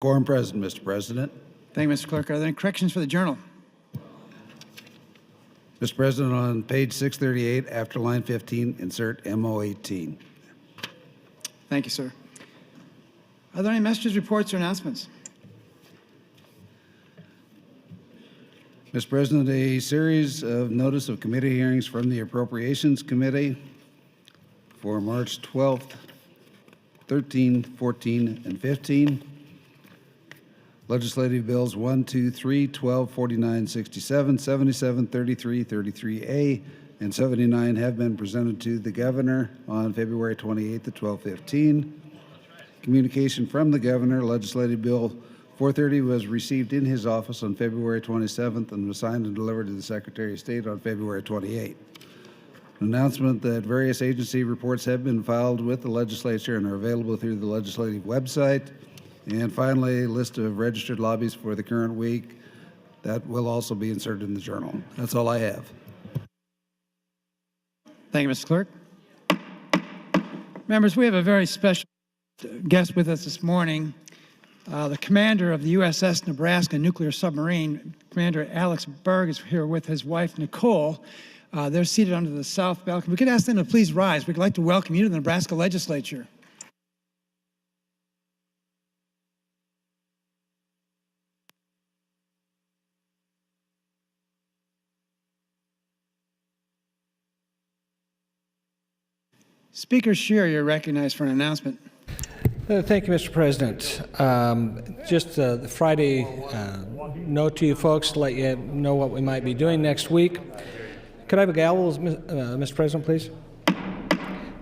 Quorum present, Mr. President. Thank you, Mr. Clerk. Are there any corrections for the journal? Mr. President, on page 638, after line 15, insert MO18. Thank you, sir. Are there any messages, reports, or announcements? Mr. President, a series of notice of committee hearings from the Appropriations Committee for March 12th, 13, 14, and 15. Legislative bills 1, 2, 3, 12, 49, 67, 77, 33, 33A, and 79 have been presented to the governor on February 28th at 12:15. Communication from the governor, legislative bill 430 was received in his office on February 27th and was signed and delivered to the Secretary of State on February 28th. An announcement that various agency reports have been filed with the legislature and are available through the legislative website. And finally, a list of registered lobbies for the current week that will also be inserted in the journal. That's all I have. Thank you, Mr. Clerk. Members, we have a very special guest with us this morning. The commander of the USS Nebraska nuclear submarine, Commander Alex Berg, is here with his wife, Nicole. They're seated under the south balcony. We could ask them to please rise. We'd like to welcome you to the Nebraska legislature. Speaker Scheer, you're recognized for an announcement. Thank you, Mr. President. Just the Friday note to you folks to let you know what we might be doing next week. Could I have a gavel, Mr. President, please?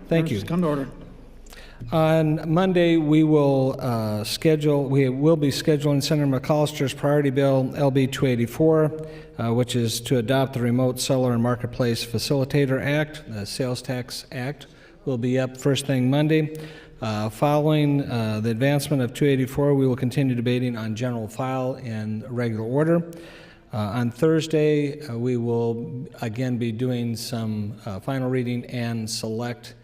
Thank you. Come to order. On Monday, we will be scheduling Senator McAllister's priority bill, LB 284, which is to adopt the Remote Seller and Marketplace Facilitator Act, the Sales Tax Act. Will be up first thing Monday. Following the advancement of 284, we will continue debating on general file in regular order. On Thursday, we will again be doing some final reading and select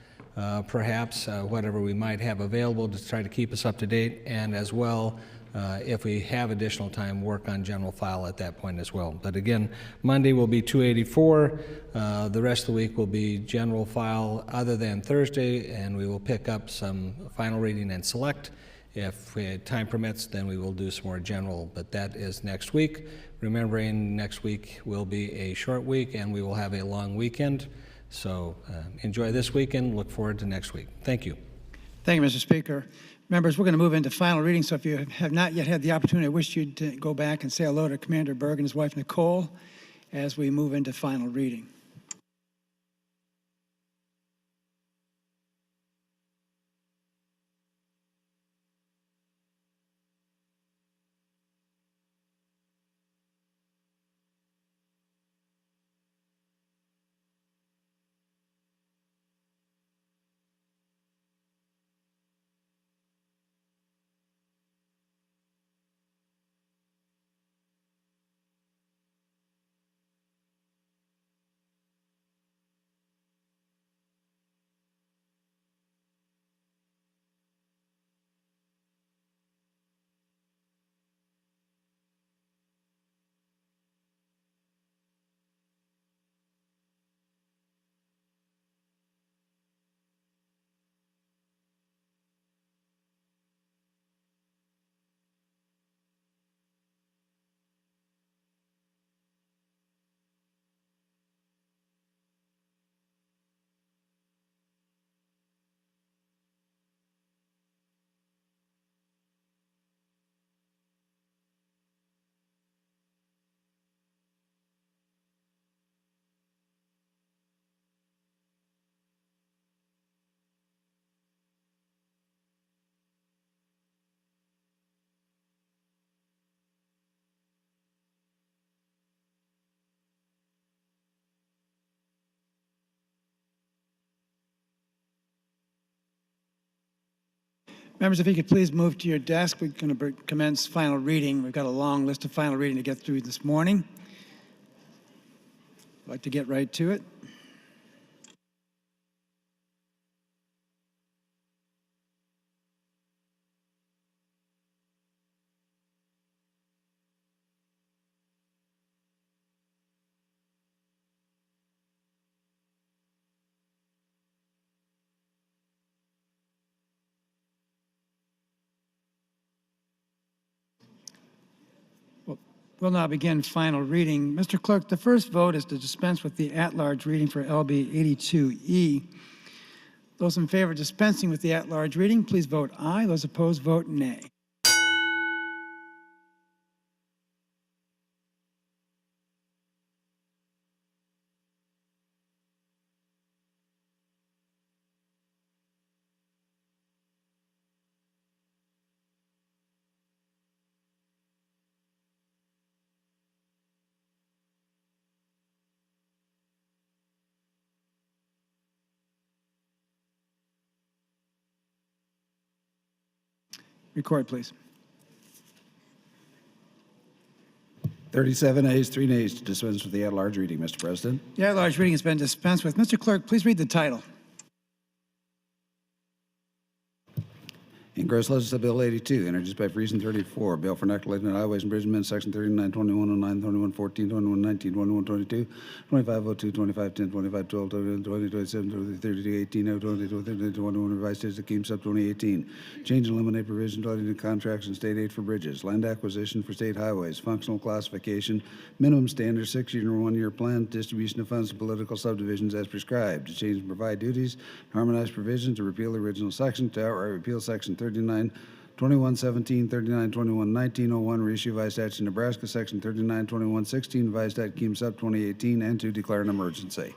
perhaps whatever we might have available to try to keep us up to date, and as well, if we have additional time, work on general file at that point as well. But again, Monday will be 284. The rest of the week will be general file other than Thursday, and we will pick up some final reading and select. If time permits, then we will do some more general, but that is next week. Remembering next week will be a short week and we will have a long weekend. So enjoy this weekend. Look forward to next week. Thank you. Thank you, Mr. Speaker. Members, we're going to move into final reading, so if you have not yet had the opportunity, I wish you'd go back and say hello to Commander Berg and his wife, Nicole, as we move into final reading. Members, if you could please move to your desk, we're going to commence final reading. We've got a long list of final reading to get through this morning. I'd like to get right to it. We'll now begin final reading. Mr. Clerk, the first vote is to dispense with the at-large reading for LB 82E. Those in favor of dispensing with the at-large reading, please vote aye. Those opposed, vote nay. Record, please. 37 ayes, 3 nays to dispense with the at-large reading, Mr. President. The at-large reading has been dispensed with. Mr. Clerk, please read the title. Engrossed Legislative Bill 82, introduced by Friesen 34, Bill for Necklating Highways and Bridge Amendment, Section 39, 2109, 2114, 2119, 2122, 2502, 2510, 2512, 2027, 3218, 2021 revised statutes of Keeps up 2018. Change and eliminate provisions relating to contracts and state aid for bridges, land acquisition for state highways, functional classification, minimum standards, 6-year and 1-year plan, distribution of funds to political subdivisions as prescribed, to change and provide duties, harmonize provisions, to repeal the original section, to outright repeal Section 39, 2117, 39, 21, 1901, reissue by statute in Nebraska, Section 39, 21, 16, revised statute Keeps up 2018, and to declare an emergency.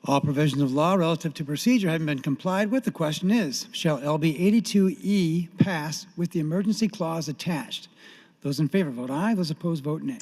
All provisions of law relative to procedure having been complied with, the question is, shall LB 82E pass with the emergency clause attached? Those in favor vote aye. Those opposed vote nay.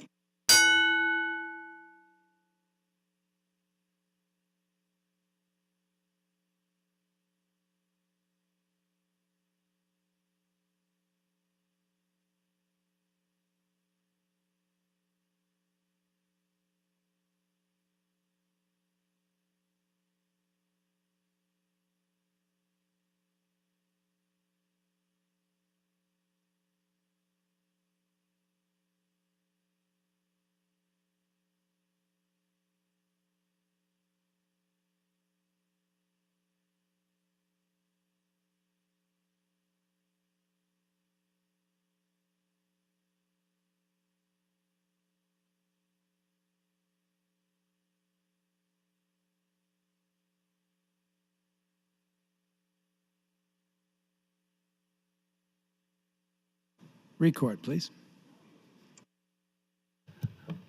Record, please.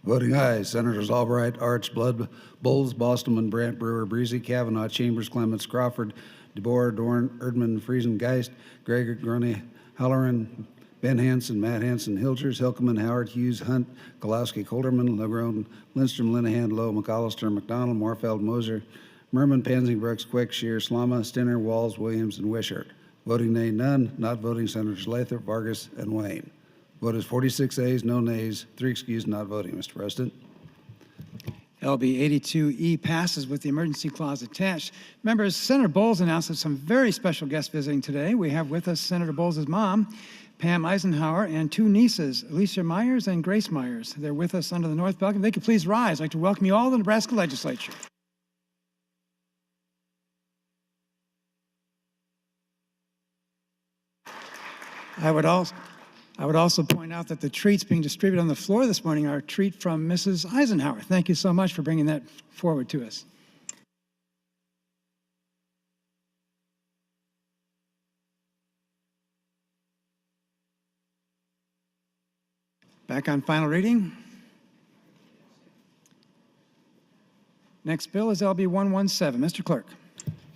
Voting aye, Senators Albright, Arts, Blood, Bowles, Bostelman, Brandt, Brewer, Breezy, Kavanaugh, Chambers, Clements, Crawford, DeBoer, Dorn, Erdman, Friesen, Geist, Greger, Grunny, Halloran, Ben Hansen, Matt Hansen, Hilgers, Hilkeman, Howard, Hughes, Hunt, Kolowski, Colderman, Legrone, Lindstrom, Linehan, Lowe, McAllister, McDonald, Morfeld, Moser, Merman, Pansy, Brooks, Quick, Shear, Slama, Stinner, Walls, Williams, and Wishart. Voting nay, none. Not voting, Senators Lathrop, Vargas, and Wayne. Vote is 46 ayes, no nays, 3 excused, not voting, Mr. President. LB 82E passes with the emergency clause attached. Members, Senator Bowles announced some very special guests visiting today. We have with us Senator Bowles' mom, Pam Eisenhower, and 2 nieces, Alicia Myers and Grace Myers. They're with us under the north balcony. If they could please rise. I'd like to welcome you all to the Nebraska Legislature. I would also point out that the treats being distributed on the floor this morning are a treat from Mrs. Eisenhower. Thank you so much for bringing that forward to us. Back on final reading. Next bill is LB 117. Mr. Clerk.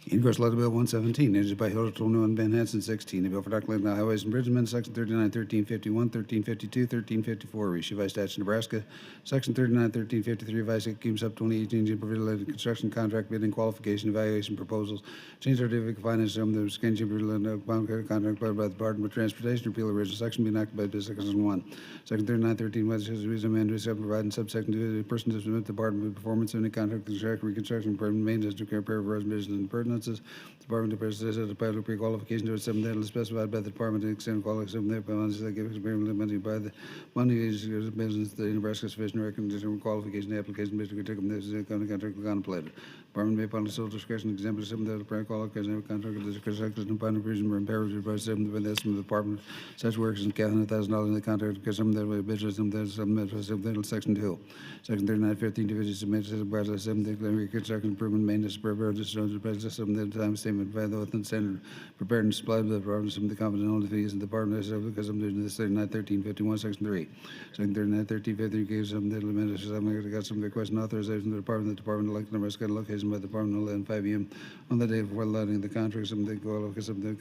Engrossed Legislative Bill 117, introduced by Hilda Tolno and Ben Hansen, 16. A bill for Dockland Highways and Bridge Amendment, Section 39, 1351, 1352, 1354, reissue by statute Nebraska, Section 39, 1353, revised statute Keeps up 2018, related construction contract bidding, qualification, evaluation proposals, change certificate of finance, some of the extension related contract by the Department of Transportation, repeal the original section, being enacted by Section 1. Section 39, 13, legislation amended to provide in subsection 2, the person to submit the Department of Performance of any contract, construction, reconstruction, permanent maintenance, to care of residents and pertinences. The Department of President the pilot pre-qualification to something that is specified by the Department to extend qualification that give experience money by the money is business the Nebraska sufficient recognition qualification the application Mr. County contract contemplated. Department may upon the sole discretion exempt some of the prior qualification of contract of the construction and upon provision for imperative by some of the estimate of the department such works and $1,000 in the contract because some of the business some of section 2. Section 3915 division submitted to the process some declaring construction improvement maintenance prepared to show the president some of the time statement by the within standard prepared and supplied by the department some of the confidential fees and the department because I'm doing this 391351 section 3. Section 391353 gives some of the limit got some request and authorization to the department elected Nebraska location by the department at 5 p.m. on the day before letting the contract some of the qualifies some of the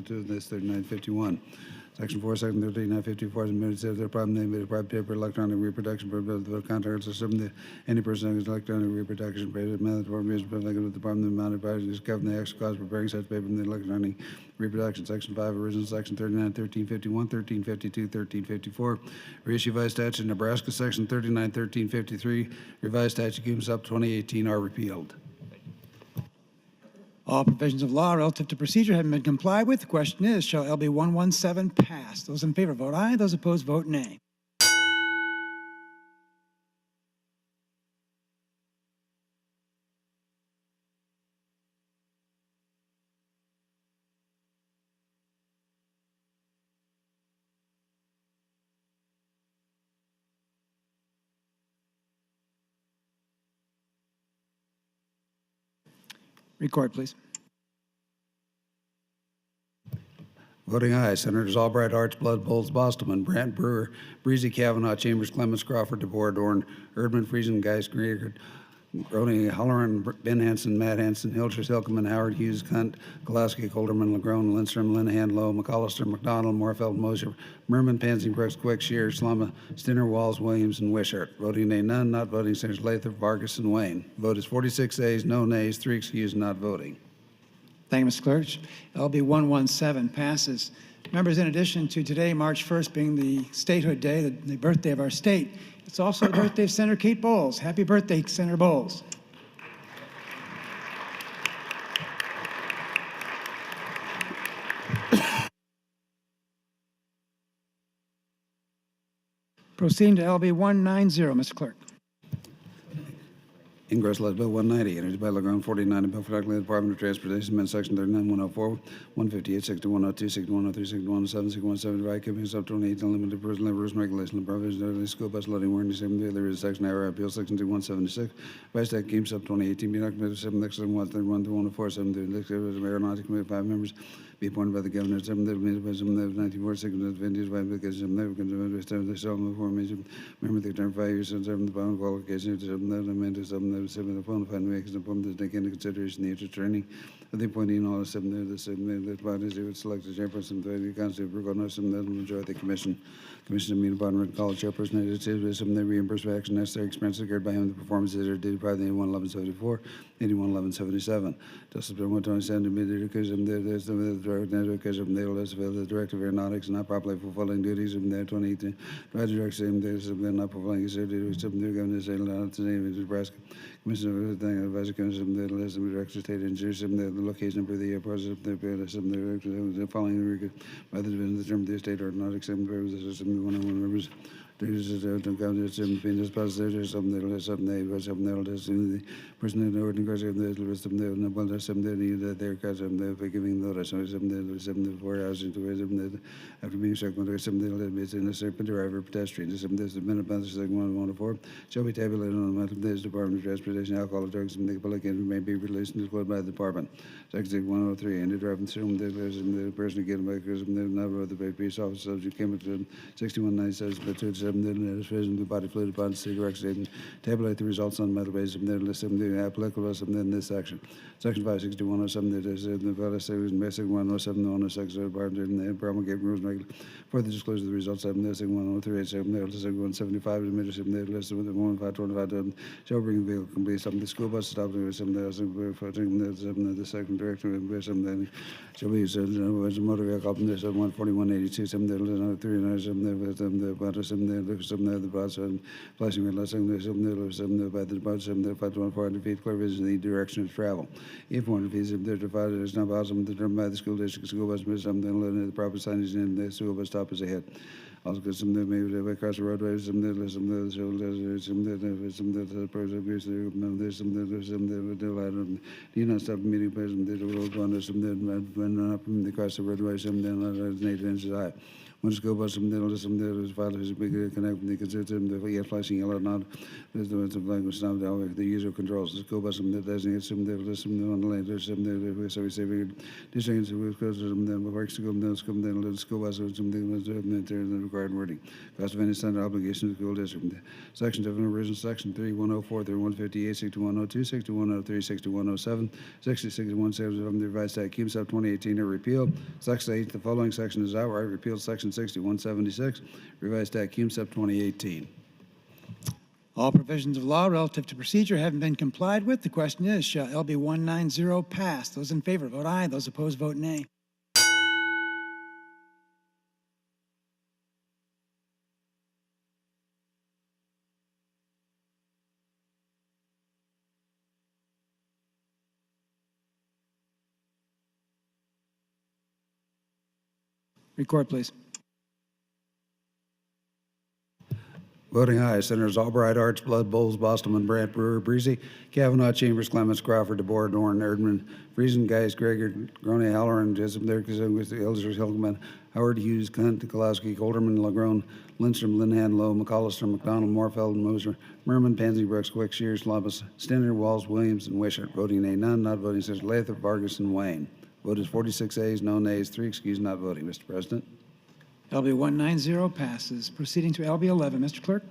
to this 3951. Section 4, Section 3954 is admitted to the department name of the private paper electronic reproduction of the contracts or some of the any person who's electronic reproduction paper the department is the department amount of parties govern the extra cost of preparing such paper in the electronic reproduction. Section 5, original section 39, 1351, 1352, 1354, reissue by statute Nebraska section 39, 1353, revised statute Gibbs up 2018 are repealed. All provisions of law relative to procedure have been complied with. The question is, shall LB 117 pass? Those in favor vote aye. Those opposed vote nay. Record, please. Voting aye, Senators Albright, Arts, Blood, Bowles, Bostelman, Brandt, Brewer, Breezy, Kavanaugh, Chambers, Clemens, Crawford, DeBoer, Dorn, Erdman, Friesen, Geis, Grieger, Roney, Halloran, Ben Hansen, Matt Hansen, Hilcher, Hilkeman, Howard, Hughes, Hunt, Golaski, Colderman, Legrone, Lindstrom, Linehan, Lowe, McAllister, McDonald, Morfeld, Mosier, Merman, Pansy, Brooks, Quick, Shear, Slama, Stinner, Walls, Williams, and Wishart. Voting nay, none. Not voting, Senators Lathrop, Vargas, and Wayne. Vote is 46 ayes, no nays, 3 excused, not voting. Thank you, Mr. Clerk. LB 117 passes. Members, in addition to today, March 1st, being the statehood day, the birthday of our state, it's also the birthday of Senator Kate Bowles. Happy birthday, Senator Bowles. Proceeding to LB 190, Mr. Clerk. Ingress led Bill 190, introduced by Legrone 49, a bill for the Department of Transportation, amend section 39, 104, 158, 6102, 6103, 6107, 6175, keeping up to 28, unlimited personal rules and regulations, and provisions of the school bus loading warranty, 7, there is section IR appeal, section 2176, by state games up 2018, being occupied 7, 131, 104, 7, the aeronautic committee, 5 members, be appointed by the governor, 7, that made by some of 1946, and Vindies by application, never considered the settlement formation, remember the term 5 years, and 7, the bond qualification, 7, that amended 7, 7, the phone fund makes an appointment to take into consideration the interest training of the appointee and all the 7, the 7, the bodies who would select the chairperson, the constable, regardless of the majority of the commission to meet upon written call chairperson, it is some of the reimbursement action necessary expenses incurred by him, the performances that are due by the 81-1174, 81-1177. Justice Bill 127 immediately because of the director because of the list of the director of aeronautics not properly fulfilling duties of the 2018 director not fulfilling his duties of the governor of the name of Nebraska. Commissioner of the Advisory Commission of the list of director of state engineers the location of the process of the following by the division of the term of the state aeronautics and one members. There's a government being dispositive, some that list of the some that list in the person in the ordinary of the list of the number some that need their cause of the giving notice, so some the 4 hours into it, after being secondary, some that is in a serpent driver pedestrian, some this the minute by the second 114 shall be tabulated on the month of this Department of Transportation, alcohol, drugs, and the public may be released and disclosed by the department. Section 103, and the driver assumed that the person given by the number of the peace officer subject came to 6196, but to the body fluid upon cigarette statement, tabulate the results on metal basis, and then list them the applicable in this section. Section 56107, that is the valid series and basic 107, 106, and the promulgate rules for the disclosure of the results of the section 103, section 175, administrative list with the 1525 shall bring the vehicle complete some of the school bus stop with some of the second director and some then shall be used as a motor vehicle up in this 14182, some of the 3 and some of the some of the bus and flashing with less than some by the bus, some the 400 feet clear vision in the direction of travel. If 400 feet if they're divided, it's not possible to determine by the school district, school bus, something the proper signage in the school bus stop is ahead. Also, because some that maybe across the roadway, some that some that some do not stop meeting person that will want some that when up across the roadway, some that 8 inches high. When school bus some that is filed as a big connect, they consider them the flashing yellow not there's the ones of language now the user controls. The school bus some that designates some that listen on the lane, there's some that so we say we districts with some that works to go down school bus or something was the required wording. Cost of any standard obligation to the school district. Section 7 original section 3 104 3158 6102 6103 6107 6617 of the revised statute keeps up 2018 are repealed. Section 8 the following section is outright repealed. Section 6176 revised statute keeps up 2018. All provisions of law relative to procedure haven't been complied with. The question is, shall LB 190 pass? Those in favor vote aye. Those opposed vote nay. Record, please. Voting aye, Senators Albright, Arts, Blood, Bowles, Bostelman, Brandt, Brewer, Breezy, Kavanaugh, Chambers, Clements, Crawford, DeBoer, Dorn, Erdman, Friesen, Geis, Greger, Grone, Halloran, Jessup, Dirksen, with the Elders, Hilgeman, Howard, Hughes, Cunt, Kolowski, Golderman, Lagrone, Lindstrom, Linhan, Lowe, McAllister, McDonald, Morfeld, Moser, Merman, Pansy, Brooks, Quick, Shears, Lamas, Stenner, Walls, Williams, and Wishart. Voting nay, none. Not voting, says Lathrop, Vargas, and Wayne. Vote is 46 ayes, no nays, 3 excused, not voting. Mr. President. LB 190 passes. Proceeding to LB 11. Mr. Clerk.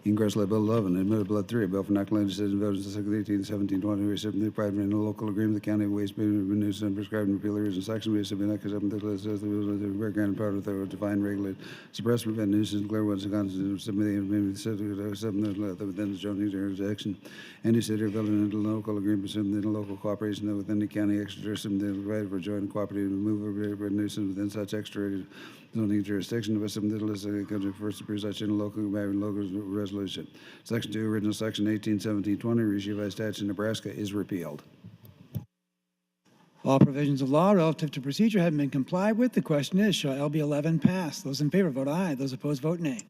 Ingress Bill 11, admitted Bill 3, a bill for Knox legislative voters in 18, 17, 20, recipient the private and local agreement, the county waste management news and prescribed and repeal areas and sections, recipient because of the list of the background part of the defined, regulate, suppress, prevent nuisance, clear ones and constitute, submitting maybe the city within the zoning jurisdiction, any city or building into local agreement, within the local cooperation within the county extra jurisdiction, the right for joint cooperative removal of nuisance within such extra zoning jurisdiction, with some little as a country first appears such in a local resolution. Section 2, original section 18, 17, 20, revised statute in Nebraska is repealed. All provisions of law relative to procedure have been complied with. The question is, shall LB 11 pass? Those in favor vote aye. Those opposed vote nay.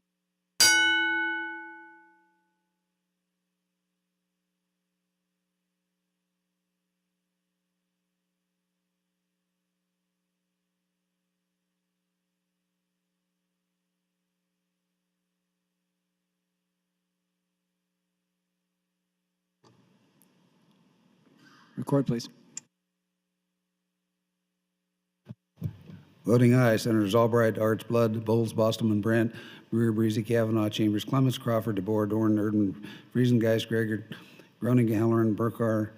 Record, please. Voting aye, Senators Albright, Arts, Blood, Bowles, Bostelman, Brandt, Brewer, Breezy, Kavanaugh, Chambers, Clements, Crawford, DeBoer, Dorn, Erdman, Friesen, Geis, Greger, Groningen, Halloran, Burkhardt,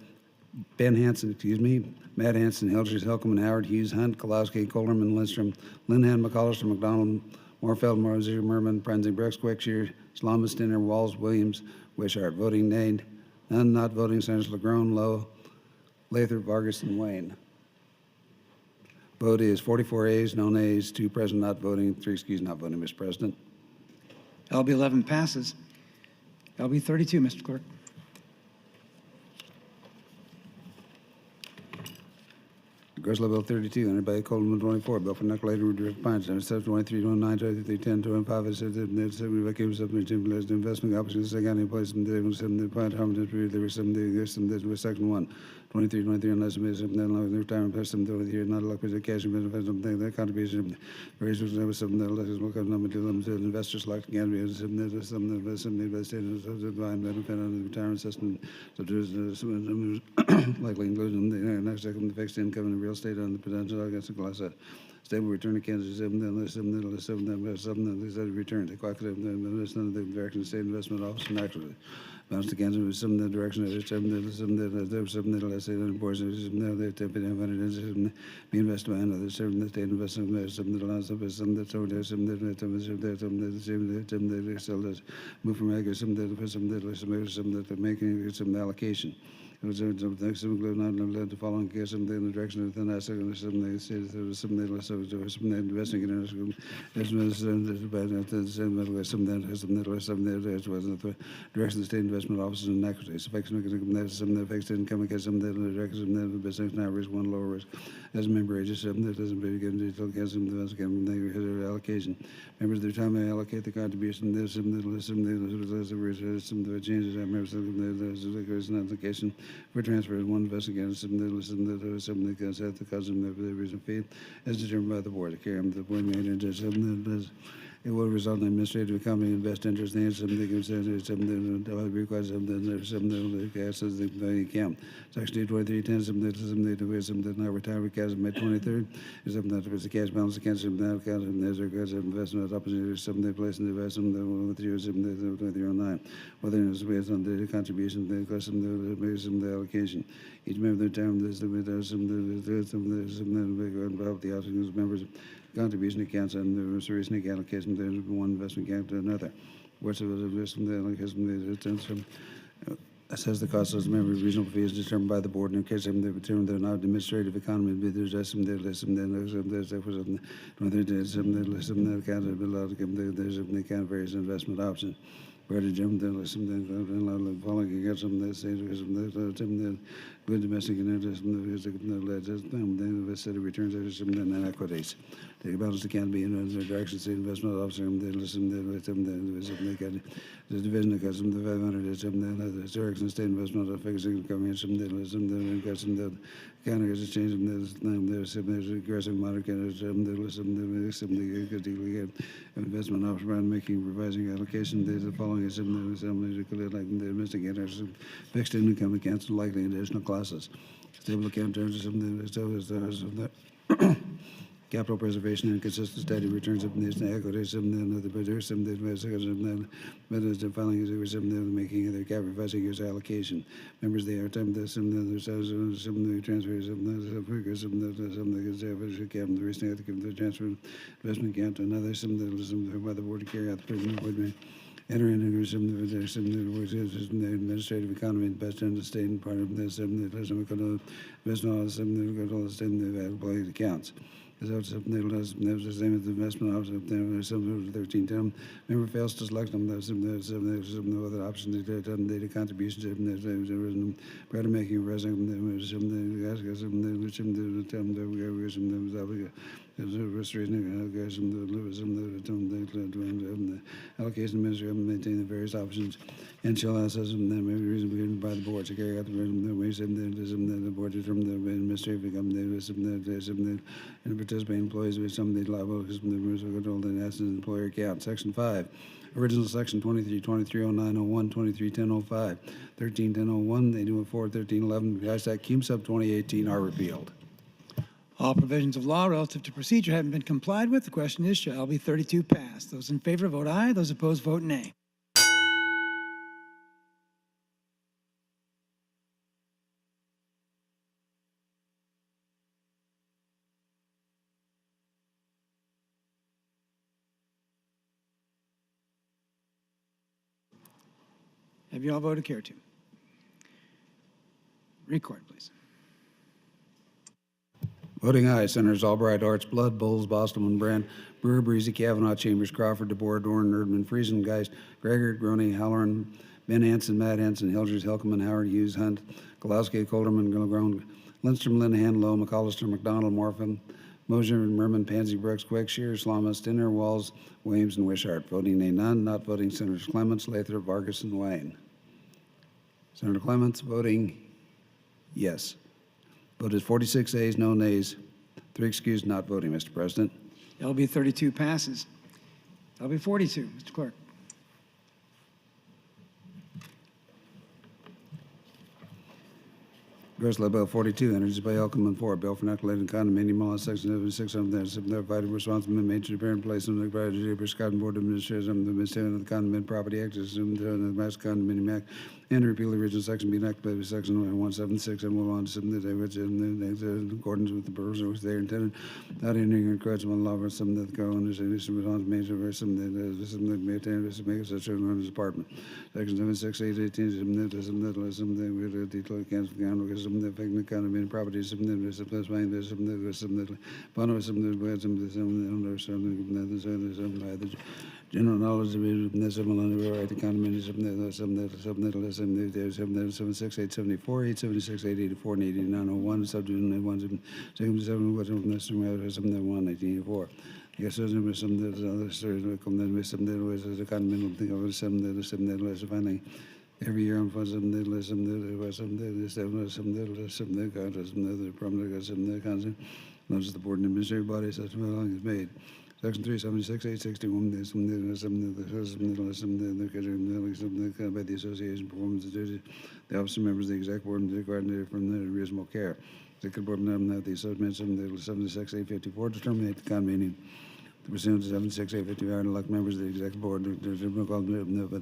Ben Hansen, Matt Hansen, Helgers, Helkeman, Howard, Hughes, Hunt, Kolowski, Kolderman, Lindstrom, Linhan, McAllister, McDonald, Morfeld, Moser, Merman, Prenzing, Brooks, Quickshear, Slamas, Stinner, Walls, Williams, Wishart. Voting nay, none. Not voting, Senators Lagrone, Lowe, Lathrop, Vargas, and Wayne. Vote is 44 ayes, no nays, 2 present not voting, 3 excused not voting, Mr. President. LB 11 passes. LB 32, Mr. Clerk. Congressional Bill 32, entered by Coleman 24, bill for knuckle-later redress pines, 23, 29, 23, 10, 25, it says that we came supplementary investment opportunities, the county place, and they will send the pine, how much there were some, this was section 1, 23, 23, unless it is something like the retirement person over here, not a luck with the cash and benefits, something, that contribution, various was never something that less will come number to limited investors like the county, something that something by state of the divine benefit on the retirement system, so there's likely including the next second, the fixed income and the real estate on the potential against the class stable return to Kansas, seven return to cooperative the direction of state investment office and actually bounce to Kansas with some of the direction of the less state unemployment, they tip it in be invested by another serving the state investment, some that allows of some that so there's some that move from some that making some allocation. The following case, some in the direction of the national, some they say some they less of some they investing in some that was the direction of the state investment offices and equities. Some that fixed income case, some that the direction of the business now risk one lower risk. As a member ages, some that doesn't begin to detail case, some that they allocation. Members of the time they allocate the contribution, there's some that the changes that members of the application for transfer of one investigator, some that can set the custom of the reason fee as determined by the board. The care of the board manager, something that does. It will result in administrative economy and best interest and something considered something that requires something that asses the account. Section 22310, something not retirement cash May 23rd, is something that was the cash balance against some account and there's regards of investment opportunity, something placed in the investment that will with you, something with your 09. Whether it's based on the contribution, the custom, the allocation. Each member of the term, there's some big involved the outgoing members. Contribution accounts and the restoration account allocation from one investment account to another. What's the investment allocation? Assess the cost of the member reasonable fees determined by the board in case of the determined they're not administrative economy. There's some that list some there's some account there's some account various investment options. Where to jump then some following against some that say some good domestic and interest the set of returns some inequities. The balance account be in the direction state investment officer and then listen to the division of custom the 500 is some the direction state investment of fixed income and some the county is changing there's aggressive moderate some investment officer by making revising allocation the following is some like the investigators fixed income accounts likely additional classes. Stable account terms of some capital preservation and consistent steady returns of these equities, some of the producers, some of the methods of filing is some of the making of their cap revising use allocation. Members they are time some of the some of the transfers of the cap the recent the transfer investment account to another some by the board to carry out the president board may enter into some of the administrative economy and best in the state and part of this some the state and the employee accounts. Something the same as the investment officer some 1310 member fails to select them some other options data contributions prior to making a resident allocation administrator maintain the various options and shall assess them may be reasonably given by the board to carry out the ways the board determine the administrative income and participating employees with some of the liabilities from the rules of control and assets employer account. Section 5. Original section 23, 230901, 231005, 131001, 8204, 1311, ISAC Cum Sub 2018 are repealed. All provisions of law relative to procedure having been complied with, the question is, shall LB 32 pass? Those in favor vote aye. Those opposed vote nay. Have you all voted care to? Record, please. Voting aye, Senators Albright, Arts, Blood, Bowles, Bostelman, Brand, Brewer, Breezy, Kavanaugh, Chambers, Crawford, DeBoer, Dorn, Erdman, Friesen, Geist, Gregor, Groney, Halloran, Ben Hanson, Matt Hanson, Hilgers, Helkeman, Howard, Hughes, Hunt, Golowski, Colderman, Gilgrown, Lindstrom, Linehan, Lowe, McAllister, McDonald, Morphin, Mosier, Merman, Pansy, Brooks, Quake, Shear, Slama, Stinner, Walls, Williams, and Wishart. Voting nay, none. Not voting, Senators Clements, Lathrop, Vargas, and Wayne. Senator Clements voting yes. Vote is 46 ayes, no nays. 3 excused, not voting, Mr. President. LB 32 passes. LB 42, Mr. Clerk. Resolution Bill 42, introduced by Elkham 4, bill for inoculating condominium law, section 600, provided responsibility made to the parent place and the provided to the Wisconsin Board of Administrators of the Administration of the Condominium Property Act, assumed the Nebraska Condominium Act, and repeal the original section being enacted by section 176 and move on to something that which in accordance with the purpose which they are intended, not hindering or encouraging one law or something that the government is responsible major or something that may attain to make such a department. Section 76818 something with a detailed cancel the ground because something that affecting the economy and property something that was supposed to be something that was something that bond was something that was something by the general knowledge of the civil and the right economy is something that 76874, 876, 884, and 8901, subject to 177, what's something that 1984. Yes, there's something that other stories come that with something that was a continental thing of something that was finally every year on something that was something that was something that got something that prominent got something that constant. Notice the board and administrative body such long is made. Section 376, 861, something by the association performance of duties, the officer members of the executive board and the coordinator from the reasonable care. Executive board member that the association 76, 854 to terminate the convening. Pursuant to 76855 and elect members of the executive board, but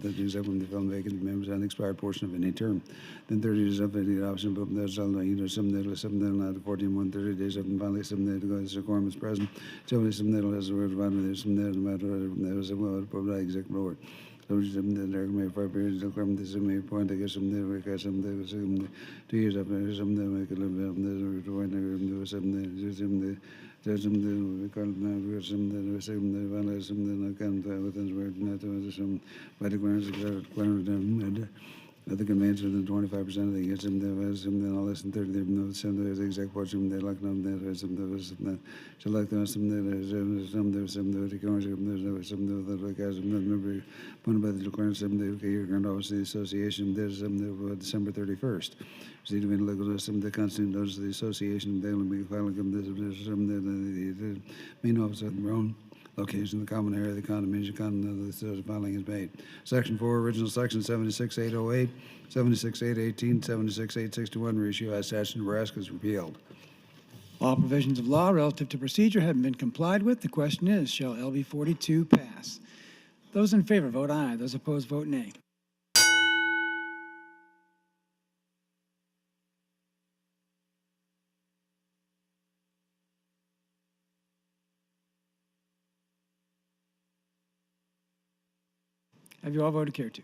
the executive film vacant members on the expired portion of any term. Then 30 days up the option, but there's something not 14, 130 days up and finally something that goes to quorum is present. Something that has a word about it, there's something that there was a well approved by the executive board. So something that there may for periods of quorum, this may point, I guess something because something 2 years up there, something that make a little bit of something. There's something we call now something we say something I can't within word not to some by the grounds I think I mentioned that 25% of the years there was something less than 30 no some there was exact portion they like them there was something so like there was something there was something that there was something that like as I remember pointed by the declaration something the year grand office of the association there's something December 31st. See the legal some of the constant notice of the association they will be filing them there's some the main office of their own location in the common area of the condominium the filing is made. Section 4, original section 76808, 76818, 76861, ratio as statute in Nebraska is repealed. All provisions of law relative to procedure have been complied with. The question is, shall LB 42 pass? Those in favor vote aye. Those opposed vote nay. Have you all voted care to?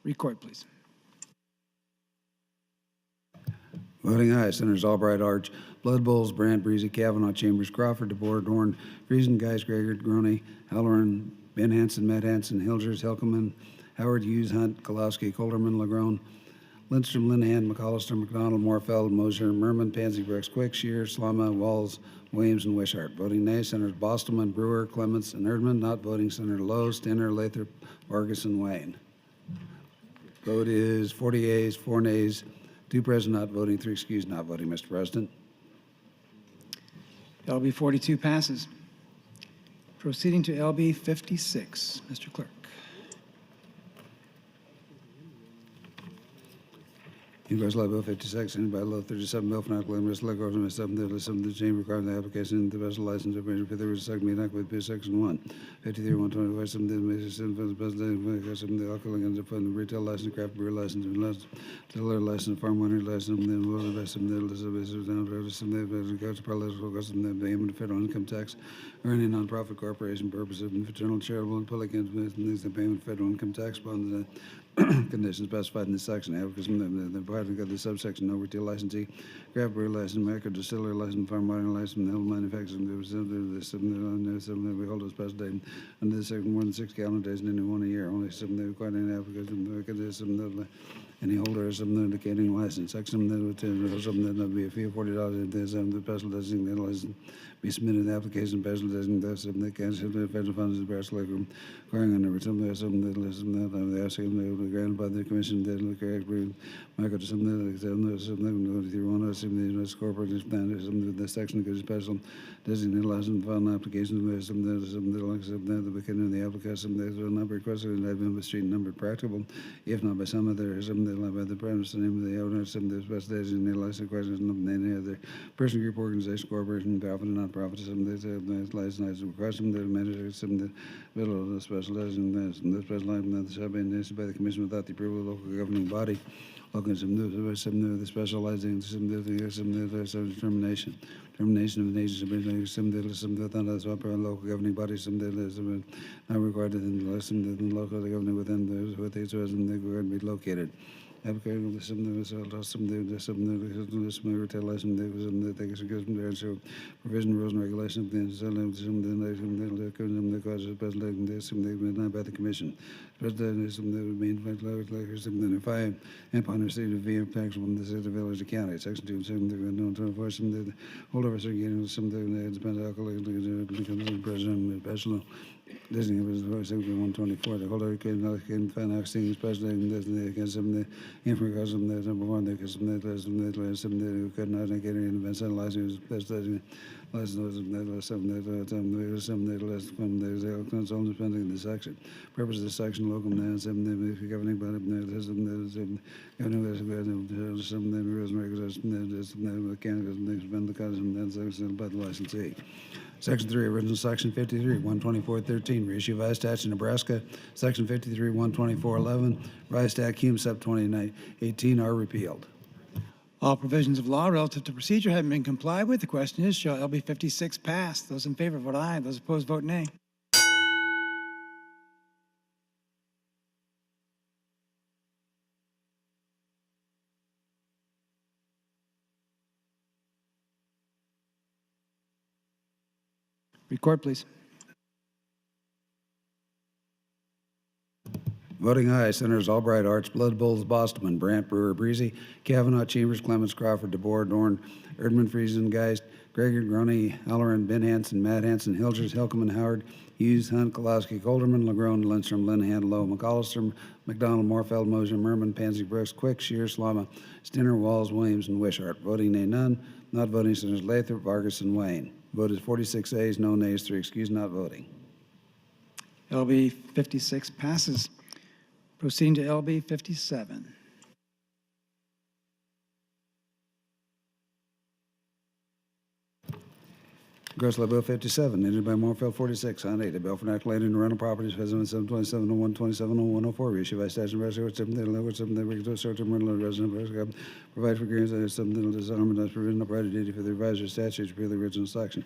Record, please. Voting aye, Senators Albright, Arch, Blood Bowles, Brandt, Breezy, Kavanaugh, Chambers, Crawford, DeBoer, Dorn, Friesen, Geis, Gregor, Groney, Halloran, Ben Hansen, Matt Hansen, Hilgers, Helkeman, Howard, Hughes, Hunt, Kolowski, Colderman, Legrone, Lindstrom, Linehan, McAllister, McDonald, Morfeld, Moser, Merman, Pansy, Brooks, Quick, Shear, Slama, Walls, Williams, and Wishart. Voting nay, Senators Bostelman, Brewer, Clements, and Erdman. Not voting, Senator Lowe, Stenner, Lathrop, Vargas, and Wayne. Vote is 40 yeas, 4 nays, 2 present not voting, 3 excused not voting, Mr. President. LB 42 passes. Proceeding to LB 56. Mr. Clerk. Universal Law Bill 56, and by Law 37, Bill for not claiming risk like ordinance 7, the chamber requiring the application of the vessel license of for the second meeting with section 1. 53, 125, some of the measures for the president, some of the alcohol and the retail license, craft beer license, and distillery license, farm winery license, and then some of the Elizabeth down to some of the regards to political costs and the payment of federal income tax or any nonprofit corporation purposes of fraternal, charitable, and public entities, and the payment of federal income tax upon the conditions specified in this section. Because the part of the subsection no retail licensee, craft brewery license, American distillery license, farm winery license, and health manufacturing. We hold a special date under the section more than 6 calendar days and any 1 a year. Only some requiring an application. Any holder of some indicating license. Section that would be a fee of $40 if there's the special designated license be submitted an application special designated some that can the federal funds of the Nebraska requiring under some that they ask them to be granted by the commission that look correct Michael to some that through one of some corporate standards some the section gives special designated license file an application with some that the beginning of the application there's a number requested and I've been with street number practicable if not by some other some the law by the premise and name of the owner, some of the special designated license questions, and any other person, group, organization, corporation, profit, and non-profit, some of the license question, the manager, some of the middle of the special designated, some of the special license shall be issued by the commission without the approval of the local governing body. Local some of the specializing, some of the determination. Termination of the agency, some of the local governing bodies, some of the not required in the local governing within those with these residents they were to be located. Advocating the some retaliation that they should provision rules and regulations the causes of not by the commission. President some that would mean five and upon receipt of VM tax from the city of village of county. Section 2 and 7 known to enforce some the holdovers are getting some that depends on president special. Disney was section 124. The holder can find out seeing especially against some the information that number one because some that could not get any events and license license some that less from the only spending the section. Purpose of the section local and some governing body governing some rules and regulations some candidates spend the custom and section by the licensee. Section 3, original Section 53, 124.13, reissue of statute Nebraska, Section 53, 124.11, revised statute Hume Sub 2018 are repealed. All provisions of law relative to procedure having been complied with, the question is, shall LB 56 pass? Those in favor vote aye. Those opposed vote nay. Record, please. Voting aye, Senators Albright, Arts, Blood Bowles, Bostman, Brandt, Brewer, Breezy, Kavanaugh, Chambers, Clemens, Crawford, DeBoer, Dorn, Erdman, Friesen, Geist, Greger, Groney, Halloran, Ben Hansen, Matt Hansen, Hilgers, Hilkeman, Howard, Hughes, Hunt, Kolowski, Golderman, Legrone, Lindstrom, Linehan, Lowe, McAllister, McDonald, Morfeld, Moser, Merman, Pansy, Brooks, Quick, Shears, Lama, Stinner, Walls, Williams, and Wishart. Voting nay, none. Not voting, Senators Lathrop, Vargas, and Wayne. Vote is 46 ayes, no nays, 3 excused, not voting. LB 56 passes. Proceeding to LB 57. Gross Bill 57, entered by Morfeld 46 on 8. A bill for inoculating rental properties, President 72701, 270104, reissued by statute of something that regular short-term rental resident provide for agreements that is something that is disarmament as provision of right of duty for the revised statutes for the original section.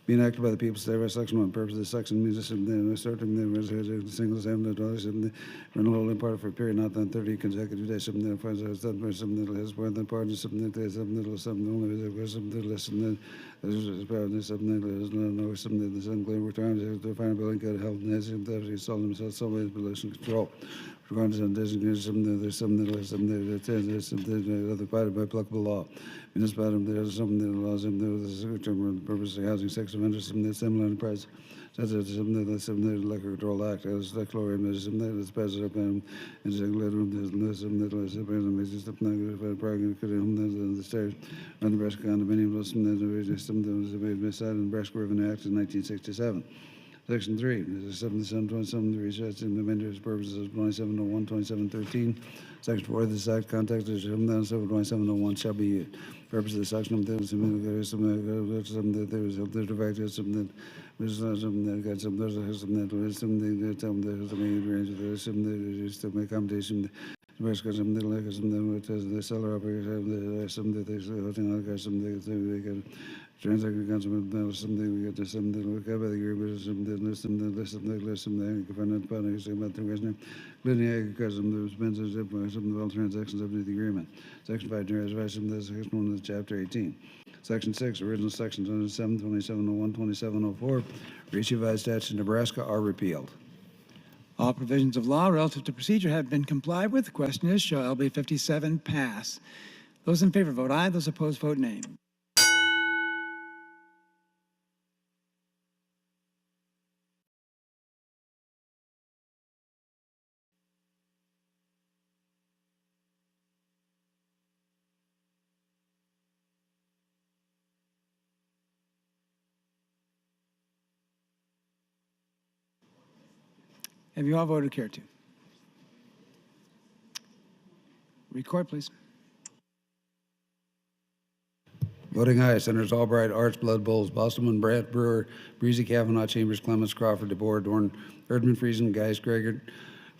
Being acted by the people, state by section 1. Purpose of the section means certain the single family dollars and the rental in part for a period not than 30 consecutive days. Something that finds out something that has more than part of something that is something only something less than something that is no something that is unclear. We're trying to find a building code health and has solve themselves some ways pollution control. Regardless of designated something there's something that is something that other provided by applicable law. Municipality there is something that allows them to the term purpose of housing sex offenders something that's similar in price. Such as something that's the Liquor Control Act, as the chlorine is something that's passed up and something that was apparently just up now program could have the state on Nebraska condominium something that was made beside the Nebraska Revenue Act in 1967. Section 3, this is 7727, the research and amenders purposes of 2701, 2713. Section 4 of this act, context is 2701 shall be used. Purpose of the section of this, something that there was a directive, something that was something that got some, there's something that was something that there's a main range of this, something that is to make accommodation. Something like something which is the seller operator, something that they something they get. Transaction consummate something we get to something that look up by the group something something government partners about the resident including agriculture some expenses some of all transactions up to the agreement. Section 5 reservation this section 1 of chapter 18. Section 6 original sections 27 2701 2704 reissue by statute in Nebraska are repealed. All provisions of law relative to procedure have been complied with. The question is, shall LB 57 pass? Those in favor vote aye. Those opposed vote nay. Have you all voted care to? Record, please. Voting aye, Senators Albright, Arts, Blood Bowles, Bostelman, Brandt, Brewer, Breezy, Kavanaugh, Chambers, Clements, Crawford, DeBoer, Dorn, Erdman, Friesen, Geis, Gregor,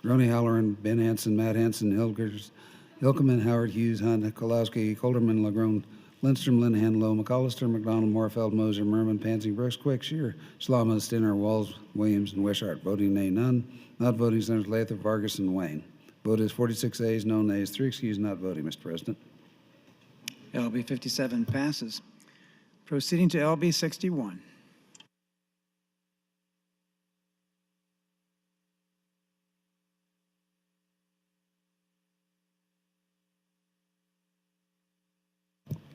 Groney, Halloran, Ben Hansen, Matt Hansen, Hilkeman, Howard, Hughes, Hunt, Kolowski, Colderman, Lagrone, Lindstrom, Linehan, Lowe, McAllister, McDonald, Morfeld, Moser, Merman, Pansy, Brooks, Quick, Shear, Slama, Stinner, Walls, Williams, and Wishart. Voting nay, none. Not voting, Senators Lathrop, Vargas, and Wayne. Vote is 46 ayes, no nays, 3 excused, not voting, Mr. President. LB 57 passes. Proceeding to LB 61.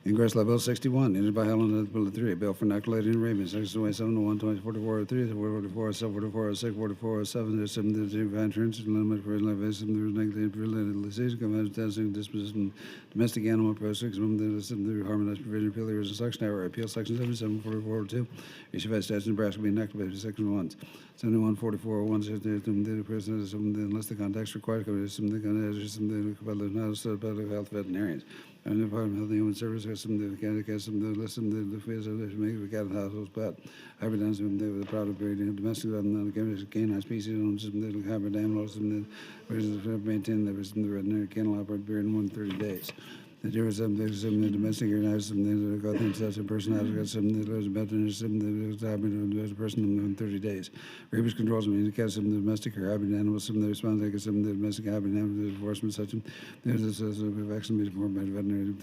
Ingress Bill 61, entered by Helen Bill 3, a bill for inoculating rabies, Section 2701, 4403, 4407, 4406, 4407, there's some divine trends, limit for elevation, there's negative related disease, command testing, disposition, domestic animal proceeds, the harmonized provision, appeal, there is a section, hour, appeal, Section 77, 4402, issued by statute, Nebraska, being enacted by Section 1, 71, 4401, the president, unless the context required, some the public health veterinarians. And the Department of Health and Human Services, some of the county, some of the list, some of the fees of the make, we got in households, but hybrid downs, some of the product breeding, domestic, canine species, some of the hybrid animals, some of the maintain the veterinary kennel operate beer in 130 days. The difference of the domestic organized, some that got things such a person has got some that lives better than some that happened to a person in 30 days. Rabies controls means it has some domestic or hybrid animals, some that respond like some of the domestic hybrid animals enforcement such there's a vaccine be performed by the veterinary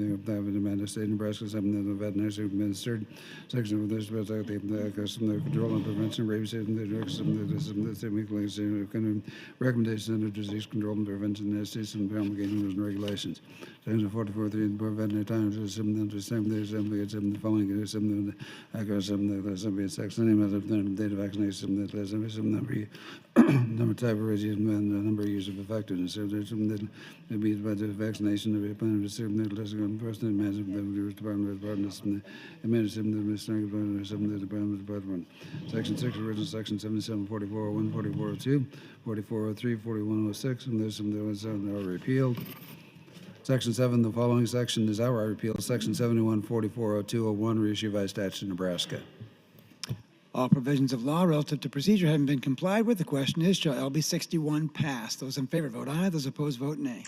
demand of state Nebraska, some of the veterinary administered section of this some of the control and prevention of rabies and the drugs, some of the recommendations under disease control and prevention estates and promulgating rules and regulations. Section 44 the Board of Veterinary Times, some of the same, there's some the following, some of the sex, name of the date of vaccination, some number type of regime and the number of years of effectiveness. So there's some that will be by the vaccination of a plan of certain that less than person management of the Department of Departments and the administration of the Ministry some of the Department of Department. Section 6, original section 77, 4401, 4402, 4403, 4106, and there's some that was repealed. Section 7, the following section is outright repeal. Section 71, 440201, reissue by statute of Nebraska. All provisions of law relative to procedure having been complied with, the question is, shall LB 61 pass? Those in favor vote aye. Those opposed vote nay.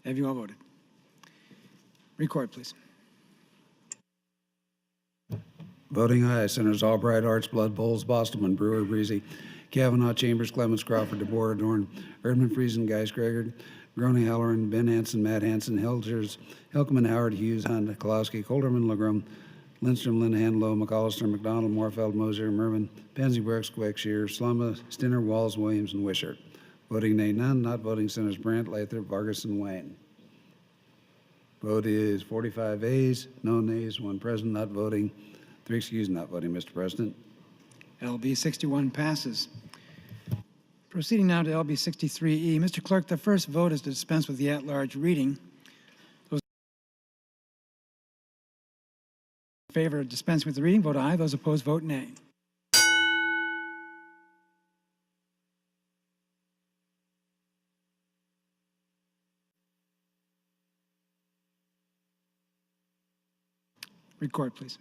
Have you all voted? Record, please. Voting aye, Senators Albright, Arts, Blood, Bowles, Bostelman, Brewer, Breezy, Kavanaugh, Chambers, Clements, Crawford, DeBoer, Dorn, Erdman, Friesen, Geis, Gregor, Groney, Halloran, Ben Hansen, Matt Hansen, Hilkeman, Howard, Hughes, Hunt, Kolowski, Colderman, Lagrone, Lindstrom, Linehan, Lowe, McAllister, McDonald, Morfeld, Moser, Merman, Pansy, Brooks, Quick, Shear, Slama, Stinner, Walls, Williams, and Wishart. Voting nay, none. Not voting, Senators Brandt, Lathrop, Vargas, and Wayne. Vote is 45 ayes, no nays, 1 present, not voting, 3 excused, not voting, Mr. President. LB 61 passes. Proceeding now to LB 63E. Mr. Clerk, the first vote is to dispense with the at-large reading. Those in favor of dispensing with the reading, vote aye. Those opposed, vote nay. Record, please.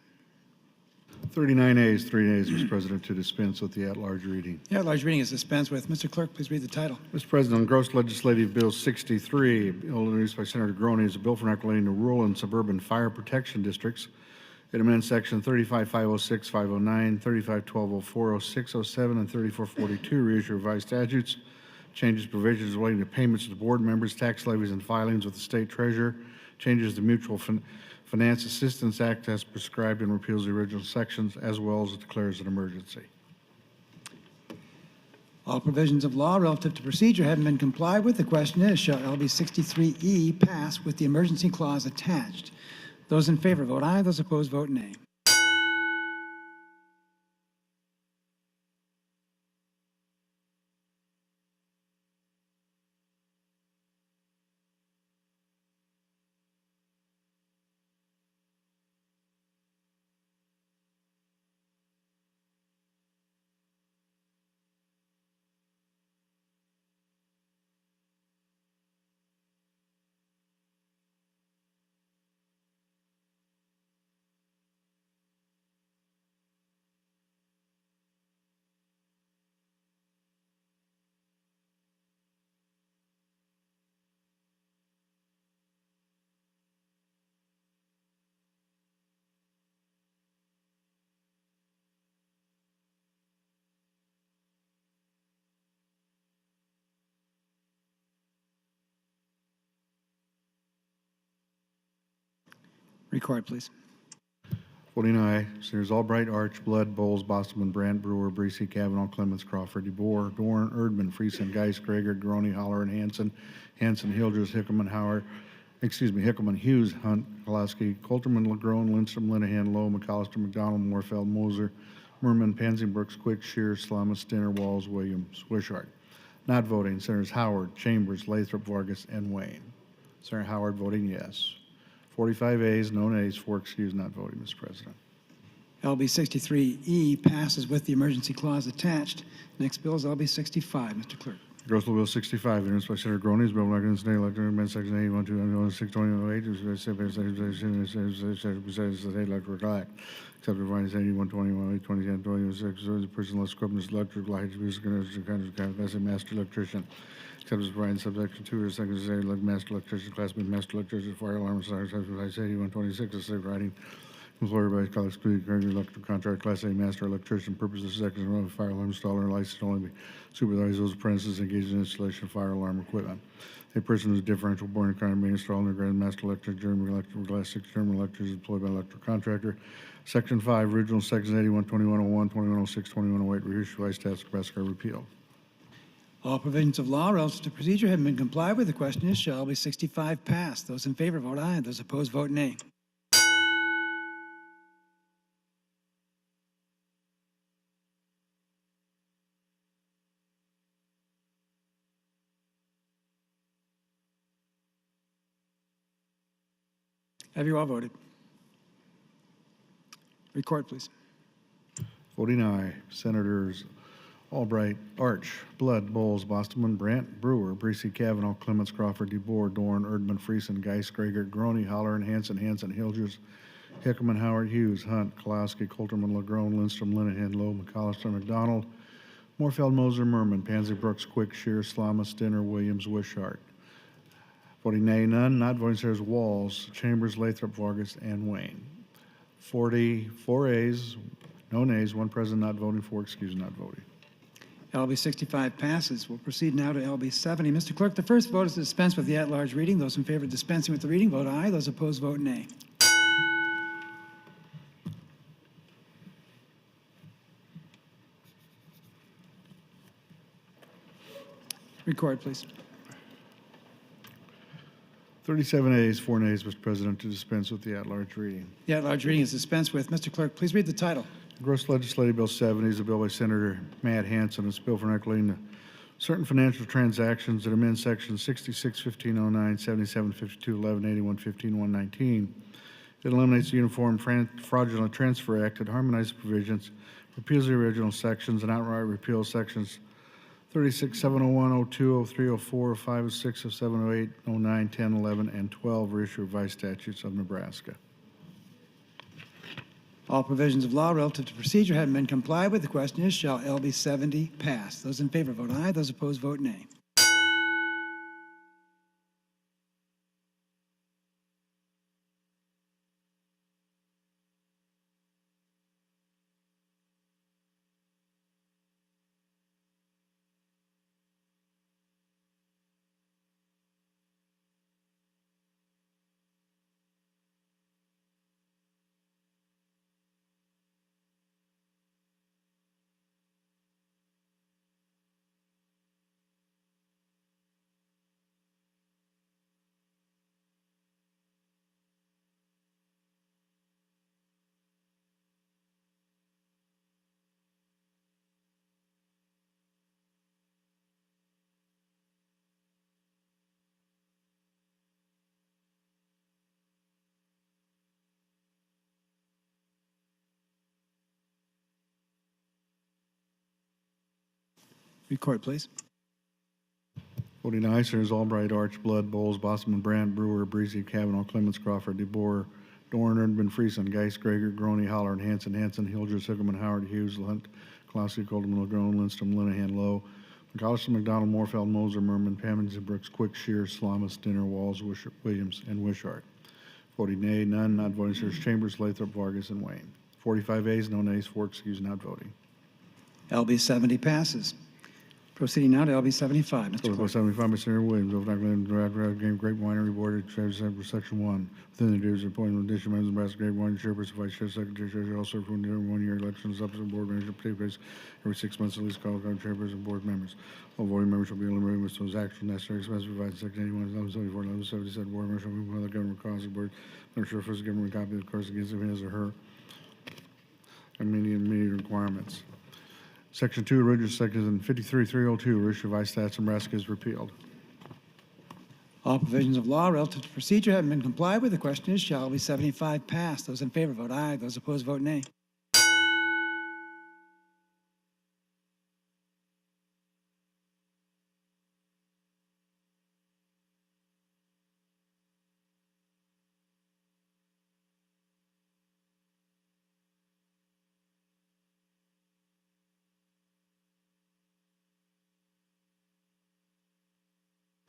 39 ayes, 3 nays, Mr. President, to dispense with the at-large reading. The at-large reading is dispensed with. Mr. Clerk, please read the title. Mr. President, on gross legislative bill 63, bill introduced by Senator Groney, is a bill for inoculating the rural and suburban fire protection districts. It amends section 35506, 509, 351204, 0607, and 3442, reissue revised statutes, changes provisions relating to payments to the board members, tax levies, and filings with the state treasurer, changes the mutual Finance Assistance Act as prescribed and repeals the original sections, as well as it declares an emergency. All provisions of law relative to procedure having been complied with, the question is, shall LB 63E pass with the emergency clause attached? Those in favor vote aye. Those opposed vote nay. Record, please. Voting aye. Senators Albright, Arch, Blood, Bowles, Bostelman, Brandt, Brewer, Breese, Kavanaugh, Clements, Crawford, DeBoer, Dorn, Erdman, Friesen, Geis, Greger, Groney, Holler, and Hanson, Hildress, Hickman, Hughes, Hunt, Kolowski, Coulterman, LaGrone, Lindstrom, Linehan, Lowe, McAllister, McDonald, Morfeld, Moser, Merman, Pansy, Brooks, Quick, Shear, Slamas, Stinner, Walls, Williams, Wishart. Not voting, Senators Howard, Chambers, Lathrop, Vargas, and Wayne. Senator Howard voting yes. 45 ayes, no nays, 4 excused, not voting, Mr. President. LB 63E passes with the emergency clause attached. Next bill is LB 65. Mr. Clerk. Gross Bill 65, introduced by Senator Groney, is bill not going to stay elected amendment section 81 to 6 2008, state electrical act. Except for Vines 81 21 2010 26, the person less equipment is electric light music and as a master electrician. Except as Brian subsection 2 or second state master electrician, class B master electrician, fire alarm, except for Vines 81 26, the state writing. Employer by college student, current electrical contract, Class A master electrician, purpose of section of fire alarm installer, licensed only to supervise those apprentices engaged in installation of fire alarm equipment. A person who is differential born and kind of being installed in the grand master electric, German electrical, Class 6 German electric is employed by electrical contractor. Section 5, original sections 81, 2101, 2106, 2108, reissue vice task, Nebraska repeal. All provisions of law relative to procedure have been complied with. The question is, shall LB 65 pass? Those in favor vote aye. Those opposed vote nay. Have you all voted? Record, please. Voting aye, Senators Albright, Arch, Blood, Bowles, Bostelman, Brandt, Brewer, Breese, Kavanaugh, Clements, Crawford, DeBoer, Dorn, Erdman, Friesen, Geis, Greger, Groney, Holler, and Hanson, Hildress, Hickman, Howard, Hughes, Hunt, Kolowski, Coulterman, LaGrone, Lindstrom, Linehan, Lowe, McAllister, McDonald, Morfeld, Moser, Merman, Pansy, Brooks, Quick, Shear, Slamas, Stinner, Williams, Wishart. Voting nay, none. Not voting, Senators Walls, Chambers, Lathrop, Vargas, and Wayne. 44 ayes, no nays, 1 present not voting, 4 excused not voting. LB 65 passes. We'll proceed now to LB 70. Mr. Clerk, the first vote is to dispense with the at-large reading. Those in favor of dispensing with the reading vote aye. Those opposed vote nay. Record, please. 37 ayes, 4 nays, Mr. President, to dispense with the at-large reading. The at-large reading is dispensed with. Mr. Clerk, please read the title. Gross Legislative Bill 70 is a bill by Senator Matt Hanson. It's a bill for enacting certain financial transactions that amend Section 66, 1509, 77, 52, 11, 81, 15, 119. It eliminates the Uniform Fraudulent Transfer Act. It harmonizes provisions, repeals the original sections, and outright repeals sections 36, 701, 02, 03, 04, 05, 06, 07, 08, 09, 10, 11, and 12 reissue revised statutes of Nebraska. All provisions of law relative to procedure have been complied with. The question is, shall LB 70 pass? Those in favor vote aye. Those opposed vote nay. Record, please. Voting aye, Senators Albright, Arch, Blood, Bowles, Bostelman, Brandt, Brewer, Breese, Kavanaugh, Clements, Crawford, DeBoer, Dorn, Erdman, Friesen, Geis, Greger, Groney, Holler, and Hanson, Hildress, Hickman, Howard, Hughes, Hunt, Kolowski, Coulterman, LaGrone, Lindstrom, Linehan, Lowe, McAllister, McDonald, Morfeld, Moser, Merman, Pammons, Brooks, Quick, Shear, Slamas, Stinner, Walls, Williams, and Wishart. Voting nay, none. Not voting, Senators Chambers, Lathrop, Vargas, and Wayne. 45 ayes, no nays, 4 excused, not voting. LB 70 passes. Proceeding now to LB 75. Mr. Bill Clerk. 75 by Senator Williams, Bill for Nebraska Game Grape Winery Board, Section 1. Within the duties of appointment of addition members of Nebraska Grape Winery Chairperson, Vice Chair, Secretary, Treasurer, all serve for 1 year elections, subsequent board manager, take place every 6 months at least, call upon chairperson and board members. All voting members shall be eliminated with those actions necessary, expenses provided in Section 81, 1174, 1177. Board members shall be appointed by the government cause of the board. Member shall first give them a copy of the course against his or her immediate requirements. Section 2, original section 53302, Original Revised Stats, Nebraska is repealed. All provisions of law relative to procedure have been complied with. The question is, shall LB 75 pass? Those in favor vote aye. Those opposed vote nay.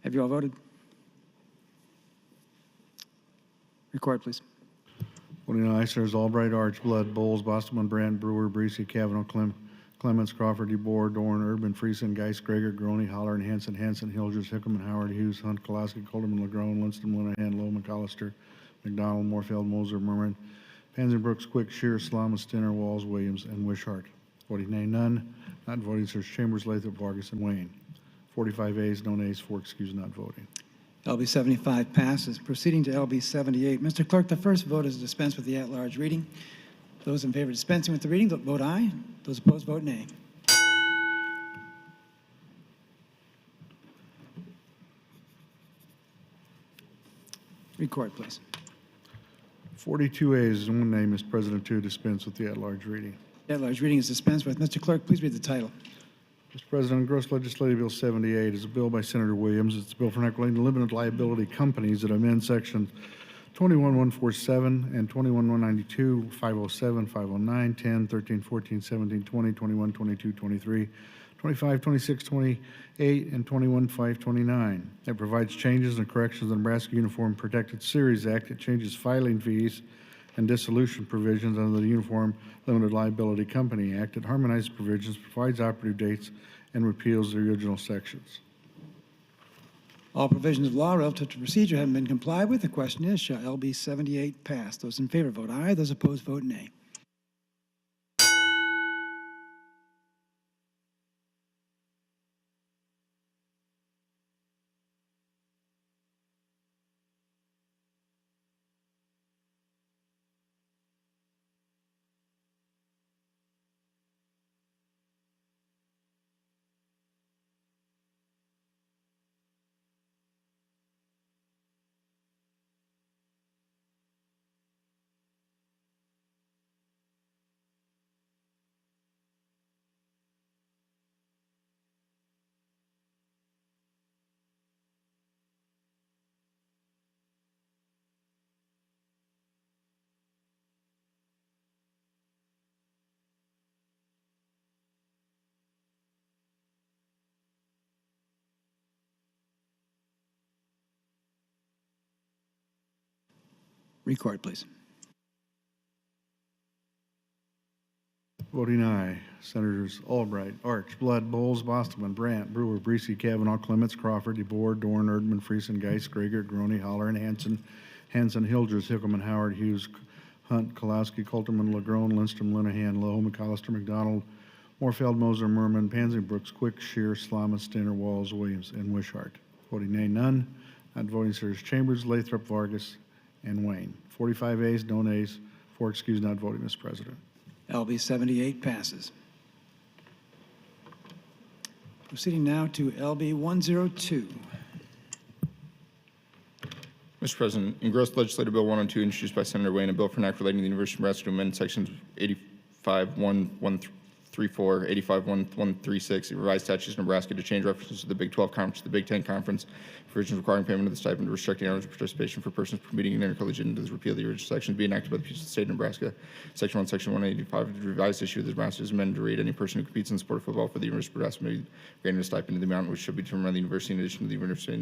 Have you all voted? Record, please. Voting aye, Senators Albright, Arch, Blood, Bowles, Boston, Brandt, Brewer, Breesy, Kavanaugh, Clements, Crawford, DeBoer, Dorn, Urban, Friesen, Geis, Greger, Groney, Holler, and Hanson, Hilgers, Hickman, Howard, Hughes, Hunt, Kolaski, Colderman, Legrone, Lindstrom, Linehan, Lowe, McAllister, McDonald, Moorfield, Moser, Merman, Panzenbrooks, Quick, Shear, Slama, Stinner, Walls, Williams, and Wishart. Voting nay, none. Not voting, Sirs Chambers, Lathrop, Vargas, and Wayne. 45 ayes, no nays, 4 excused, not voting. LB 75 passes. Proceeding to LB 78. Mr. Clerk, the first vote is to dispense with the at-large reading. Those in favor of dispensing with the reading, vote aye. Those opposed, vote nay. Record, please. 42 ayes and 1 nay, Mr. President, to dispense with the at-large reading. The at-large reading is dispensed with. Mr. Clerk, please read the title. Mr. President, Gross Legislative Bill 78 is a bill by Senator Williams. It's a bill for regulating limited liability companies that amend Section 21147 and 21192, 507, 509, 10, 13, 14, 17, 20, 21, 22, 23, 25, 26, 28, and 21, 5, 29. It provides changes and corrections to the Nebraska Uniform Protected Series Act. It changes filing fees and dissolution provisions under the Uniform Limited Liability Company Act. It harmonizes provisions, provides operative dates, and repeals the original sections. All provisions of law relative to procedure have been complied with. The question is, shall LB 78 pass? Those in favor vote aye. Those opposed vote nay. Record, please. Voting aye, Senators Albright, Arch, Blood, Bowles, Boston, Brandt, Brewer, Breesy, Kavanaugh, Clements, Crawford, DeBoer, Dorn, Erdman, Friesen, Geis, Greger, Groney, Holler, and Hanson, Hilgers, Hickman, Howard, Hughes, Hunt, Kolaski, Colterman, Legrone, Lindstrom, Linehan, Lowe, McAllister, McDonald, Moorfield, Moser, Merman, Panzenbrooks, Quick, Shear, Slama, Stinner, Walls, Williams, and Wishart. Voting nay, none. Not voting, Sirs Chambers, Lathrop, Vargas, and Wayne. 45 ayes, no nays, 4 excused, not voting, Mr. President. LB 78 passes. Proceeding now to LB 102. Mr. President, engrossed Legislative Bill 102, introduced by Senator Wayne, a bill for an act relating to the University of Nebraska to amend sections 85.1134, 85.1136, the revised statutes of Nebraska to change references to the Big 12 Conference to the Big 10 Conference, provisions requiring payment of the stipend, restricting hours of participation for persons permitting an intercollegiate, and to repeal the original section be enacted by the people of the state of Nebraska. Section 1, Section 185 of the revised issue of the Nebraska is amended to read: any person who competes in the sport of football for the University of Nebraska may be granted a stipend in the amount which should be determined by the university in addition to the university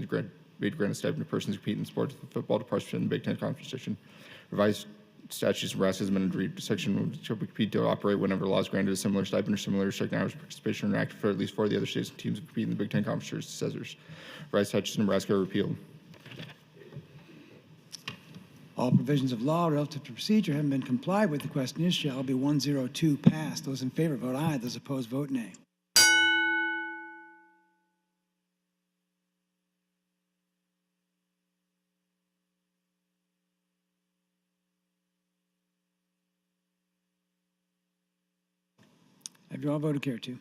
may grant a stipend to persons who compete in sports of football to participate in the Big 10 Conference edition. Revised statutes, Nebraska has amended to read section shall compete to operate whenever laws granted a similar stipend or similar restricting hours of participation are enacted for at least 4 of the other states and teams that compete in the Big Ten Conference successors. Revised statutes in Nebraska are repealed. All provisions of law relative to procedure having been complied with, the question is, shall be 102 passed. Those in favor vote aye. Those opposed vote nay. Have you all voted care to?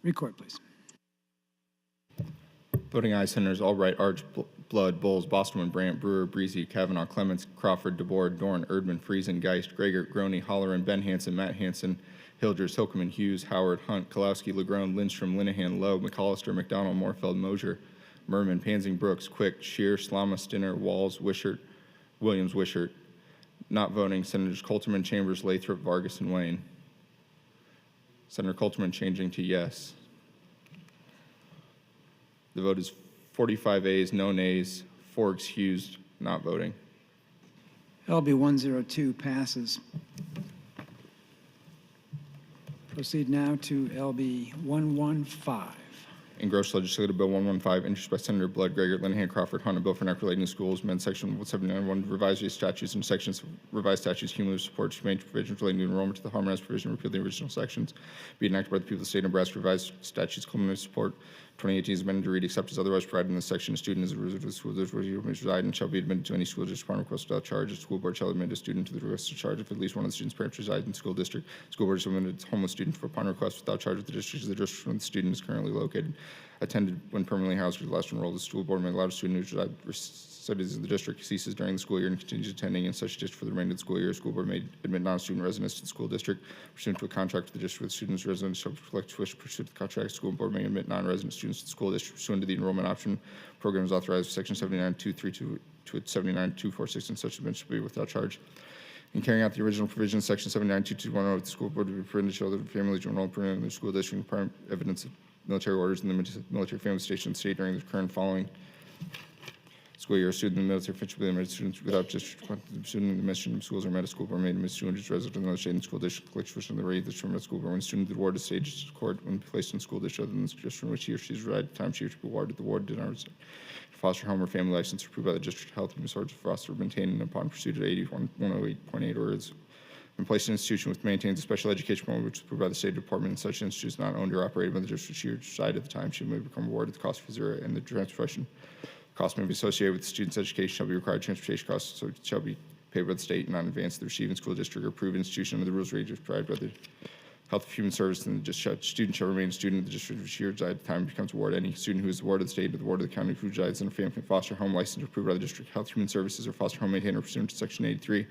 Record, please. Voting aye, Senators Albright, Arch, Blood, Bowles, Boston, Brandt, Brewer, Breezy, Kavanaugh, Clements, Crawford, DeBoer, Dorn, Erdman, Friesen, Geist, Gregor, Groney, Holleran, Ben Hansen, Matt Hansen, Hilders, Hilkeman, Hughes, Howard, Hunt, Kalowski, Legrone, Lindstrom, Linehan, Lowe, McAllister, McDonald, Morfeld, Mosier, Merman, Pansing, Brooks, Quick, Shear, Slama, Stinner, Walls, Wishart, Williams, Wishart. Not voting, Senators Colterman, Chambers, Lathrop, Vargas, and Wayne. Senator Colterman changing to yes. The vote is 45 ayes, no nays, 4 excused, not voting. LB 102 passes. Proceed now to LB 115. Engrossed Legislative Bill 115, introduced by Senator Blood, Gregor, Linehan, Crawford, Hunt, a bill for an act relating to schools, amend section 179.1, revised statutes and sections, revised statutes, cumulative support, change provisions relating to enrollment to the harmonized provision, repeal the original sections, be enacted by the people of the state of Nebraska, revised statutes, cumulative support, 2018 is amended to read, except as otherwise provided in this section, a student is a resident of the school district where he reside and shall be admitted to any school district upon request without charge. The school board shall admit a student to the request of charge if at least one of the student's parents resides in the school district. School board shall admit a homeless student for upon request without charge of the district where the student is currently located. Attended when permanently housed or last enrolled. The school board may allow a student who resides in the district ceases during the school year and continues attending in such district for the remainder of the school year. The school board may admit non-student residents to the school district pursuant to a contract with the district with students residents shall select to wish to pursue the contract. The school board may admit non-resident students to the school district pursuant to the enrollment option program is authorized with section 79.232 to 79.246 and such admission shall be without charge. In carrying out the original provisions, section 79.2210 of the school board to be permitted to show that families are enrolled in the school district and prime evidence of military orders in the military family station in the state during the current following school year. Student in the military should be admitted students without district student in the mission of schools or met a school board made admitted students resident in the state and school district collects in the rate of the term of school board when student awarded the state court when placed in school district other than the district in which he or she is residing at the time she or she be awarded the award did not reside. Foster home or family license approved by the district health and human services foster maintained and upon pursuit of 81.108.8 or is and placed in an institution which maintains a special education program which is approved by the State Department and such institution is not owned or operated by the district she reside at the time she may become awarded the cost for zero and the transportation cost may be associated with the student's education shall be required transportation costs so it shall be paid by the state and not in advance to the receiving school district or approved institution under the rules provided by the Health and Human Services and the student shall remain a student of the district which he resides at the time it becomes awarded. Any student who is the ward of the state or the ward of the county who resides in a family foster home license approved by the district Health and Human Services or foster home maintainer pursuant to section 83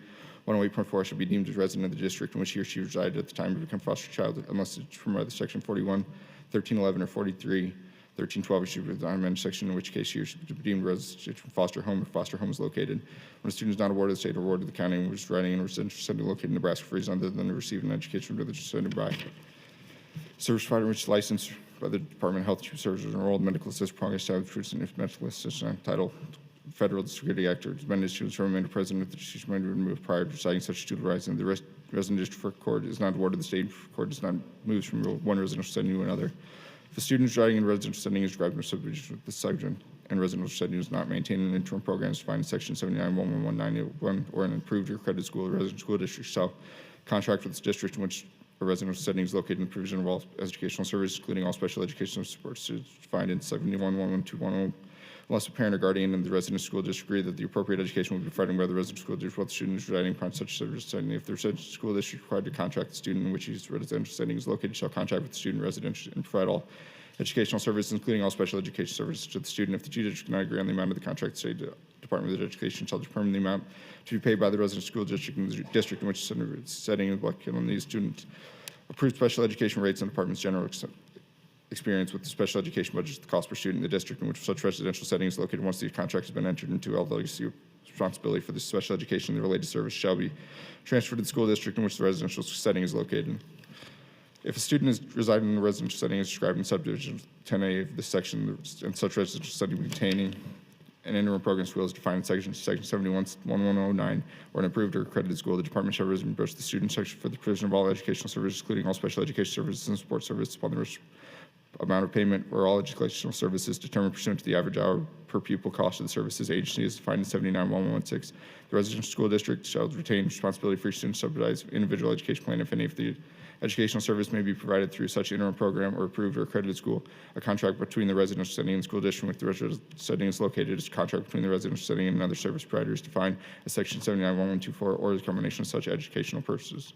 108.4 shall be deemed as resident of the district in which he or she resided at the time to become foster child unless it's from either section 41, 1311, or 43, 1312 should be the amended section in which case he or she should be deemed resident from foster home if foster home is located. When a student is not awarded the state or awarded the county and was residing in a residential setting located in Nebraska for reason other than receiving an education from the district by service provider which is licensed by the Department of Health and Human Services enrolled medical assist progress established in medical assistance title Federal Security Act or amended students who remain president if the student may be removed prior to deciding such student rising. The resident district court is not awarded the state court does not move from one residential setting to another. If a student residing in a residential setting is described in subdivision with the section and residential setting is not maintaining an interim program as defined in section 79.11191 or an approved or accredited school or resident school district shall contract with the district in which a residential setting is located in the provision of all educational services, including all special educational supports defined in 71.11210. Unless a parent or guardian in the resident school district agree that the appropriate education will be provided by the resident school district while the student is residing upon such service setting. If the resident school district is required to contract the student in which his residential setting is located, shall contract with the student residential and provide all educational services, including all special education services to the student. If the two districts cannot agree on the amount of the contract, the State Department of Education shall determine the amount to be paid by the resident school district in the district in which the setting is located on these students. Approved special education rates and the department's general experience with the special education budget, the cost per student in the district in which such residential setting is located once the contract has been entered into. All legacy responsibility for the special education and the related service shall be transferred to the school district in which the residential setting is located. If a student is residing in a residential setting as described in subdivision 10A of this section and such residential setting maintaining an interim program school is defined in section 71-1109 or an approved or accredited school, the department shall reimburse the student section for the provision of all educational services, including all special education services and support services upon the amount of payment or all educational services determined pursuant to the average hour per pupil cost of the services agency is defined in 79-1116. The residential school district shall retain responsibility for each student's subsidized individual education plan if any of the educational service may be provided through such interim program or approved or accredited school. A contract between the residential setting and the school district with the residential setting is located is a contract between the residential setting and another service provider is defined as section 79-1124 or the combination of such educational purposes.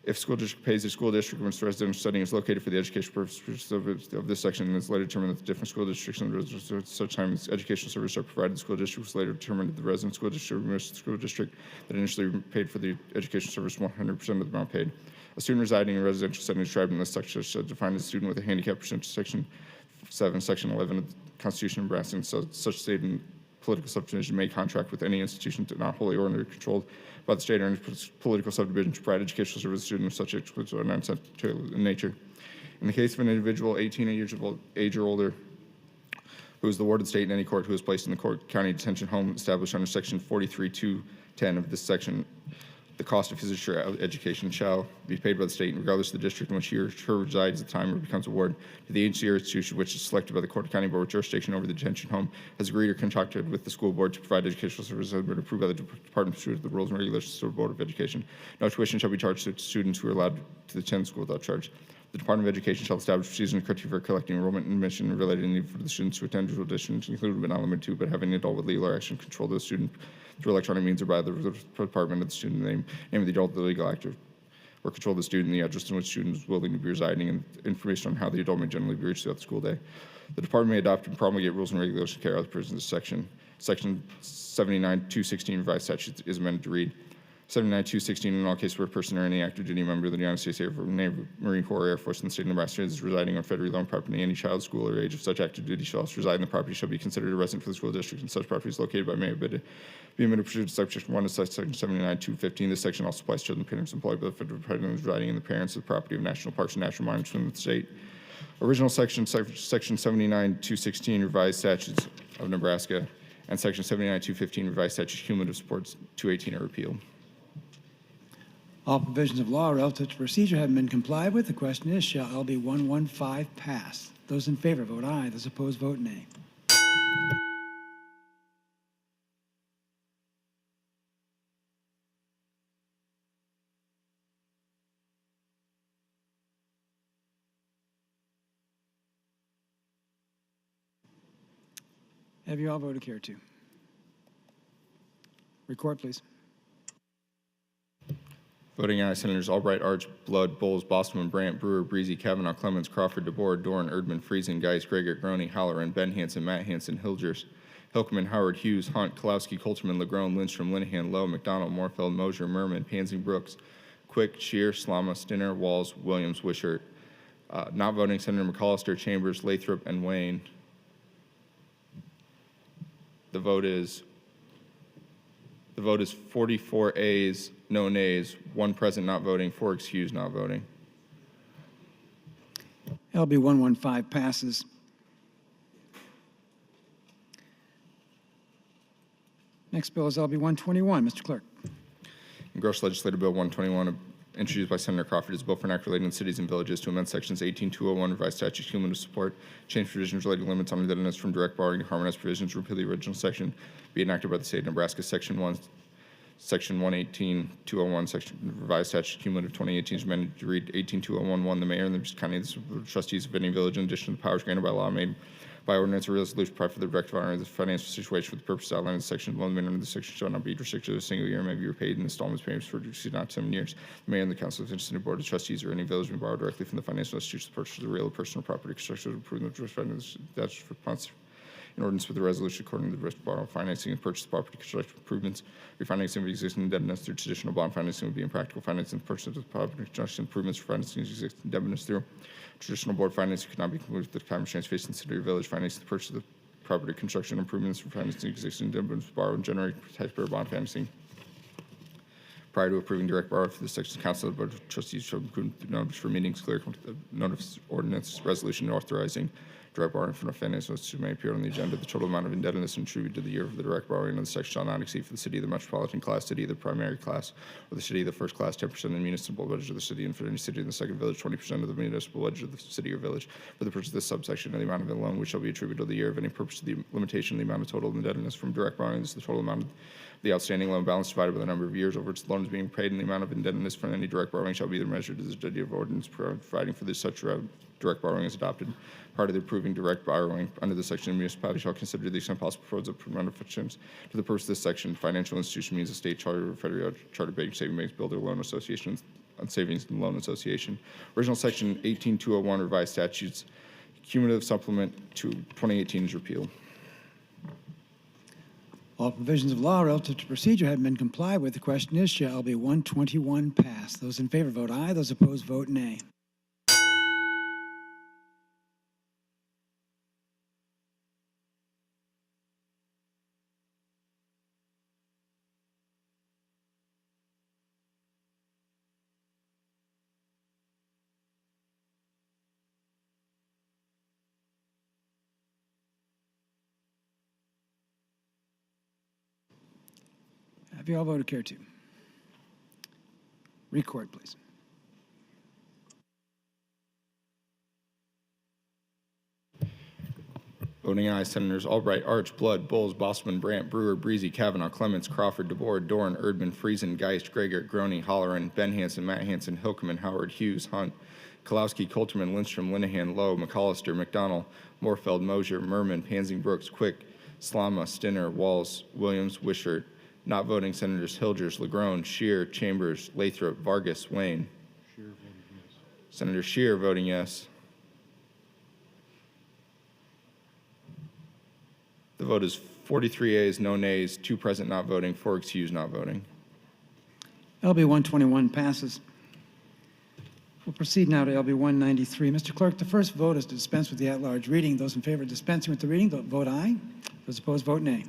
If school district pays the school district in which the residential setting is located for the education purposes of this section, and it's later determined that the different school districts and such time as educational services are provided, the school district was later determined that the resident school district reimburses the school district that initially paid for the education service 100% of the amount paid. A student residing in a residential setting described in this section shall define as a student with a handicap pursuant to section 7, section 11 of the Constitution of Nebraska, and such state and political subdivision may contract with any institution not wholly or under controlled by the state or any political subdivision to provide educational service to students of such exclusive or non-essential in nature. In the case of an individual 18 years of age or older who is the ward of the state in any court who is placed in the county detention home established under section 43.210 of this section, the cost of his or her education shall be paid by the state regardless of the district in which he or her resides at the time or becomes a ward to the agency or institution which is selected by the court or county board with jurisdiction over the detention home has agreed or contracted with the school board to provide educational services that have been approved by the department pursuant to the rules and regulations of the Board of Education. No tuition shall be charged to students who are allowed to attend school without charge. The Department of Education shall establish procedures and criteria for collecting enrollment and admission and related need for the students who attend additions, including but not limited to, but having an adult with legal or action control of the student through electronic means or by the department of the student name of the adult, the legal actor, or control of the student, the address in which the student is willing to be residing, and information on how the adult may generally be reached throughout the school day. The department may adopt and promulgate rules and regulations to carry out the provisions of section 79-216 revised statute is amended to read 79-216 in all cases where a person or any active duty member of the United States Air Force, Navy, Marine Corps, or Air Force in the state of Nebraska is residing on federally owned property. Any child, school, or age of such active duty shall also reside in the property shall be considered a resident for the school district, and such property is located by may be admitted pursuant to section 1 of section 79-215. This section also applies to children, parents employed by the federal department residing in the parents of the property of national parks and national monuments within the state. Original section 79-216 revised statutes of Nebraska and section 79-215 revised statutes cumulative supports 218 are repealed. All provisions of law relative to procedure have been complied with. The question is, shall LB 115 pass? Those in favor vote aye. Those opposed vote nay. Have you all voted here too? Record, please. Voting aye, Senators Albright, Arch, Blood, Bowles, Bosman, Brandt, Brewer, Breezy, Kavanaugh, Clemens, Crawford, DeBoer, Dorn, Erdman, Friesen, Geis, Gregor, Groney, Halloran, Ben Hansen, Matt Hansen, Hilgers, Hilkman, Howard, Hughes, Hunt, Kalowski, Coulterman, Legrone, Lindstrom, Linehan, Lowe, McDonald, Morfeld, Mosier, Merman, Pansy, Brooks, Quick, Shear, Slama, Stinner, Walls, Williams, Wishart. Not voting, Senator McAllister, Chambers, Lathrop, and Wayne. The vote is 44 A's, no nays, 1 present not voting, 4 excused not voting. LB 115 passes. Next bill is LB 121. Mr. Clerk. Engrossed Legislative Bill 121, introduced by Senator Crawford, is a bill for an act relating to cities and villages to amend sections 18-201 revised statutes cumulative support, change provisions relating to limits on indebtedness from direct borrowing to harmonize provisions, repeal the original section, be enacted by the state of Nebraska, section 118-201, section revised statute cumulative 2018 is amended to read 18-201-1. The mayor and the county trustees of any village, in addition to the powers granted by law made by ordinance or resolution, provide for the direct honor of the financial situation for the purpose outlined in section 1. The minimum of the section shall not be restricted to a single year and may be repaid in installments payments for not 7 years. The mayor and the council of the city board of trustees or any village may borrow directly from the financial institution to purchase the real or personal property construction or improvement of that's for in accordance with the resolution according to the risk borrow financing and purchase of property construction improvements. Refinancing of existing indebtedness through traditional bond financing would be impractical. Financing the purchase of property construction improvements for financing existing indebtedness through traditional board financing could not be concluded at the time of change facing the city or village. Financing the purchase of the property construction improvements for financing existing indebtedness borrow and generate taxpayer bond financing. Prior to approving direct borrow for the section, council of the board of trustees shall include notice for meetings, clear notice ordinance resolution authorizing direct borrowing from offenders who may appear on the agenda. The total amount of indebtedness and attributed to the year of the direct borrowing of the section shall not exceed for the city of the metropolitan class, city of the primary class, or the city of the first class, 10% of the municipal budget of the city, and for any city in the second village, 20% of the municipal budget of the city or village. For the purpose of this subsection, and the amount of the loan which shall be attributable to the year of any purpose to the limitation of the amount of total indebtedness from direct borrowing is the total amount of the outstanding loan balance divided by the number of years over which the loan is being paid, and the amount of indebtedness from any direct borrowing shall be measured as the study of ordinance providing for this such direct borrowing is adopted. Part of the approving direct borrowing under this section, the municipality shall consider the extent possible proposals of modifications to the purpose of this section. Financial institution means a state charter, or federal charter, bank, savings banks, builder loan association, and savings and loan association. Original section 18201 revised statutes, cumulative supplement to 2018 is repealed. All provisions of law relative to procedure have been complied with. The question is, shall LB 121 pass? Those in favor vote aye. Those opposed vote nay. Have you all voted care to? Record, please. Voting aye, Senators Albright, Arch, Blood, Bowles, Bossman, Brandt, Brewer, Breezy, Kavanaugh, Clements, Crawford, DeBoer, Dorn, Erdman, Friesen, Geist, Gregor, Groney, Holleran, Ben Hansen, Matt Hansen, Hilkeman, Howard, Hughes, Hunt, Kalowski, Colterman, Lindstrom, Linehan, Lowe, McAllister, McDonald, Morfeld, Mosier, Merman, Pansing, Brooks, Quick, Slama, Stinner, Walls, Williams, Wishart. Not voting, Senators Hilgers, LaGrone, Scheer, Chambers, Lathrop, Vargas, Wayne. Senator Scheer voting yes. The vote is 43 yeas, no nays, 2 present not voting, 4 excused not voting. LB 121 passes. We'll proceed now to LB 193. Mr. Clerk, the first vote is to dispense with the at-large reading. Those in favor of dispensing with the reading, vote aye. Those opposed, vote nay.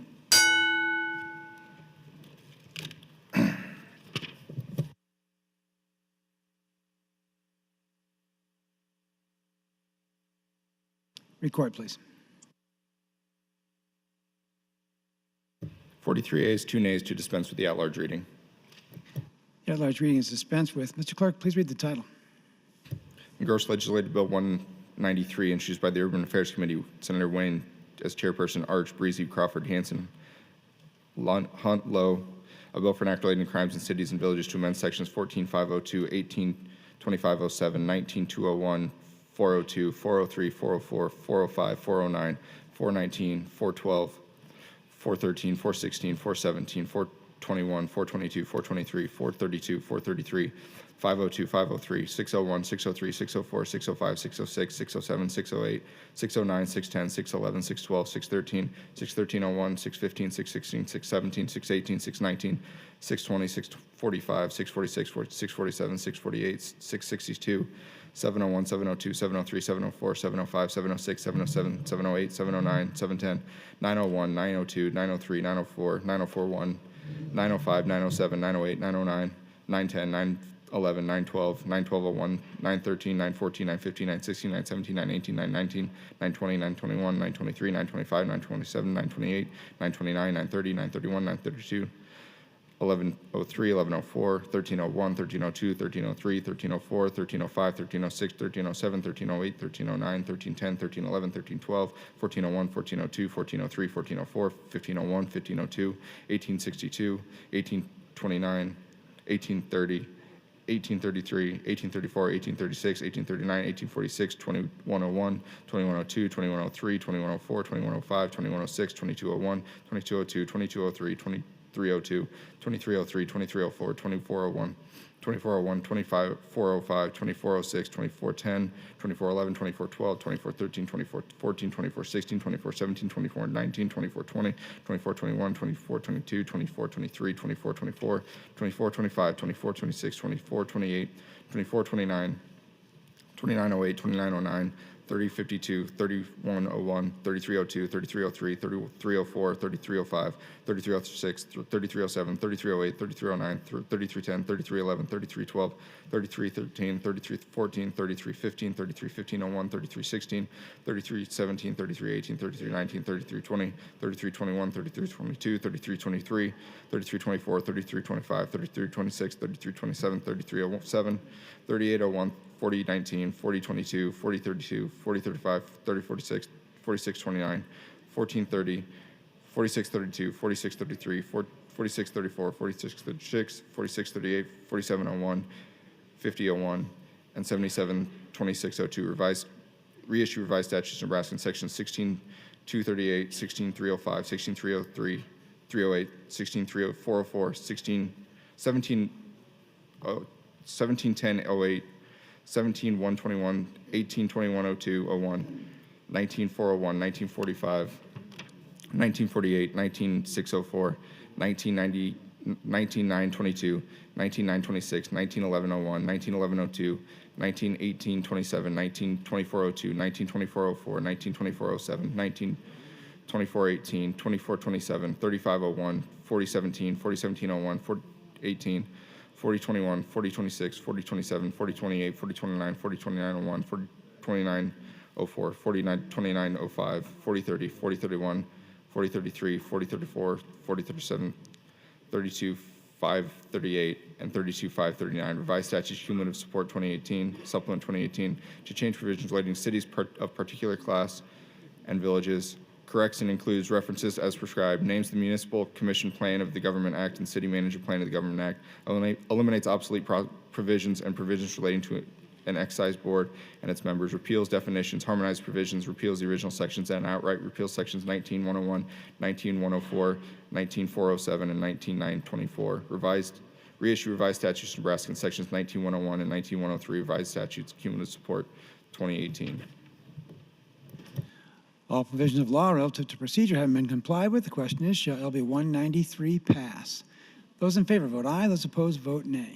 Record, please. 43 yeas, 2 nays to dispense with the at-large reading. The at-large reading is dispensed with. Mr. Clerk, please read the title. Engrossed Legislative Bill 193, introduced by the Urban Affairs Committee, Senator Wayne as chairperson, Arch, Breezy, Crawford, Hansen, Hunt, Lowe, a bill for an act relating to crimes in cities and villages to amend sections 14502, 182507, 19201, 402, 403, 404, 405, 409, 419, 412, 413, 416, 417, 421, 422, 423, 432, 433, 502, 503, 601, 603, 604, 605, 606, 607, 608, 609, 610, 611, 612, 613, 61301, 615, 616, 617, 618, 619, 620, 645, 646, 647, 648, 662, 701, 702, 703, 704, 705, 706, 707, 708, 709, 710, 901, 902, 903, 904, 9041, 905, 907, 908, 909, 910, 911, 912, 91201, 913, 914, 915, 916, 917, 918, 919, 920, 921, 923, 925, 927, 928, 929, 930, 931, 932, 1103, 1104, 1301, 1302, 1303, 1304, 1305, 1306, 1307, 1308, 1309, 1310, 1311, 1312, 1401, 1402, 1403, 1404, 1501, 1502, 1862, 1829, 1830, 1833, 1834, 1836, 1839, 1846, 2101, 2102, 2103, 2104, 2105, 2106, 2201, 2202, 2203, 2302, 2303, 2304, 2401, 2401, 2405, 2406, 2410, 2411, 2412, 2413, 2414, 2416, 2417, 2419, 2420, 2421, 2422, 2423, 2424, 2425, 2426, 2428, 2429, 2908, 2909, 3052, 3101, 3302, 3303, 3304, 3305, 3306, 3307, 3308, 3309, 3310, 3311, 3312, 3313, 3314, 3315, 331501, 3316, 3317, 3318, 3319, 3320, 3321, 3322, 3323, 3324, 3325, 3326, 3327, 3307, 3801, 4019, 4022, 4032, 4035, 3046, 4629, 1430, 4632, 4633, 4634, 4636, 4638, 4701, 5001, and 772602. Reissue revised statutes of Nebraska in sections 16238, 16305, 16303, 308, 16304, 171008, 17121, 182102, 01, 19401, 1945, 1948, 19604, 1990, 19922, 19926, 191101, 191102, 191827, 192402, 192404, 192407, 192418, 2427, 3501, 4017, 401701, 418, 4021, 4026, 4027, 4028, 4029, 402901, 402904, 492905, 4030, 4031, 4033, 4034, 4037, 32,538, and 32,539. Revised statutes cumulative support 2018, supplement 2018, to change provisions relating to cities of particular class and villages. Corrects and includes references as prescribed, names the municipal commission plan of the Government Act and city manager plan of the Government Act, eliminates obsolete provisions and provisions relating to an excise board and its members, repeals definitions, harmonizes provisions, repeals the original sections, and outright repeals sections 19101, 19104, 19407, and 19924. Reissue revised statutes of Nebraska in sections 19101 and 19103. Revised statutes cumulative support 2018. All provisions of law relative to procedure having been complied with, the question is, shall LB 193 pass? Those in favor vote aye. Those opposed vote nay.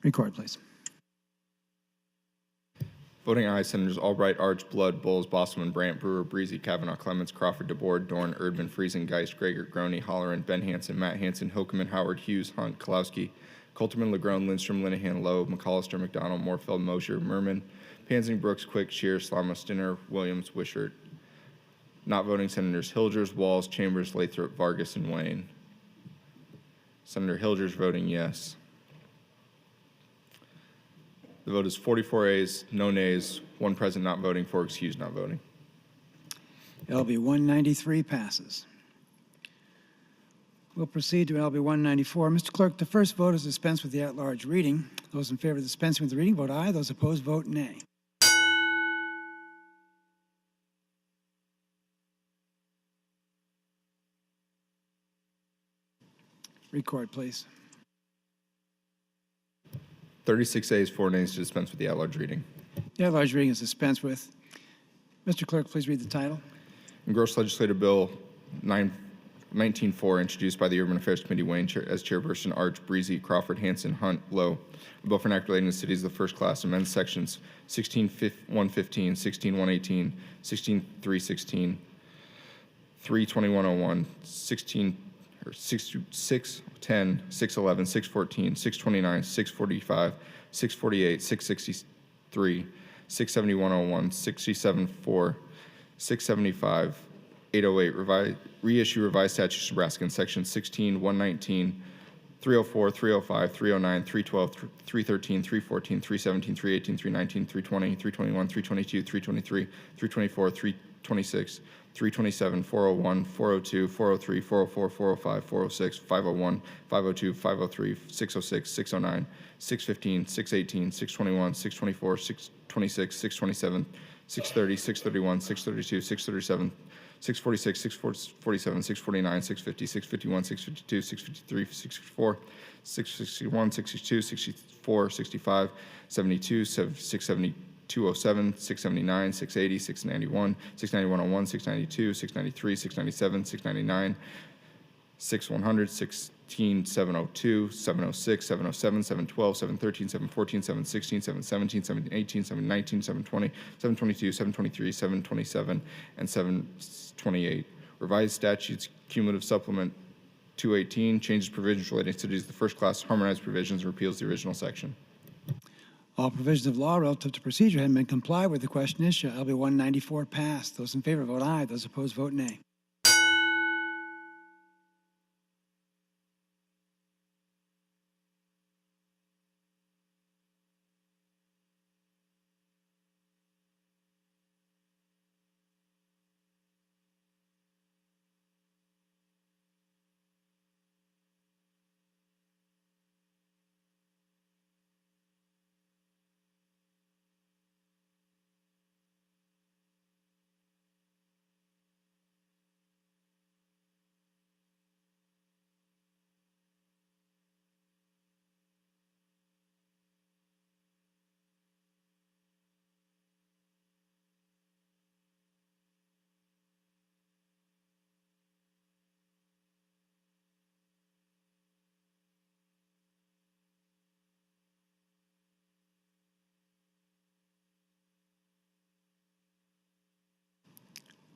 Record, please. Voting aye, Senators Albright, Arch, Blood, Bowles, Bosselman, Brandt, Brewer, Breezy, Kavanaugh, Clements, Crawford, DeBoer, Dorn, Erdman, Friesen, Geist, Gregor, Groney, Holleran, Ben Hansen, Matt Hansen, Hilkeman, Howard, Hughes, Hunt, Kalowski, Colterman, Legrone, Lindstrom, Linehan, Lowe, McAllister, McDonald, Moorfeld, Mosher, Merman, Pansing, Brooks, Quick, Shear, Slama, Stinner, Williams, Wishart. Not voting Senators Hilgers, Walls, Chambers, Lathrop, Vargas, and Wayne. Senator Hilgers voting yes. The vote is 44 ayes, no nays, one present not voting, 4 excused not voting. LB 193 passes. We'll proceed to LB 194. Mr. Clerk, the first vote is dispense with the at-large reading. Those in favor of dispensing with the reading vote aye. Those opposed vote nay. Record, please. 36 ayes, 4 nays to dispense with the at-large reading. The at-large reading is dispensed with. Mr. Clerk, please read the title. Engrossed Legislative Bill 19-4, introduced by the Urban Affairs Committee, Wayne as chairperson, Arch, Breezy, Crawford, Hansen, Hunt, Lowe. A bill for an act relating to cities of the first class, amends sections 16-115, 16-118, 16-316, 32101, 610, 611, 614, 629, 645, 648, 663, 67101, 674, 675, 808, reissue revised statutes of Nebraska in section 16, 119, 304, 305, 309, 312, 313, 314, 317, 318, 319, 320, 321, 322, 323, 324, 326, 327, 401, 402, 403, 404, 405, 406, 501, 502, 503, 606, 609, 615, 618, 621, 624, 626, 627, 630, 631, 632, 637, 646, 647, 649, 650, 651, 652, 653, 654, 661, 62, 64, 65, 72, 670, 207, 679, 680, 691, 69101, 692, 693, 697, 699, 6100, 16, 702, 706, 707, 712, 713, 714, 716, 717, 718, 719, 720, 722, 723, 727, and 728. Revised statutes, cumulative supplement 218, changes provisions relating to cities of the first class, harmonized provisions, and repeals the original section. All provisions of law relative to procedure having been complied with, the question is, shall LB 194 pass? Those in favor vote aye. Those opposed vote nay.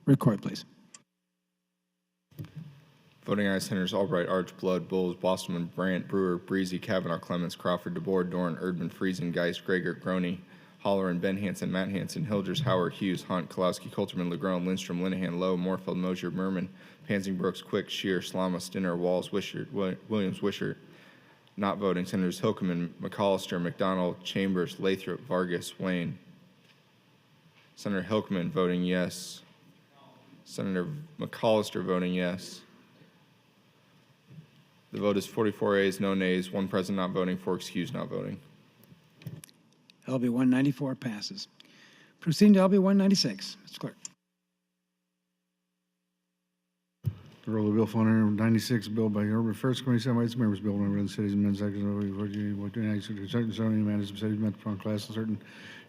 Record, please. Voting ayes, Senators Albright, Arch, Blood, Bulls, Bosselman, Brandt, Brewer, Breezy, Kavanaugh, Clemens, Crawford, DeBoer, Dorn, Erdman, Friesen, Geis, Gregor, Groney, Holleran, Ben Hansen, Matt Hansen, Hilders, Howard, Hughes, Hunt, Kolowski, Coulterman, Legrone, Lindstrom, Linehan, Lowe, Morfeld, Mosier, Merman, Pansing, Brooks, Quick, Shear, Slama, Stinner, Walls, Wishart, Williams, Wishart. Not voting, Senators Hilkeman, McAllister, McDonald, Chambers, Lathrop, Vargas, Wayne. Senator Hilkeman voting yes. Senator McAllister voting yes. The vote is 44 ayes, no nays, one present not voting, four excused not voting. LB 194 passes. Proceeding to LB 196. Mr. Clerk. The roll of Bill 496, bill by Urban Affairs Committee, Senate Rights Members, Bill number of the cities and men's sections of certain zoning matters of cities metropolitan class and certain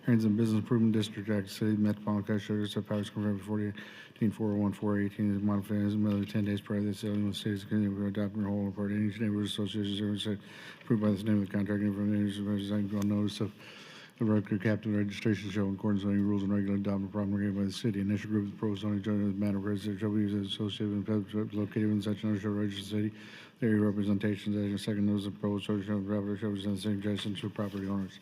hearings and business improvement district act, city metropolitan class sugars of powers confirmed before 401, 418 is modified as another 10 days prior to the sale of the cities continue to adopt in whole or part any neighborhood association approved by the name of the contract and from the neighborhood on notice of the record captain registration show in accordance with any rules and regular adopted promulgated by the city. Initial group of the proposed zoning joint the matter president shall be associated with located in such another shall register the city. The area representations as a second notice of proposed zoning shall represent the same adjacent to property owners.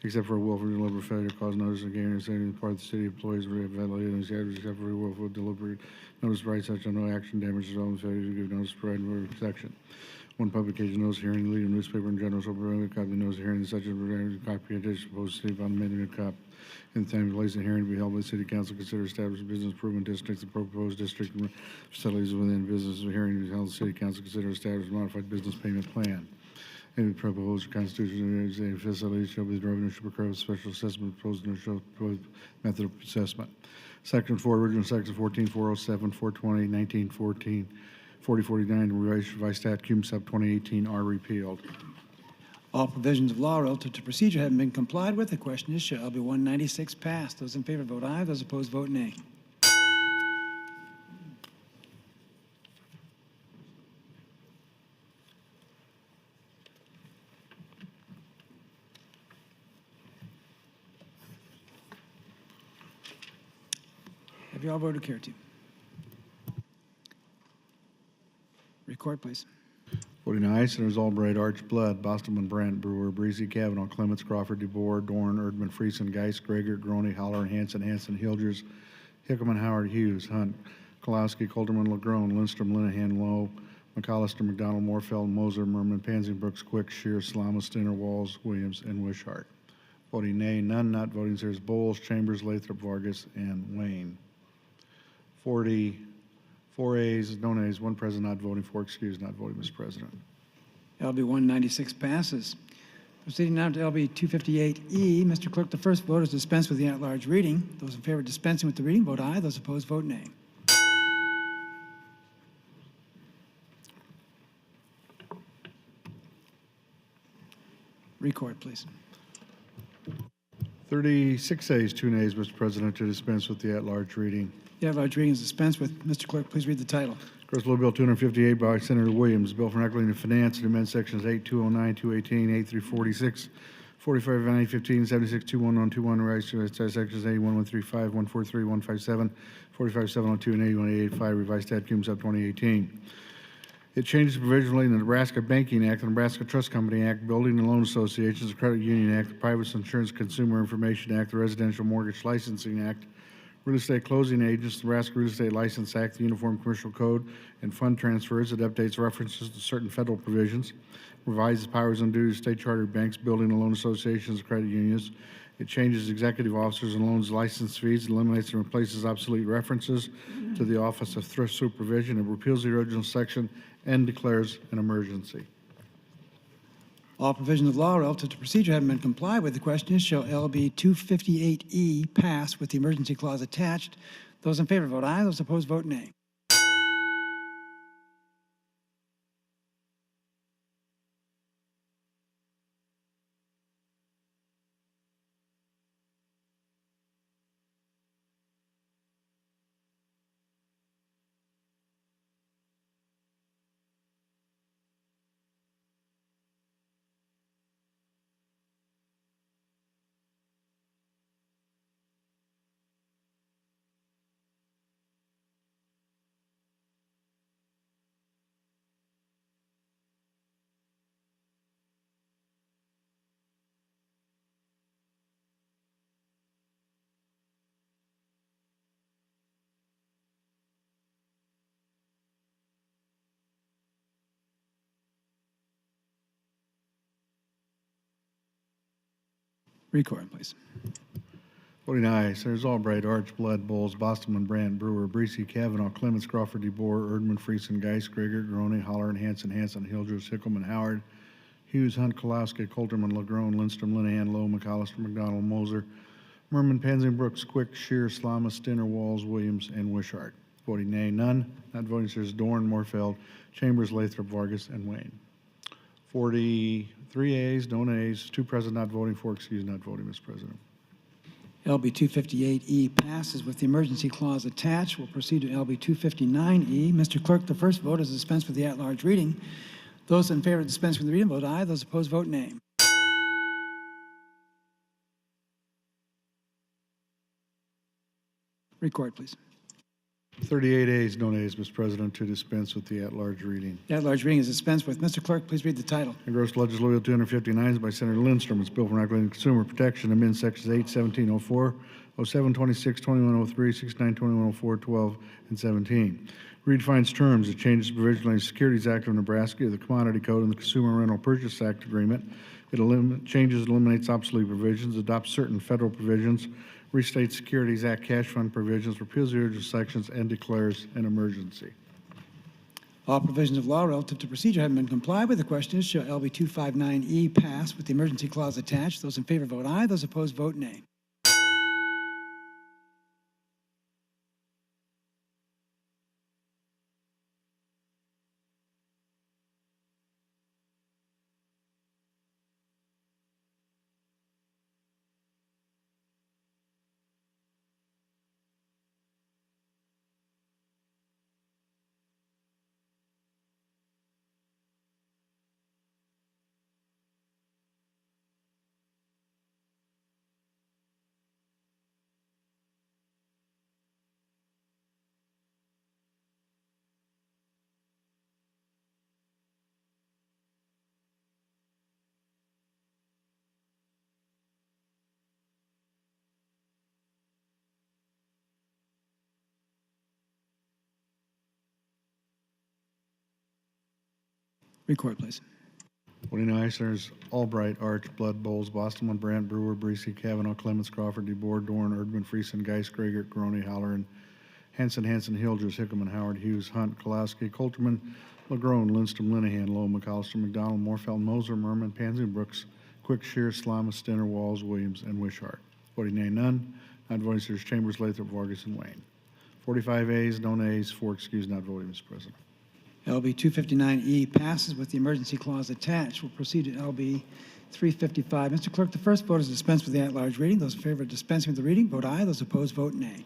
Except for a willful deliberate failure to cause notice of gain or saving the part of the city employees will be evaluated and except for a willful deliberate notice of right such no action damages all failure to give notice provided in the section. One publication notice hearing, leading newspaper in general, so provided a copy of notice hearing such as a copy of the proposed city on amending a copy. In the time and place of hearing to be held by the city council, consider establishing business improvement districts, the proposed district facilities within business hearing to be held by the city council, consider establishing modified business payment plan. Any proposed constitution of any facility shall be the revenue shall occur with special assessment proposed and show proposed method of assessment. Section 4, original section 14, 407, 420, 1914, 4049, revised stat cum sub 2018 are repealed. All provisions of law relative to procedure having been complied with, the question is, shall LB 196 pass? Those in favor vote aye. Those opposed vote nay. Have you all voted care to? Record, please. Voting aye, Senators Albright, Arch, Blood, Bostelman, Brandt, Brewer, Breezy, Kavanaugh, Clements, Crawford, DeBoer, Dorn, Erdman, Friesen, Geis, Gregor, Groney, Holler, Hanson, Hilders, Hickman, Howard, Hughes, Hunt, Kolowski, Colterman, LaGrone, Lindstrom, Linehan, Lowe, McAllister, McDonald, Morfeld, Moser, Merman, Pansy, Brooks, Quick, Shear, Salama, Stinner, Walls, Williams, and Wishart. Voting nay, none not voting, Senators Bowles, Chambers, Lathrop, Vargas, and Wayne. 44 ayes, no nays, one present not voting, four excused not voting, Mr. President. LB 196 passes. Proceeding now to LB 258E. Mr. Clerk, the first vote is dispense with the at-large reading. Those in favor of dispensing with the reading, vote aye. Those opposed, vote nay. Record, please. 36 ayes, 2 nays, Mr. President, to dispense with the at-large reading. The at-large reading is dispensed with. Mr. Clerk, please read the title. Resolution Bill 258 by Senator Williams, Bill for Equity and Finance, to amend sections 8209, 218, 8346, 45, 915, 76, 21121, rise to sections 81135, 143, 157, 45, 702, and 81885, revised statutes of 2018. It changes provisionally in the Nebraska Banking Act, the Nebraska Trust Company Act, Building and Loan Associations, the Credit Union Act, the Private Insurance Consumer Information Act, the Residential Mortgage Licensing Act, Real Estate Closing Agents, the Nebraska Real Estate License Act, the Uniform Commercial Code, and fund transfers. It updates references to certain federal provisions, revises powers and duties of state chartered banks, building and loan associations, credit unions. It changes executive officers and loans license fees, eliminates and replaces obsolete references to the Office of Thrift Supervision. It repeals the original section and declares an emergency. All provisions of law relative to procedure having been complied with, the question is, shall LB 258E pass with the emergency clause attached? Those in favor vote aye. Those opposed vote nay. Record, please. Voting aye, Senators Albright, Arch, Blood, Bowles, Bostelman, Brandt, Brewer, Breesy, Kavanaugh, Clements, Crawford, DeBoer, Erdman, Friesen, Geis, Gregor, Groney, Holler, and Hanson, Hilders, Hickman, Howard, Hughes, Hunt, Kolowski, Colterman, LaGrone, Lindstrom, Linehan, Lowe, McAllister, McDonald, Moser, Merman, Pansy, Brooks, Quick, Shear, Slama, Stinner, Walls, Williams, and Wishart. Voting nay, none. Not voting, Senators Dorn, Morfeld, Chambers, Lathrop, Vargas, and Wayne. 43 ayes, no nays, 2 present not voting, 4 excused not voting, Mr. President. LB 258E passes with the emergency clause attached. We'll proceed to LB 259E. Mr. Clerk, the first vote is dispense with the at-large reading. Those in favor of dispense with the reading vote aye. Those opposed vote nay. Record, please. 38 ayes, no nays, Mr. President, to dispense with the at-large reading. The at-large reading is dispensed with. Mr. Clerk, please read the title. Engrossed Legislative Bill 259 is by Senator Lindstrom. It's Bill for Regulating Consumer Protection, amend sections 8, 1704, 07, 26, 2103, 69, 2104, 12, and 17. Redefines terms. It changes provisionally in the Securities Act of Nebraska, the Commodity Code, and the Consumer Rental Purchase Act Agreement. It changes and eliminates obsolete provisions, adopts certain federal provisions, restates Securities Act cash fund provisions, repeals the original sections, and declares an emergency. All provisions of law relative to procedure having been complied with, the question is, shall LB 259E pass with the emergency clause attached? Those in favor vote aye. Those opposed vote nay. Record, please. Voting aye, Senators Albright, Arch, Blood, Bowles, Boston, Brandt, Brewer, Breesy, Kavanaugh, Clements, Crawford, DeBoer, Dorn, Erdman, Friesen, Geis, Grigert, Groney, Halloran, Hanson, Hildress, Hickman, Howard, Hughes, Hunt, Kolowski, Colterman, LaGrone, Lindstrom, Linehan, Lowe, McAllister, McDonald, Morfeld, Moser, Merman, Pansy, Brooks, Quick, Shear, Slama, Stinner, Walls, Williams, and Wishart. Voting nay, none. Not voting, Senators Chambers, Lathrop, Vargas, and Wayne. 45 ayes, no nays, 4 excused, not voting, Mr. President. LB 259E passes with the emergency clause attached. We'll proceed to LB 355. Mr. Clerk, the first vote is dispense with the at-large reading. Those in favor of dispensing with the reading, vote aye. Those opposed, vote nay.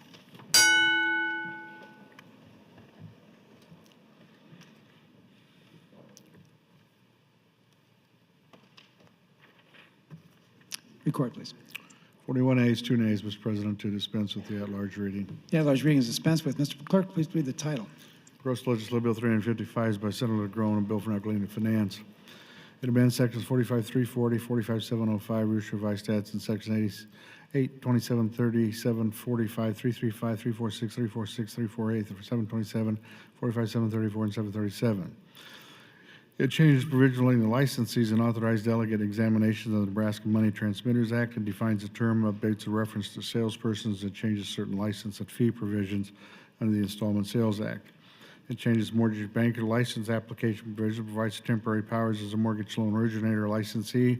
Record, please. 41 ayes, 2 nays, Mr. President, to dispense with the at-large reading. The at-large reading is dispensed with. Mr. Clerk, please read the title. Gross Legislative Bill 355 is by Senator Groen, a bill for Equity and Finance. It amends sections 45-340, 45-705, Rooster Revised Stats, and section 88, 27, 37, 45, 335, 346, 346, 348, 727, 45, 734, and 737. It changes provisionally the licensees and authorized delegate examinations of the Nebraska Money Transmitters Act and defines the term, updates the reference to salespersons. It changes certain license and fee provisions under the Installment Sales Act. It changes mortgage banker license application provision, provides temporary powers as a mortgage loan originator or licensee,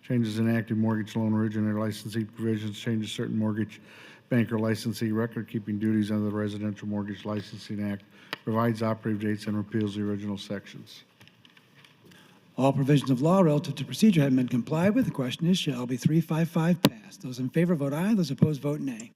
changes inactive mortgage loan originator licensee provisions, changes certain mortgage banker licensee record-keeping duties under the Residential Mortgage Licensing Act, provides operative dates, and repeals the original sections. All provisions of law relative to procedure have been complied with. The question is, shall LB 355 pass? Those in favor vote aye. Those opposed vote nay.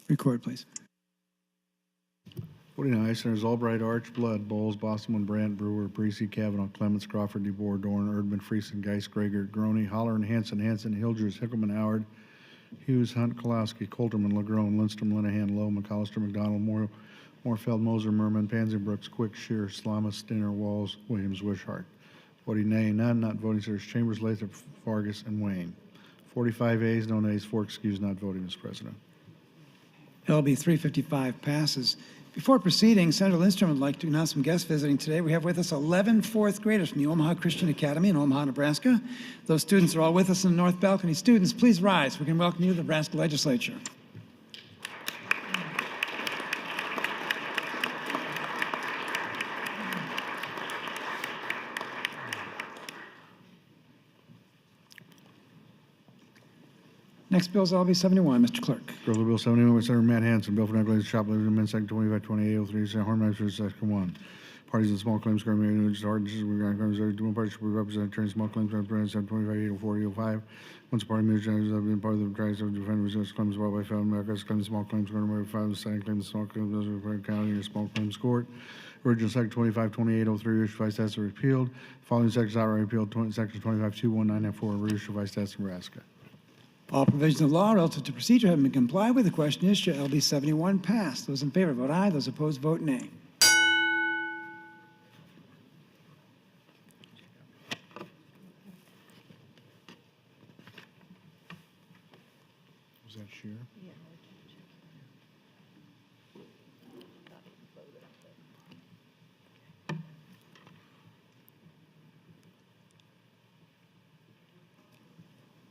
Record, please. Voting aye, Senators Albright, Arch, Blood, Bowles, Boston, Brandt, Brewer, Breesy, Kavanaugh, Clements, Crawford, DeBoer, Dorn, Erdman, Friesen, Geis, Grigert, Groney, Halloran, Hanson, Hildress, Hickman, Howard, Hughes, Hunt, Kolowski, Colterman, LaGrone, Lindstrom, Linehan, Lowe, McAllister, McDonald, Morfeld, Moser, Merman, Pansy, Brooks, Quick, Shear, Slama, Stinner, Walls, Williams, Wishart. Voting nay, none. Not voting, Senators Chambers, Lathrop, Vargas, and Wayne. 45 ayes, no nays, 4 excused, not voting, Mr. President. LB 355 passes. Before proceeding, Senator Lindstrom would like to announce some guests visiting today. We have with us 11 fourth graders from the Omaha Christian Academy in Omaha, Nebraska. Those students are all with us in the North Balcony. Students, please rise. We can welcome you to the Nebraska Legislature. Next bill is LB 71. Mr. Clerk. Bill 71 by Senator Matt Hanson, bill for negligence of shop labor, amendment section 252803, Senate Harmonizer, section 1. Parties in small claims, government agencies, ordinances, regarding claims, one party should be represented, attorney, small claims, represented, 725-804-805. Once a party moves, generally, have been part of the trials of defenders, resist claims brought by fellow Americans, claims, small claims, government, filed, the second claim, small claims, referred county, or small claims court. Original section 252803, issue vice stats are repealed. Following sections outright repealed, section 252194, reissue vice stats, Nebraska. All provisions of law relative to procedure have been complied with. The question is, shall LB 71 pass? Those in favor vote aye. Those opposed vote nay. Was that Shear?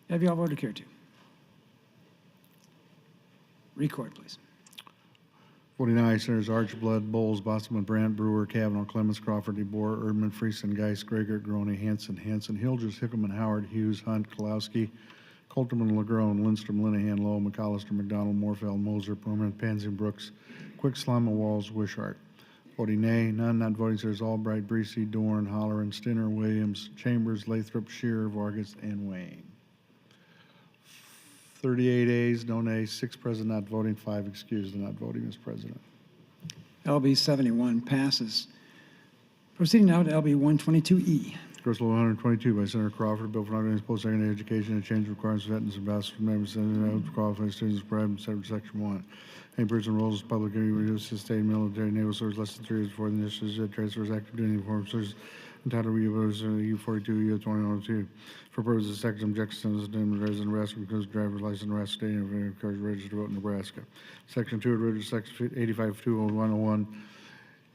Have you all voted here to? Record, please. Voting aye, Senators Arch, Blood, Bowles, Boston, Brandt, Brewer, Kavanaugh, Clements, Crawford, DeBoer, Erdman, Friesen, Geis, Grigert, Groney, Hanson, Hildress, Hickman, Howard, Hughes, Hunt, Kolowski, Colterman, LaGrone, Lindstrom, Linehan, Lowe, McAllister, McDonald, Morfeld, Moser, Perman, Pansy, Brooks, Quick, Slama, Walls, Wishart. Voting nay, none not voting, sirs Albright, Breesy, Dorn, Holleran, Stinner, Williams, Chambers, Lathrop, Shearer, Vargas, and Wayne. 38 ayes, no nays, 6 present not voting, 5 excused and not voting, Mr. President. LB 71 passes. Proceeding now to LB 122E. Resolution 122 by Senator Crawford, bill for not post-secondary education and change of requirements for veterans and bachelor's members, Senator qualified students prescribed in Section 1. Any person enrolls as public duty reduced to state military naval service less than 3 years before the initial transfers active duty uniform service entitled to U42 U2102. For purposes of section objections to resident Nebraska because driver's license in Nebraska state and cars registered to vote in Nebraska. Section 2 of Register Section 85-20101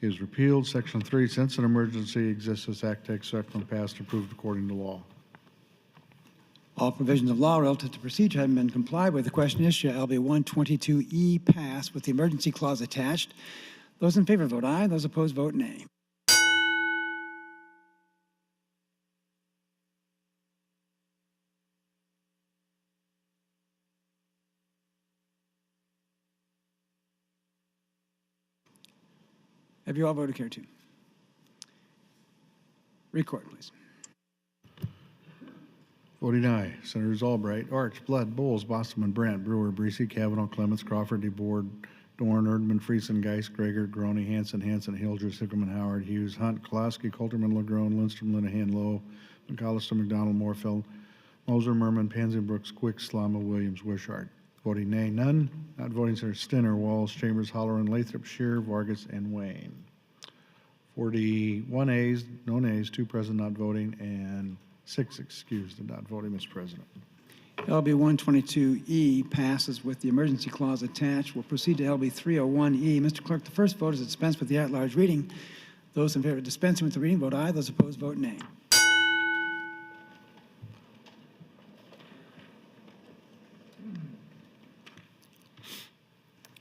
is repealed. Section 3, since an emergency exists, this act takes effect when passed and approved according to law. All provisions of law relative to procedure having been complied with, the question is, shall LB 122E pass with the emergency clause attached? Those in favor vote aye. Those opposed vote nay. Have you all voted here too? Record, please. Voting aye. Senators Albright, Arch, Blood, Bowles, Bostelman, Brandt, Brewer, Breesy, Kavanaugh, Clements, Crawford, DeBoer, Dorn, Erdman, Friesen, Geis, Greger, Groney, Hanson, Hildress, Hickerman, Howard, Hughes, Hunt, Kolowski, Colterman, LaGrone, Lindstrom, Linehan, Lowe, McAllister, McDonald, Morfeld, Moser, Merman, Pansy, Brooks, Quick, Slama, Williams, Wishart. Voting nay, none. Not voting, sir Stinner, Walls, Chambers, Holleran, Lathrop, Shearer, Vargas, and Wayne. 41 ayes, no nays, 2 present not voting, and 6 excused and not voting, Mr. President. LB 122E passes with the emergency clause attached. We'll proceed to LB 301E. Mr. Clerk, the first vote is to dispense with the at-large reading. Those in favor of dispensing with the reading vote aye. Those opposed vote nay.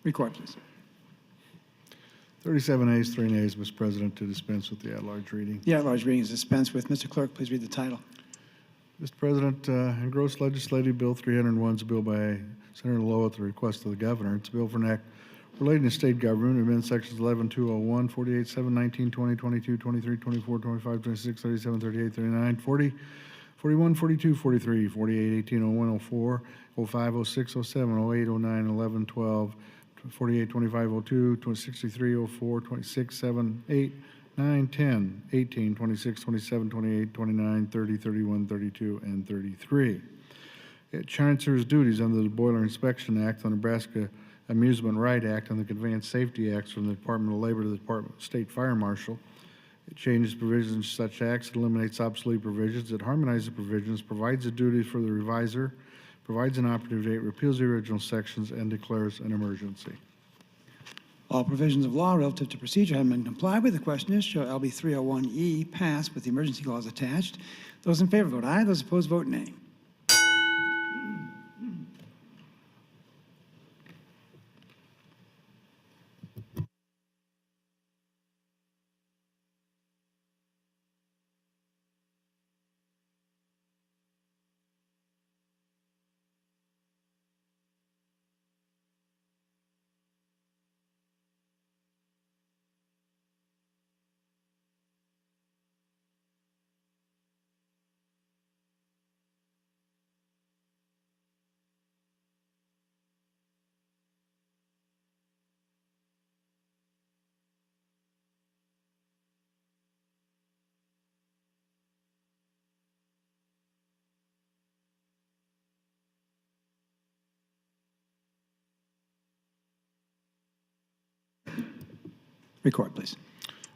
Record, please. 37 ayes, 3 nays, Mr. President, to dispense with the at-large reading. The at-large reading is dispensed with. Mr. Clerk, please read the title. Mr. President, engrossed legislative bill 301 is a bill by Senator Lowe at the request of the governor. It's a bill for an act relating to state government, amend sections 11-201, 48, 7, 19, 20, 22, 23, 24, 25, 26, 37, 38, 39, 40, 41, 42, 43, 48, 18, 01, 04, 05, 06, 07, 08, 09, 11, 12, 48, 25, 02, 63, 04, 26, 7, 8, 9, 10, 18, 26, 27, 28, 29, 30, 31, 32, and 33. It transfers duties under the Boiler Inspection Act, the Nebraska Amusement Right Act, and the Conveyance Safety Acts from the Department of Labor to the Department of State Fire Marshal. It changes provisions of such acts, it eliminates obsolete provisions, it harmonizes provisions, provides the duties for the reviser, provides an operative date, repeals the original sections, and declares an emergency. All provisions of law relative to procedure have been complied with. The question is, shall LB 301E pass with the emergency clause attached? Those in favor vote aye. Those opposed vote nay. Record, please.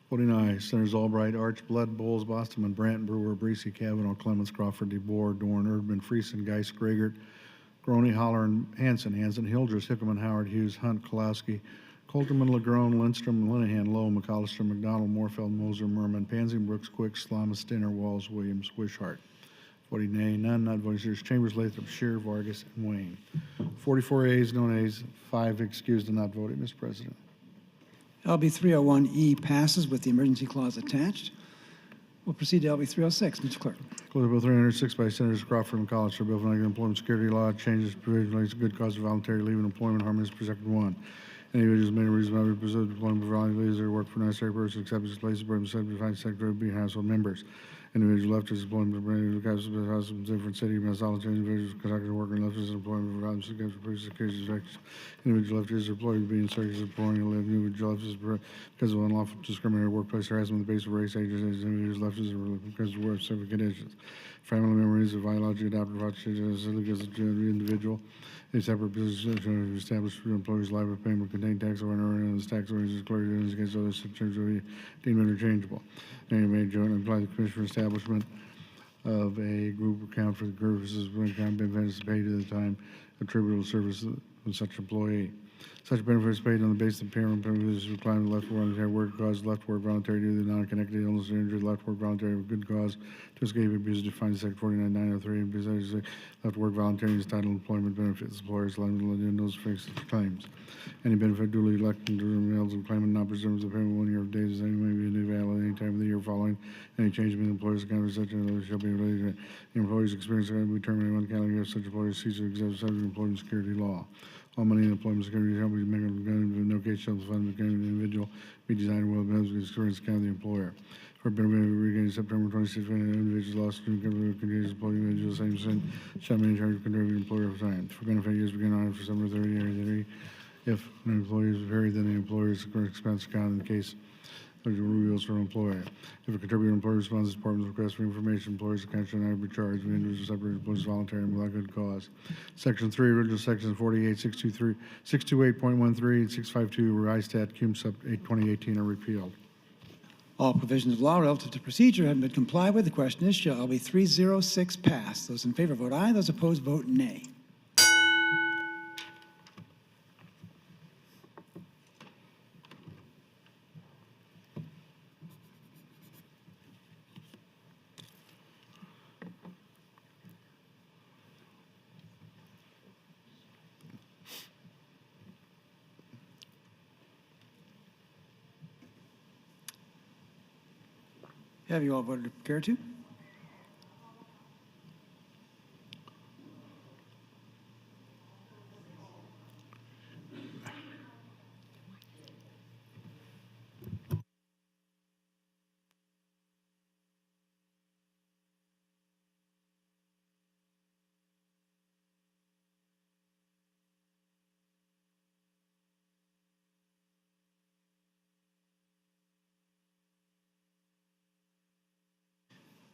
Voting aye. Senators Albright, Arch, Blood, Bowles, Bostelman, Brandt, Brewer, Breesy, Kavanaugh, Clements, Crawford, DeBoer, Dorn, Erdman, Friesen, Geis, Gregert, Groney, Holleran, Hanson, Hildress, Hickerman, Howard, Hughes, Hunt, Kolowski, Colterman, LaGrone, Lindstrom, Linehan, Lowe, McAllister, McDonald, Morfeld, Moser, Merman, Pansy, Brooks, Quick, Slama, Stinner, Walls, Williams, Wishart. Voting nay, none. Not voting sirs Chambers, Lathrop, Shearer, Vargas, and Wayne. 44 ayes, no nays, 5 excused and not voting, Mr. President. LB 301E passes with the emergency clause attached. We'll proceed to LB 306. Mr. Clerk. Close Bill 306 by Senators Crawford and Collins, for Bill for Employment Security Law changes provision relates to good cause of voluntary leave and employment harmony for Section 1. Individuals may reasonably presumed employment for voluntary leave or work for necessary purposes except as places where subject to Secretary B household members. Individual left his employment for any house in a different city must voluntarily individuals conducting work and left his employment for violence against previous occasions. Individual left his employee being subject to employing and live. Individual left his because of unlawful discriminatory workplace harassment on the basis of race, age, individuals left his because of work several conditions. Family members of biologically adopted because of individual. A separate position established for employers liable to payment contain tax or earnings tax ordinances declared against others such as deemed interchangeable. And may join and apply the commission for establishment of a group account for the purposes of account benefits paid at the time attributable service of such employee. Such benefits paid on the basis of parent benefits requirement left work voluntary work cause, left work voluntary due to non-connected illness or injury, left work voluntary with good cause to escape abuse defined in Section 49903, and besides left work voluntary entitled employment benefits. Employers liable in those fixed claims. Any benefit duly elected to the eligible claimant not presumed the payment 1 year of days any may be invalid any time of the year following any change in the employer's account for such an shall be related to the employer's experience will be terminated one calendar year if such employer ceases to exist subject to employment security law. All money in employment security shall be made in no case shall the fund of the individual be designed well benefits the experience account of the employer. For benefit regarding September 26th, when an individual lost to continuous employee individual same sin shall be in charge of contributing employer of time. For benefit years begin on for December 30 or 30. If an employee is varied, then the employer's expense account in the case of the rules for an employer. If a contributing employer responds to department's request for information, employer's account shall not be charged when individuals separate employees voluntary and without good cause. Section 3, original sections 48, 623, 628.13, and 652, revised stat, cum sub 8, 2018 are repealed. All provisions of law relative to procedure have been complied with. The question is, shall LB 306 pass? Those in favor vote aye. Those opposed vote nay. Have you all voted to prepare to?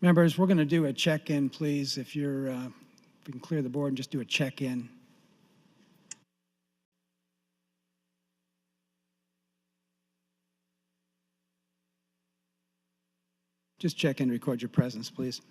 Members, we're going to do a check-in, please. If you're, if we can clear the board and just do a check-in. Just check in, record your presence, please.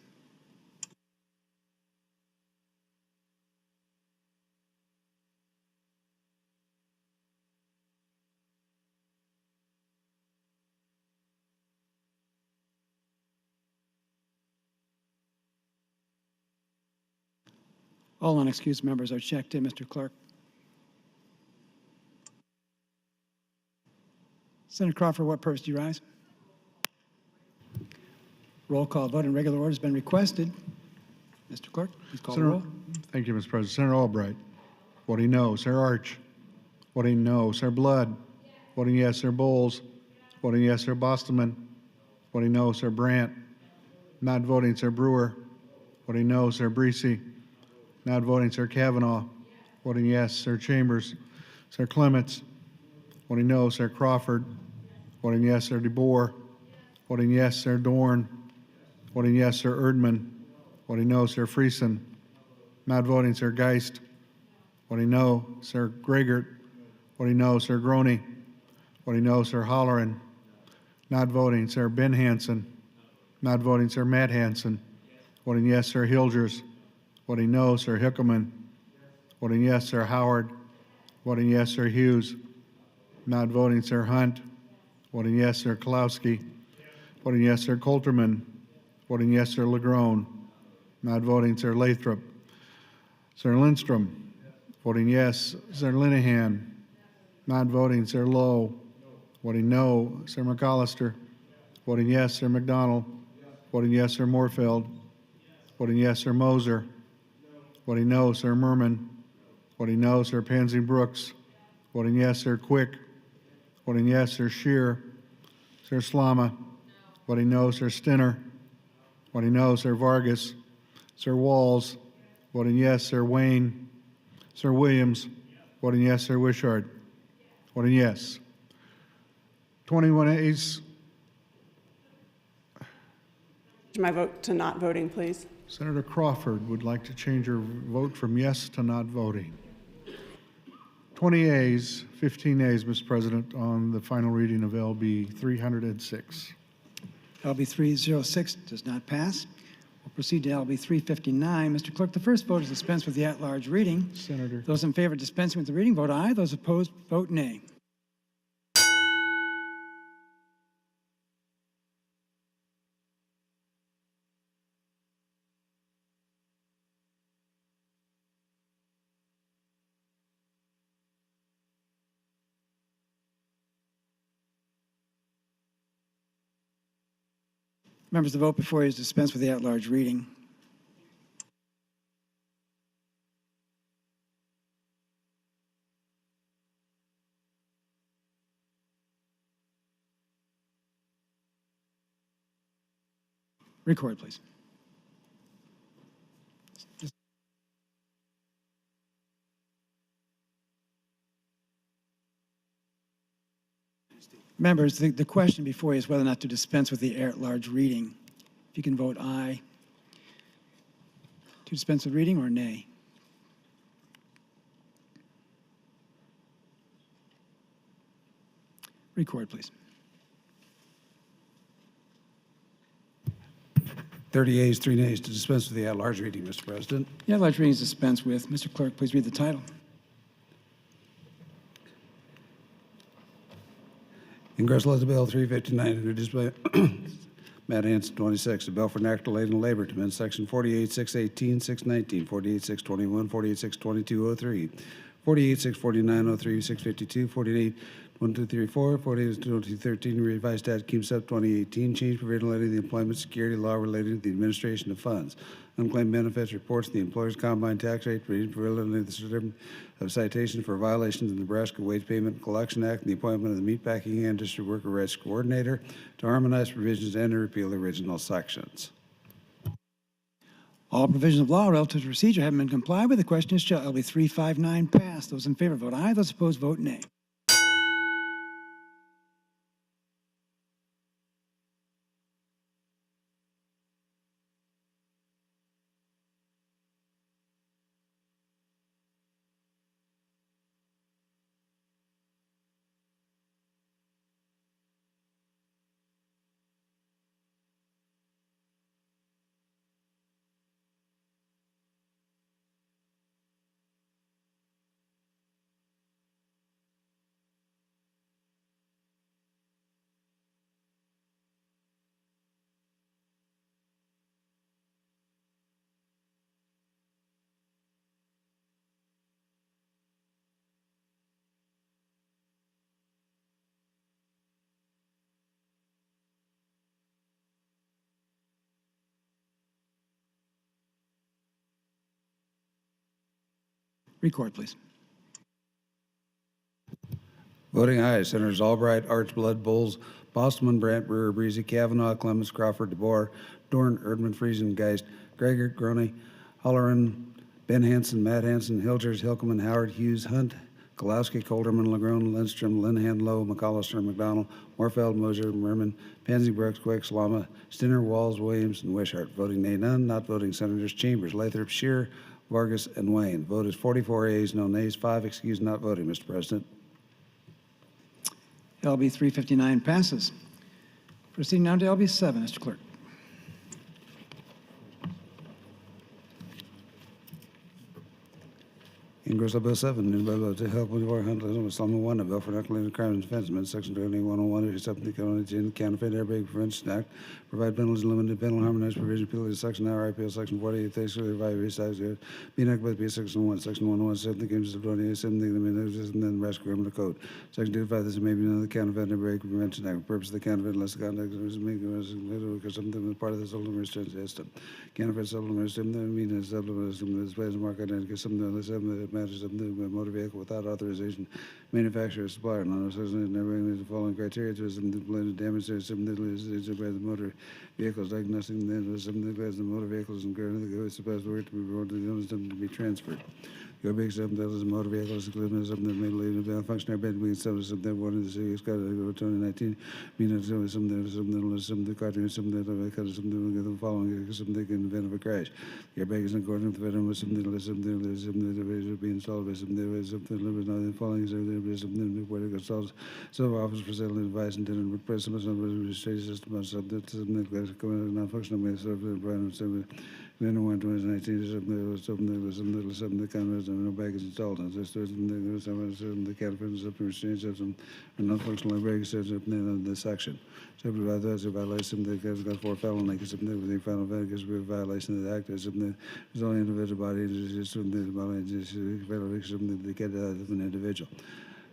All unexcused members are checked in, Mr. Clerk. Senator Crawford, what purpose do you rise? Roll call vote in regular order has been requested. Mr. Clerk, please call the roll. Thank you, Mr. President. Senator Albright. Voting no. Senator Arch. Voting no. Senator Blood. Voting yes. Senator Bowles. Voting yes. Senator Bostelman. Voting no. Senator Brandt. Not voting. Senator Brewer. Voting no. Senator Breesy. Not voting, Sir Kavanaugh. Voting yes, Sir Chambers. Sir Clements. Voting no, Sir Crawford. Voting yes, Sir DeBoer. Voting yes, Sir Dorn. Voting yes, Sir Erdman. Voting no, Sir Friesen. Not voting, Sir Geist. Voting no, Sir Gregert. Voting no, Sir Groney. Voting no, Sir Holleran. Not voting, Sir Ben Hansen. Not voting, Sir Matt Hansen. Voting yes, Sir Hilgers. Voting no, Sir Hickelman. Voting yes, Sir Howard. Voting yes, Sir Hughes. Not voting, Sir Hunt. Voting yes, Sir Kalowski. Voting yes, Sir Coulterman. Voting yes, Sir Legrone. Not voting, Sir Lathrop. Sir Lindstrom. Voting yes, Sir Linehan. Not voting, Sir Lowe. Voting no, Sir McAllister. Voting yes, Sir McDonald. Voting yes, Sir Morfeld. Voting yes, Sir Moser. Voting no, Sir Merman. Voting no, Sir Pansy Brooks. Voting yes, Sir Quick. Voting yes, Sir Shear. Sir Slama. Voting no, Sir Stinner. Voting no, Sir Vargas. Sir Walls. Voting yes, Sir Wayne. Sir Williams. Voting yes, Sir Wishart. Voting yes. 21 ayes. My vote to not voting, please. Senator Crawford would like to change her vote from yes to not voting. 20 ayes, 15 ayes, Mr. President, on the final reading of LB 306. LB 306 does not pass. We'll proceed to LB 359. Mr. Clerk, the first vote is dispense with the at-large reading. Senator. Those in favor of dispensing with the reading, vote aye. Those opposed, vote nay. Members, the vote before you is dispense with the at-large reading. Record, please. Members, the question before you is whether or not to dispense with the at-large reading. If you can vote aye to dispense with reading or nay. Record, please. 30 ayes, 3 nays to dispense with the at-large reading, Mr. President. The at-large reading is dispensed with. Mr. Clerk, please read the title. Congressional Bill 359, introduced by Matt Hanson, 26, a bill for enacting laden labor to amend Section 48.618, 619, 48.621, 48.62203, 48.64903, 652, 48.1234, 48.1213, revised statute Keem Sub 2018, change provision relating to the employment security law relating to the administration of funds, unclaimed benefits, reports of the employer's combined tax rate, provision for relating to the certificate of citation for violations of the Nebraska Wage Payment and Collection Act, and the appointment of the meatpacking industry worker rights coordinator to harmonize provisions and to repeal the original sections. All provisions of law relative to procedure have been complied with. The question is, shall LB 359 pass? Those in favor vote aye. Those opposed vote nay. Record, please. Voting aye, Senators Albright, Archblood, Bowles, Bostelman, Brandt, Brewer, Breezy, Kavanaugh, Clemens, Crawford, DeBoer, Dorn, Erdman, Friesen, Geist, Gregor, Groney, Holleran, Ben Hansen, Matt Hansen, Hilgers, Hilkeman, Howard, Hughes, Hunt, Kolowski, Colderman, Legrone, Lindstrom, Linhan, Lowe, McCollister, McDonald, Morfeld, Moser, Merman, Pansy Brooks, Quick, Slama, Stinner, Walls, Williams, and Wishart. Voting nay, none. Not voting Senators Chambers, Lathrop, Shear, Vargas, and Wayne. Vote is 44 ayes, no nays, 5 excused, not voting, Mr. President. LB 359 passes. Proceeding now to LB 7, Mr. Clerk. Ingersoll Bill 7, new by law to help with war hunt, Solomon 1, a bill for non-collective crimes and offense amendment, section 2101, issue something county counterfeit airbag prevention act, provide penalties, limited penal harmonized provision, penalties, section now, IPL, section 48, things for the revive, resize, be enacted by the section 1, section 101, 7, the games of 28, 7, the Nebraska Criminal Code, section 25, this may be another counterfeit airbag prevention act, for purpose of the counterfeit, unless the conduct is made because something is part of the supplementary system. Counterfeit supplementary system, the meaning is supplementary system, displays a mark identity, something unless matters of the motor vehicle without authorization, manufacturer or supplier. Non-associated never the following criteria to some blended damage to some by the motor vehicles, diagnosing some the motor vehicles and currently the supposed work to be brought to the owners to be transferred. Your big something that is a motor vehicle is included something that may lead to functionary bed being something that one of the city's got 2019, meaning something the cartoon, something that I cut something the following, something in the event of a crash. Your bag is according to the veteran with something that be installed by something not following something where it installs so office for selling advice and didn't replace some registration system on something non-functional may serve the brand of then 2019 something the kind of no bag is installed and just the caterpillars up to exchange of some non-functional bag says up in the section. So by those who violate something that got 4 felony because something with the final because we violation of the act is something there's only individual body is just something the body is something that get out of an individual.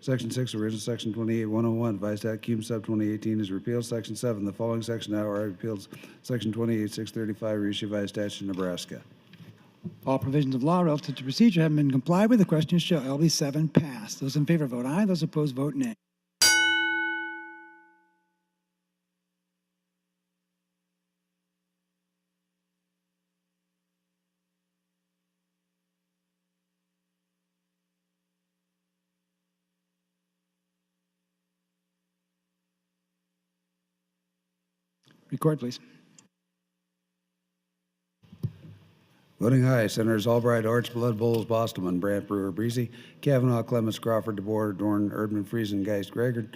Section 6, original section 28-101, Vice Act, Cum Sub 2018 is repealed. Section 7, the following section now are repealed. Section 28-635, reissue by statute of Nebraska. All provisions of law relative to procedure have been complied with. The question shall LB 7 pass. Those in favor vote aye. Those opposed vote nay. Record, please. Voting aye, Senators Albright, Arch, Blood, Bowles, Bostelman, Brandt, Brewer, Breezy, Kavanaugh, Clements, Crawford, DeBoer, Dorn, Erdman, Friesen, Geist, Gregor,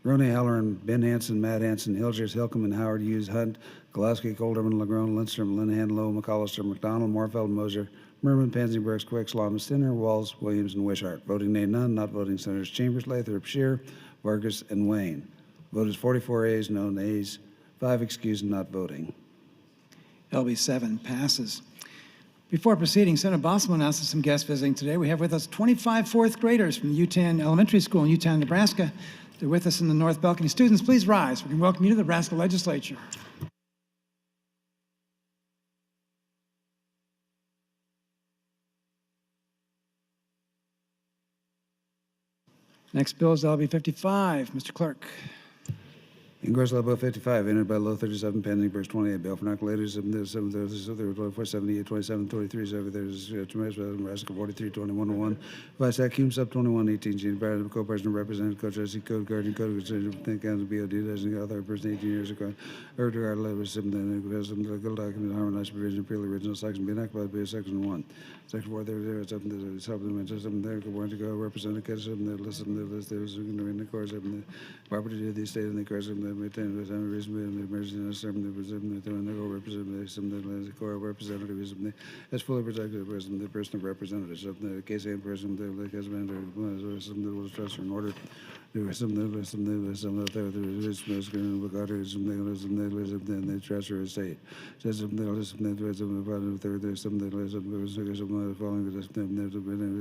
Roney, Halloran, Ben Hansen, Matt Hansen, Hilgers, Hilkeman, Howard, Hughes, Hunt, Gillespie, Colderman, Legrone, Lindstrom, Linehan, Lowe, McCollister, McDonald, Morfeld, Moser, Merman, Pansy, Brooks, Quick, Slaughter, Stinner, Walls, Williams, and Wishart. Voting nay, none. Not voting Senators Chambers, Lathrop, Scheer, Vargas, and Wayne. Vote is 44 ayes, no nays, 5 excused and not voting. LB 7 passes. Before proceeding, Senator Bosselman announces some guests visiting today. We have with us 25 fourth graders from the Utan Elementary School in Utan, Nebraska. They're with us in the North Balcony. Students, please rise. We can welcome you to the Nebraska Legislature. Next bill is LB 55. Mr. Clerk. Ingress Bill 55, entered by law 37, pending verse 28. Bill for Narcolators, 78, 27, 33, 7, Nebraska 43, 2101. Vice Act, Cum Sub 2118, Gene Barrett, Co-President, Representative, Co-Trustee, Code Guardian, Code of Consideration, Think County, BOD, designated author, person 18 years ago. Or regard letter, something, legal document, harmonized provision, appeal original section, be enacted by section 1. Section 430, something that supplement, something there, warrant to go, representative, something that listen to the list, there's in the course of the property of the state and the course of the maintain with some reason in the emergency and some the president the representative some the core representative is as fully protected the person of representative so the case and person the has been some that was trust in order there was some of the is regarded as some the treasurer estate says some that listen that was some of the there's some that was some following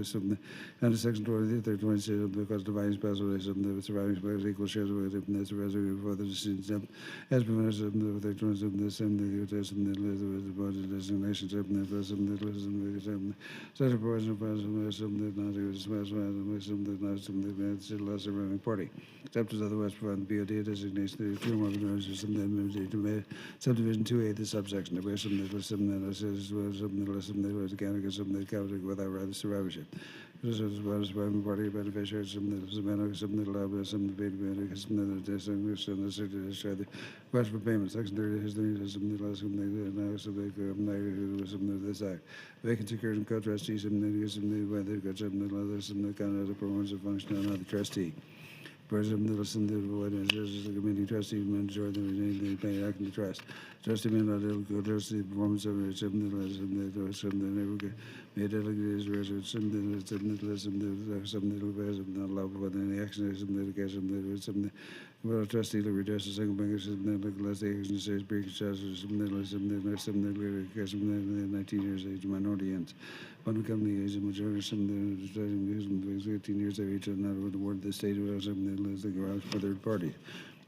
some under section 23 26 because divine special the surviving special equal shares with the reserve for the as prevented of the terms of the same the test and the list of the budget designations of the person that was in the such a person of some that not some that not some that less running party except as otherwise provide the BOD designation the two organizers some that subdivision 2A the subsection of some that was some that says some that was some that was accounting some that counted without rather survivorship. This is what is one party beneficiaries, some that is a man, some that love, some that paid, some that is the city to show the request for payment. Section 30 is the need of some that less some that now so they could some of this act. Vacancy occurs in co-trustees, some that use some that whether got some that other some that kind of the performance of function of the trustee. President of the Assembly of the Board of Trustees, the committee trustee, majority of the pay act and trust. Trustee may not delegate trustee performance of the assembly, the assembly, never may delegate his resolution, the assembly, the assembly, not allowable for any action, the assembly, well, trustee to redress the single bank, unless the action says breach charges, assembly, 19 years age, minority ends. One company is a majority, some 18 years of age, and not would award the state of the garage for third party.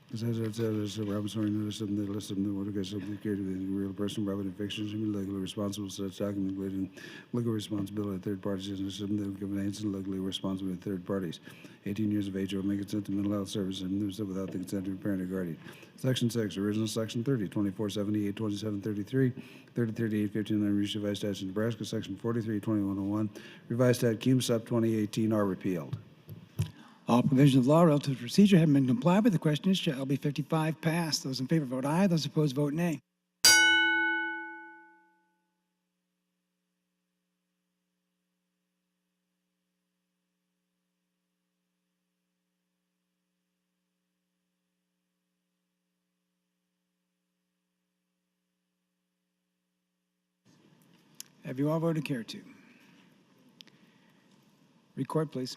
Robinson notice of the list of the water gas security with a real person, private and fiction, should be legally responsible for such document, including legal responsibility of third parties, and some that governance and legally responsible to third parties. 18 years of age or may consent to mental health service and do so without the consent of a parent or guardian. Section 6, original section 30, 2478, 2733, 3038, 59, revised statute of Nebraska, section 43, 2101, revised statute Cum Sup 2018 are repealed. All provisions of law relative to procedure have been complied with. The question is, shall LB 55 pass? Those in favor vote aye. Those opposed vote nay. Have you all voted care to? Record, please.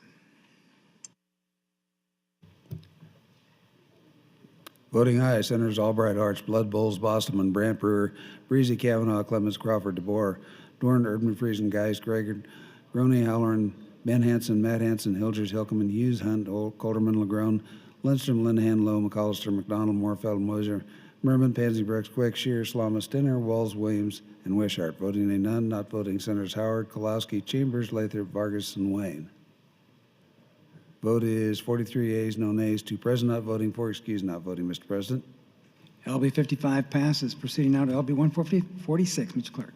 Voting aye, Senators Albright, Arch, Blood, Bowles, Bostelman, Brandt, Brewer, Breezy, Kavanaugh, Clemens, Crawford, DeBoer, Dorn, Erdman, Friesen, Geist, Gregor, Groney, Halloran, Ben Hansen, Matt Hansen, Hilgers, Hilkeman, Hughes, Hunt, Colderman, Legrone, Lindstrom, Linehan, Lowe, McAllister, McDonald, Morfeld, Moser, Merman, Pansy, Brooks, Quick, Shear, Slama, Stinner, Walls, Williams, and Wishart. Voting nay, none. Not voting, Senators Howard, Kolowski, Chambers, Lathrop, Vargas, and Wayne. Vote is 43 yeas, no nays, 2 present not voting, 4 excused not voting, Mr. President. LB 55 passes. Proceeding now to LB 146, Mr. Clerk.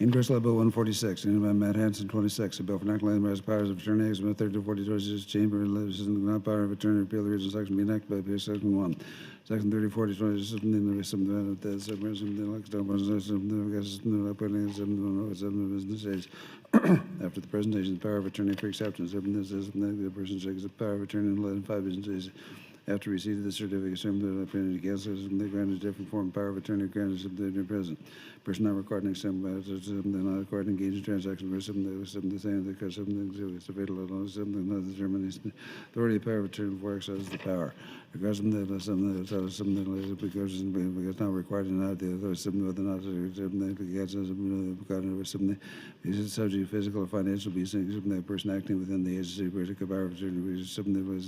Ingress Bill 146, introduced by Matt Hansen, 26, a bill for enacting Nebraska powers of attorney, Act 3040, 26, Chamber, not power of attorney, repeal the original section, be enacted by Section 1. Section 3040, 26, after the presentation of the power of attorney for acceptance, the person takes the power of attorney in less than 5 business days after receipt of the certificate, the opinion against us, and they granted a different form of power of attorney granted to the president. Person not recorded an extent, not recorded engaged in transaction, or something the same, because something is available, something not determined, authority of power of attorney for exercise the power. Because something because not required and not the authority, something whether or not something is subject to physical or financial be something that person acting within the agency of power of attorney, something that was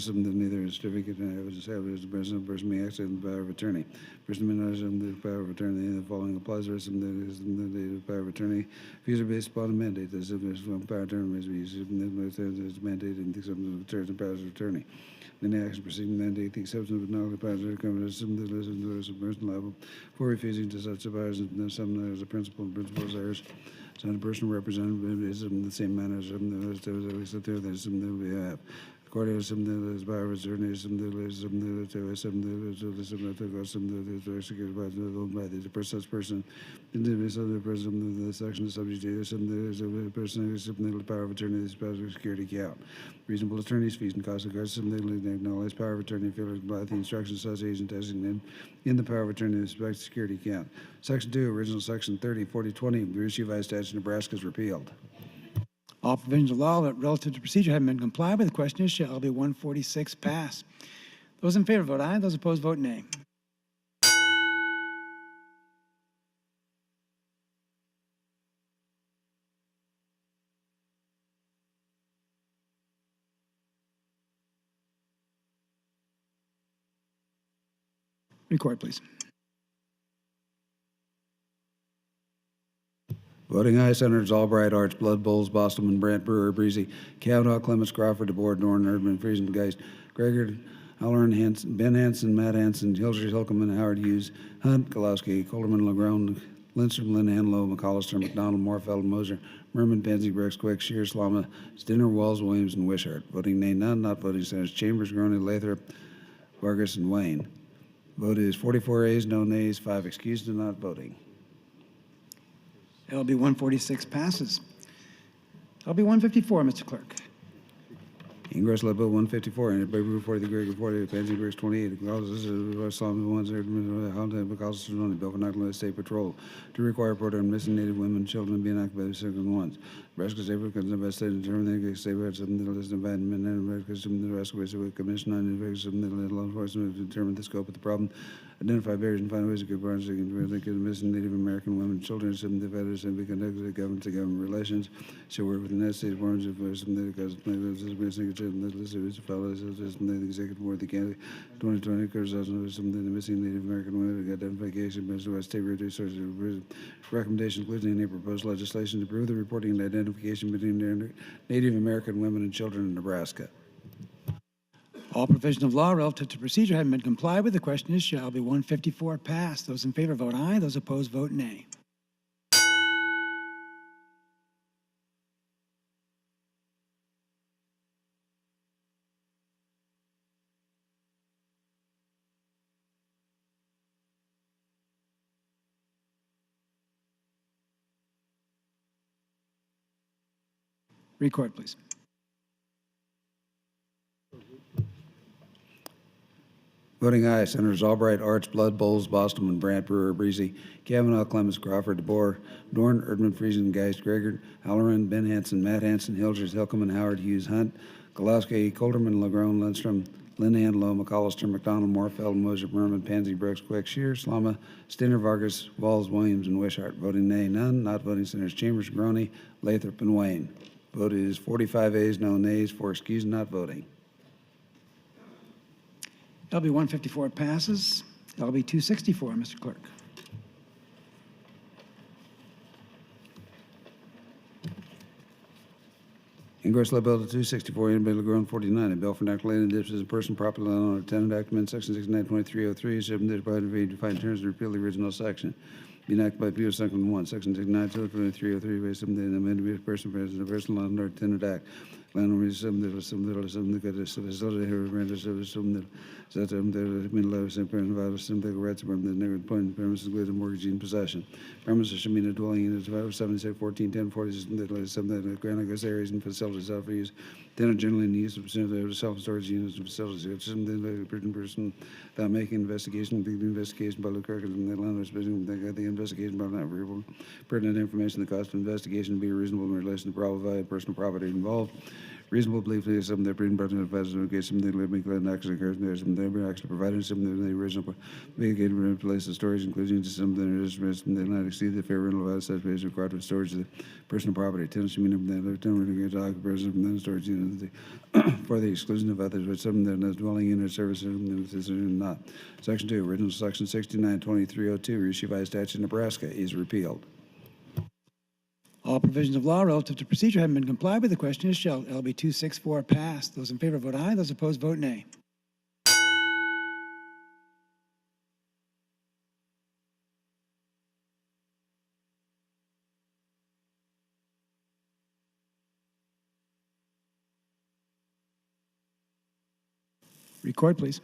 something that neither a certificate nor evidence established the president person may exercise the power of attorney. Person may not exercise the power of attorney. The following applies to something that is the power of attorney. Fees are based upon a mandate. The power of attorney must be used mandated the acceptance of terms and powers of attorney. Any action proceeding mandate the acceptance of knowledge powers of attorney something that is a person liable for refusing to such powers and some as a principal and principal's errors. So the person represented is in the same manner as something that is there that something we have. According to something that is power of attorney, something that is something that is executed by the person, such person, individual other person, the section is subject to something that is a person who is something the power of attorney is power of security account. Reasonable attorney's fees and costs of course, something that acknowledge power of attorney failure by the instructions such agent designated in the power of attorney with respect to security account. Section 2, original section 30, 4020, the revised statute of Nebraska is repealed. All provisions of law relative to procedure have been complied with. The question is, shall LB 146 pass? Those in favor vote aye. Those opposed vote nay. Record, please. Voting aye, Senators Albright, Arch, Blood, Bowles, Bostelman, Brandt, Brewer, Breezy, Kavanaugh, Clemens, Crawford, DeBoer, Dorn, Erdman, Friesen, Geist, Gregor, Halloran, Hansen, Ben Hansen, Matt Hansen, Hilgers, Hilkeman, Howard Hughes, Hunt, Kolowski, Colderman, Legrone, Lindstrom, Linehan, Lowe, McAllister, McDonald, Morfeld, Moser, Merman, Pansy, Brooks, Quick, Shear, Slama, Stinner, Walls, Williams, and Wishart. Voting nay, none. Not voting, Senators Chambers, Groney, Lathrop, Vargas, and Wayne. Vote is 44 ayes, no nays, 5 excused and not voting. LB 146 passes. LB 154, Mr. Clerk. Ingress Bill 154, and Brewer 40, the Gregor 40, Pansy Briggs 28, because Solomon 1, Holiday, because only Bill for Knockland State Patrol to require program missing Native women and children being occupied by second ones. Nebraska State because the best state in determining the state where some of the list of abandonment and America's some of the Nebraska State Commission on investigation of the law enforcement to determine the scope of the problem, identify barriers and find ways to get branches and the missing Native American women and children, some of the veterans and be conducted the government to government relations. So work with the United States Warrants of some of the because the list of fellows the executive board, the candidate 2020 criticizing some of the missing Native American women identification, West State resources recommendations including any proposed legislation to improve the reporting and identification between Native American women and children in Nebraska. All provisions of law relative to procedure having been complied with, the question is, shall be 154 passed. Those in favor vote aye. Those opposed vote nay. Record, please. Voting aye, Senators Albright, Arch, Blood, Bowles, Bostelman, Brandt, Brewer, Breezy, Kavanaugh, Clemens, Crawford, DeBoer, Dorn, Erdman, Friesen, Geist, Gregor, Halloran, Ben Hansen, Matt Hansen, Hilgers, Hilkeman, Howard, Hughes, Hunt, Golowski, Colderman, Legrone, Lindstrom, Linehan, Lowe, McAllister, McDonald, Morfeld, Moser, Merman, Pansy, Brooks, Quick, Shear, Slama, Stinner, Vargas, Walls, Williams, and Wishart. Voting nay, none. Not voting, Senators Chambers, Groney, Lathrop, and Wayne. Vote is 45 ayes, no nays, 4 excused, not voting. LB 154 passes. LB 264, Mr. Clerk. Ingress Bill to 264, in Bill Grown 49, a bill for inoculating the disposition of person properly on a tenant document, section 692303, submitted by the defined terms to repeal the original section. Be enacted by P.O. Second 1, section 692303, based on the amendment of person present, a person landlord tenant act. Landlord is some that the facility here renders some that such that mean level same parent violation some that rights from the neighborhood point premises including mortgage in possession. Premises should mean a dwelling unit of 76 14 10 40 some that grant areas and facilities out for use. Tenant generally in the use of self-storage units and facilities. It's something that a person without making investigation, the investigation by the clerk and the landlord's business, the investigation by not variable pertinent information, the cost of investigation to be reasonable in relation to probable value of personal property involved. Reasonable belief that something that bring part of advisor in case something that make an action occurs and there's something that actually provided something that the original mitigated place of storage, including to something that is that not exceed the fair rental value such as required for storage of the personal property. Tenants mean that the tenant will get occupation from the storage unit for the exclusion of others, but something that is dwelling unit services and not. Section 2, original section 692302, reissued by statute in Nebraska is repealed. All provisions of law relative to procedure having been complied with, the question is, shall LB 264 pass? Those in favor vote aye. Those opposed vote nay. Record, please.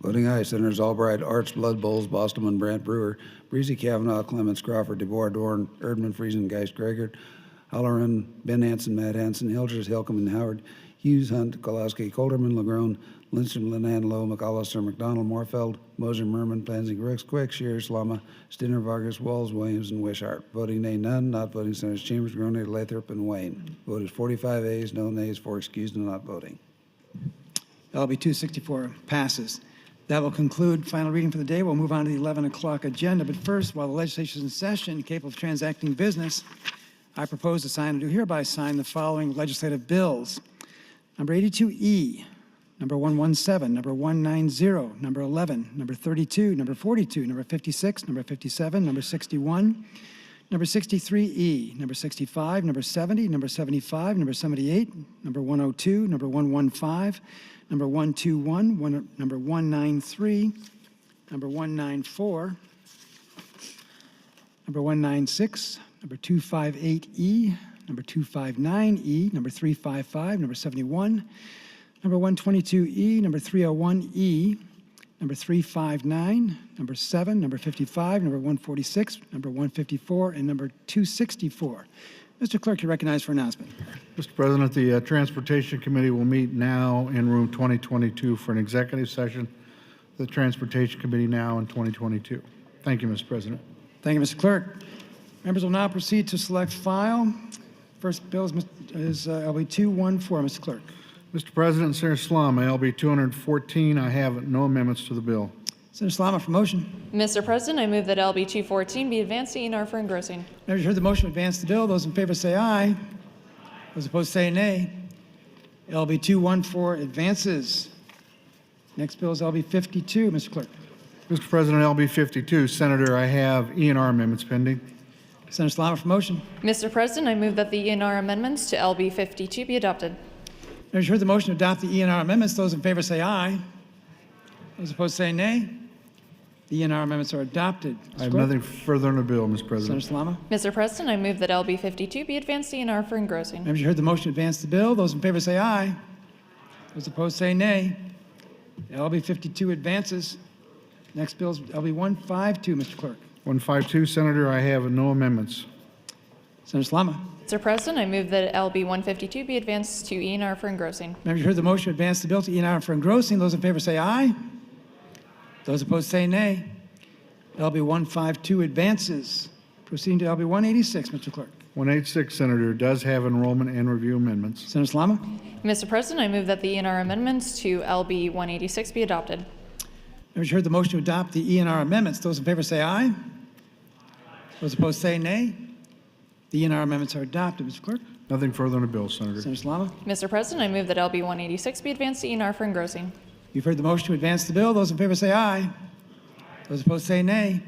Voting aye, Senators Albright, Arch, Blood, Bowles, Bostelman, Brandt, Brewer, Breezy, Kavanaugh, Clemens, Crawford, DeBoer, Dorn, Erdman, Friesen, Geist, Gregor, Halloran, Ben Hansen, Matt Hansen, Hilgers, Hilkeman, Howard, Hughes, Hunt, Golowski, Colderman, Legrone, Lindstrom, Linehan, Lowe, McAllister, McDonald, Morfeld, Moser, Merman, Pansy, Brooks, Quick, Shear, Slama, Stinner, Vargas, Walls, Williams, and Wishart. Voting nay, none. Not voting, Senators Chambers, Groney, Lathrop, and Wayne. Vote is 45 ayes, no nays, 4 excused, and not voting. LB 264 passes. That will conclude final reading for the day. We'll move on to the 11 o'clock agenda. But first, while the legislature is in session, capable of transacting business, I propose to sign and do hereby sign the following legislative bills. Number 82E, number 117, number 190, number 11, number 32, number 42, number 56, number 57, number 61, number 63E, number 65, number 70, number 75, number 78, number 102, number 115, number 121, number 193, number 194, number 196, number 258E, number 259E, number 355, number 71, number 122E, number 301E, number 359, number 7, number 55, number 146, number 154, and number 264. Mr. Clerk, you're recognized for announcement. Mr. President, the Transportation Committee will meet now in room 2022 for an executive session. The Transportation Committee now in 2022. Thank you, Mr. President. Thank you, Mr. Clerk. Members will now proceed to select file. First bill is LB 214, Mr. Clerk. Mr. President, Senator Slama, LB 214, I have no amendments to the bill. Senator Slama for motion. Mr. President, I move that LB 214 be advanced to E&R for engrossing. Members heard the motion to advance the bill. Those in favor say aye. Those opposed say nay. LB 214 advances. Next bill is LB 52, Mr. Clerk. Mr. President, LB 52, Senator, I have E&R amendments pending. Senator Slama for motion. Mr. President, I move that the E&R amendments to LB 52 be adopted. Members heard the motion to adopt the E&R amendments. Those in favor say aye. Those opposed say nay. The E&R amendments are adopted. I have nothing further on the bill, Mr. President. Senator Slama. Mr. President, I move that LB 52 be advanced to E&R for engrossing. Members heard the motion to advance the bill. Those in favor say aye. Those opposed say nay. LB 52 advances. Next bill is LB 152, Mr. Clerk. 152, Senator, I have no amendments. Senator Slama. Mr. President, I move that LB 152 be advanced to E&R for engrossing. Members heard the motion to advance the bill to E&R for engrossing. Those in favor say aye. Those opposed say nay. LB 152 advances. Proceeding to LB 186, Mr. Clerk. 186, Senator, does have enrollment and review amendments. Senator Slama. Mr. President, I move that the E&R amendments to LB 186 be adopted. Members heard the motion to adopt the E&R amendments. Those in favor say aye. Those opposed say nay. The E&R amendments are adopted, Mr. Clerk. Nothing further on the bill, Senator. Senator Slama. Mr. President, I move that LB 186 be advanced to E&R for engrossing. You've heard the motion to advance the bill. Those in favor say aye. Those opposed say nay.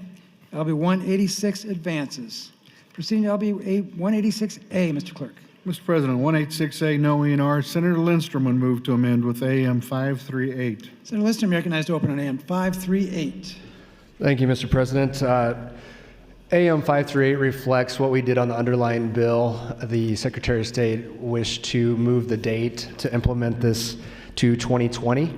LB 186 advances. Proceeding to LB 186A, Mr. Clerk. Mr. President, 186A, no E&R. Senator Lindstrom would move to amend with AM 538. Senator Lindstrom, recognized to open on AM 538. Thank you, Mr. President. AM 538 reflects what we did on the underlying bill. The Secretary of State wished to move the date to implement this to 2020.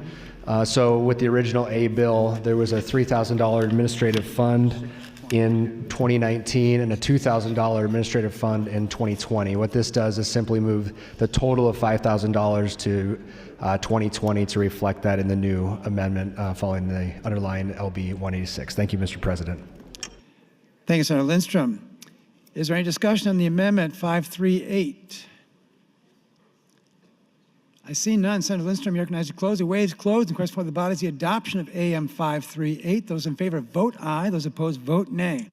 So with the original A bill, there was a $3,000 administrative fund in 2019 and a $2,000 administrative fund in 2020. What this does is simply move the total of $5,000 to 2020 to reflect that in the new amendment following the underlying LB 186. Thank you, Mr. President. Thank you, Senator Lindstrom. Is there any discussion on the amendment 538? I see none. Senator Lindstrom, you recognize to close. The way is closed. The question before the body is the adoption of AM 538. Those in favor vote aye. Those opposed vote nay.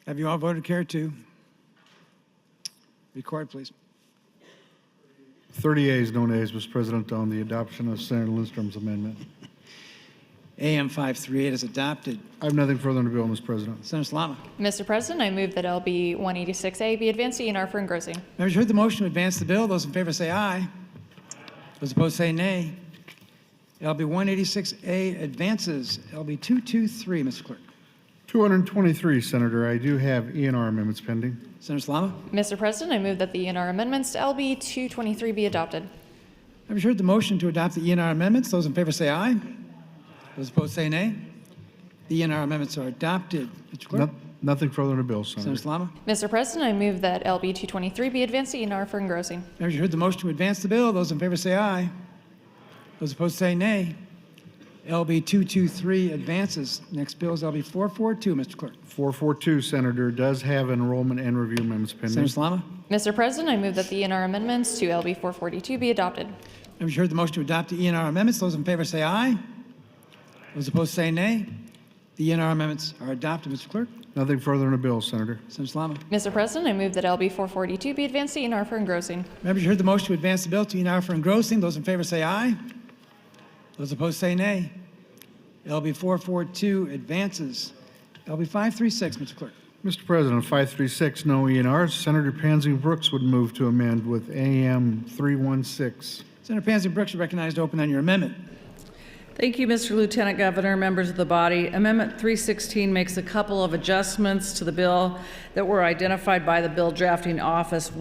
Have you all voted? Care to? Record, please. 30 ayes, no nays, Mr. President, on the adoption of Senator Lindstrom's amendment. AM 538 is adopted. I have nothing further on the bill, Mr. President. Senator Slama. Mr. President, I move that LB 186A be advanced to E&R for engrossing. Members heard the motion to advance the bill. Those in favor say aye. Those opposed say nay. LB 186A advances. LB 223, Mr. Clerk. 223, Senator, I do have E&R amendments pending. Senator Slama. Mr. President, I move that the E&R amendments to LB 223 be adopted. Members heard the motion to adopt the E&R amendments. Those in favor say aye. Those opposed say nay. The E&R amendments are adopted. Mr. Clerk. Nothing further on the bill, Senator. Senator Slama. Mr. President, I move that LB 223 be advanced to E&R for engrossing. Members heard the motion to advance the bill. Those in favor say aye. Those opposed say nay. LB 223 advances. Next bill is LB 442, Mr. Clerk. 442, Senator, does have enrollment and review amendments pending. Senator Slama. Mr. President, I move that the E&R amendments to LB 442 be adopted. Members heard the motion to adopt the E&R amendments. Those in favor say aye. Those opposed say nay. The E&R amendments are adopted, Mr. Clerk. Nothing further on the bill, Senator. Senator Slama. Mr. President, I move that LB 442 be advanced to E&R for engrossing. Members heard the motion to advance the bill to E&R for engrossing. Those in favor say aye. Those opposed say nay. LB 442 advances. LB 536, Mr. Clerk. Mr. President, 536, no E&R. Senator Pansy Brooks would move to amend with AM 316. Senator Pansy Brooks, you're recognized to open on your amendment. Thank you, Mr. Lieutenant Governor, members of the body. Amendment 316 makes a couple of adjustments to the bill that were identified by the bill drafting office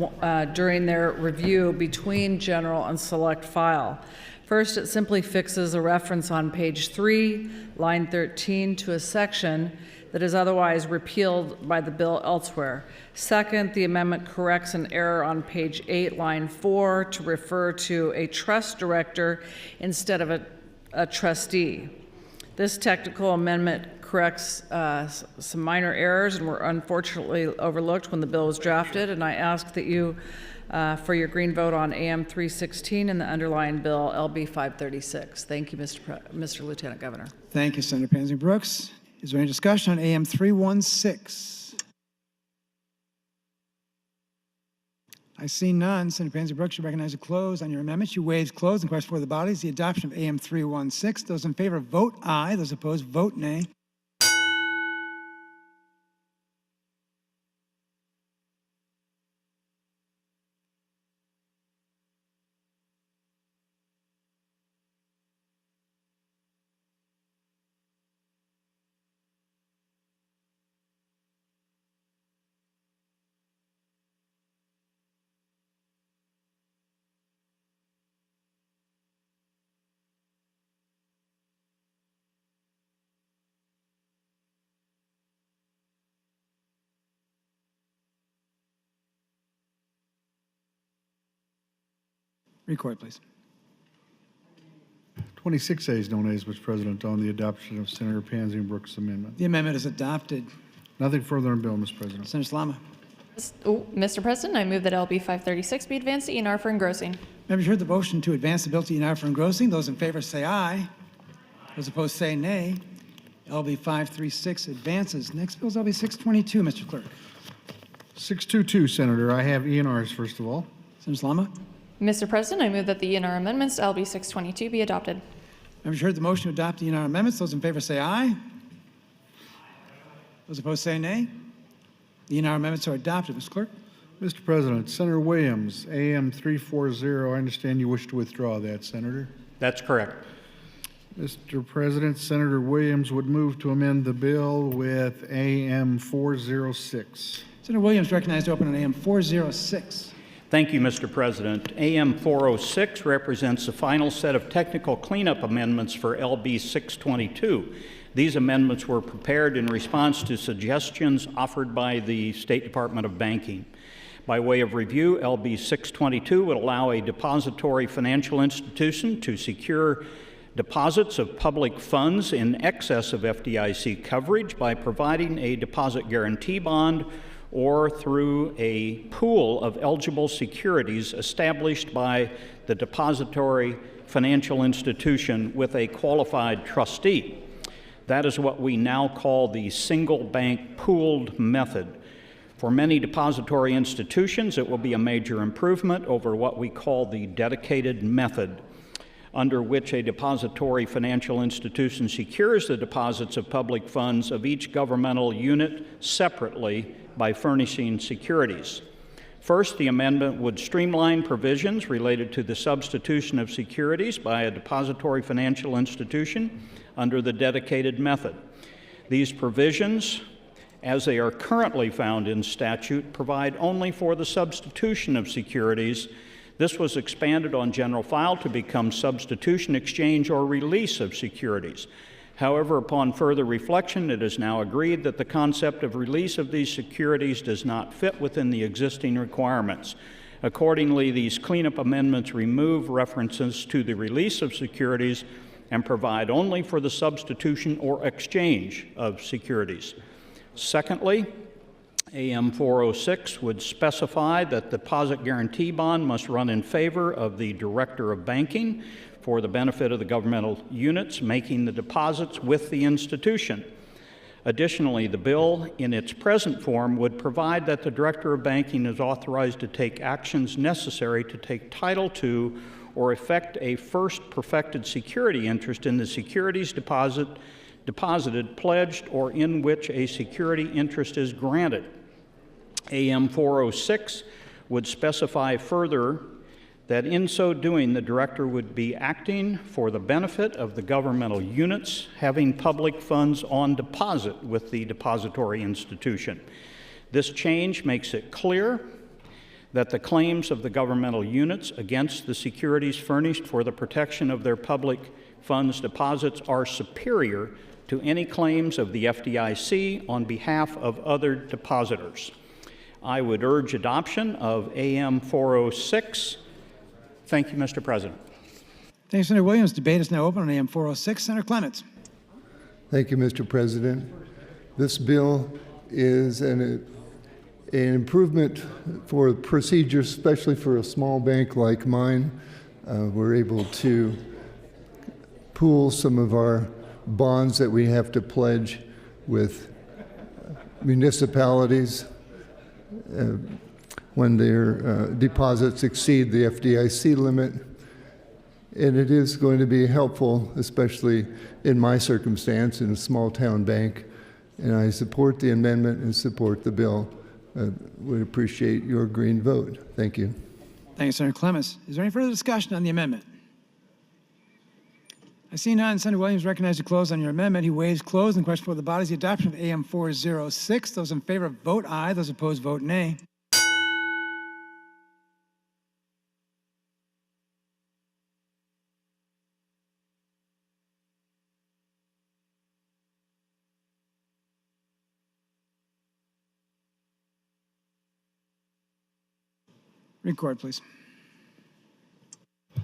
during their review between general and select file. First, it simply fixes a reference on page 3, line 13, to a section that is otherwise repealed by the bill elsewhere. Second, the amendment corrects an error on page 8, line 4, to refer to a trust director instead of a trustee. This technical amendment corrects some minor errors and were unfortunately overlooked when the bill was drafted, and I ask that you for your green vote on AM 316 and the underlying bill LB 536. Thank you, Mr. Lieutenant Governor. Thank you, Senator Pansy Brooks. Is there any discussion on AM 316? I see none. Senator Pansy Brooks, you recognize to close on your amendments. You waived close. And question for the body is the adoption of AM 316. Those in favor vote aye. Those opposed vote nay. Record, please. 26 ayes, no nays, Mr. President, on the adoption of Senator Pansy Brooks' amendment. The amendment is adopted. Nothing further on bill, Mr. President. Senator Salama. Mr. President, I move that LB 536 be advanced to E&R for engrossing. Members heard the motion to advance the bill to E&R for engrossing. Those in favor say aye. Those opposed say nay. LB 536 advances. Next bill is LB 622, Mr. Clerk. 622, Senator. I have ENRs, first of all. Senator Salama. Mr. President, I move that the E&R amendments to LB 622 be adopted. Members heard the motion to adopt the E&R amendments. Those in favor say aye. Those opposed say nay. The E&R amendments are adopted. Mr. Clerk. Mr. President, Senator Williams, AM 340. I understand you wish to withdraw that, Senator. That's correct. Mr. President, Senator Williams would move to amend the bill with AM 406. Senator Williams recognized to open on AM 406. Thank you, Mr. President. AM 406 represents the final set of technical cleanup amendments for LB 622. These amendments were prepared in response to suggestions offered by the State Department of Banking. By way of review, LB 622 would allow a depository financial institution to secure deposits of public funds in excess of FDIC coverage by providing a deposit guarantee bond or through a pool of eligible securities established by the depository financial institution with a qualified trustee. That is what we now call the single bank pooled method. For many depository institutions, it will be a major improvement over what we call the dedicated method, under which a depository financial institution secures the deposits of public funds of each governmental unit separately by furnishing securities. First, the amendment would streamline provisions related to the substitution of securities by a depository financial institution under the dedicated method. These provisions, as they are currently found in statute, provide only for the substitution of securities. This was expanded on general file to become substitution, exchange, or release of securities. However, upon further reflection, it is now agreed that the concept of release of these securities does not fit within the existing requirements. Accordingly, these cleanup amendments remove references to the release of securities and provide only for the substitution or exchange of securities. Secondly, AM 406 would specify that the deposit guarantee bond must run in favor of the Director of Banking for the benefit of the governmental units making the deposits with the institution. Additionally, the bill in its present form would provide that the Director of Banking is authorized to take actions necessary to take title to or effect a first perfected security interest in the securities deposited, pledged, or in which a security interest is granted. AM 406 would specify further that in so doing, the director would be acting for the benefit of the governmental units having public funds on deposit with the depository institution. This change makes it clear that the claims of the governmental units against the securities furnished for the protection of their public funds deposits are superior to any claims of the FDIC on behalf of other depositors. I would urge adoption of AM 406. Thank you, Mr. President. Thank you, Senator Williams. Debate is now open on AM 406. Senator Clements. Thank you, Mr. President. This bill is an improvement for procedures, especially for a small bank like mine. We're able to pool some of our bonds that we have to pledge with municipalities when their deposits exceed the FDIC limit. And it is going to be helpful, especially in my circumstance in a small town bank. And I support the amendment and support the bill. Would appreciate your green vote. Thank you. Thank you, Senator Clements. Is there any further discussion on the amendment? I see none. Senator Williams recognized to close on your amendment. He waives close. And the question for the body is the adoption of AM 406. Those in favor vote aye. Those opposed vote nay. Record, please.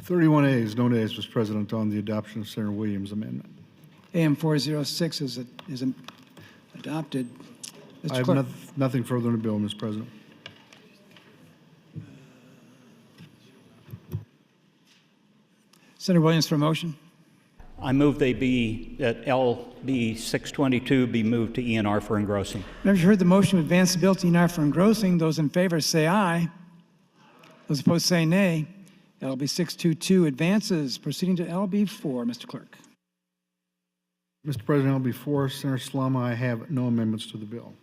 31 ayes, no nays, Mr. President, on the adoption of Senator Williams' amendment. AM 406 is adopted. Mr. I have Clerk. nothing further on the bill, Mr. President. Senator Williams for a motion. I move that LB 622 be moved to ENR for engrossing. Members, you heard the motion to advance the bill to ENR for engrossing. Those in favor say aye. Those opposed say nay. LB 622 advances. Proceeding to LB 4. Mr. Clerk. Mr. President, LB 4, Senator Slama, I have no amendments to the bill.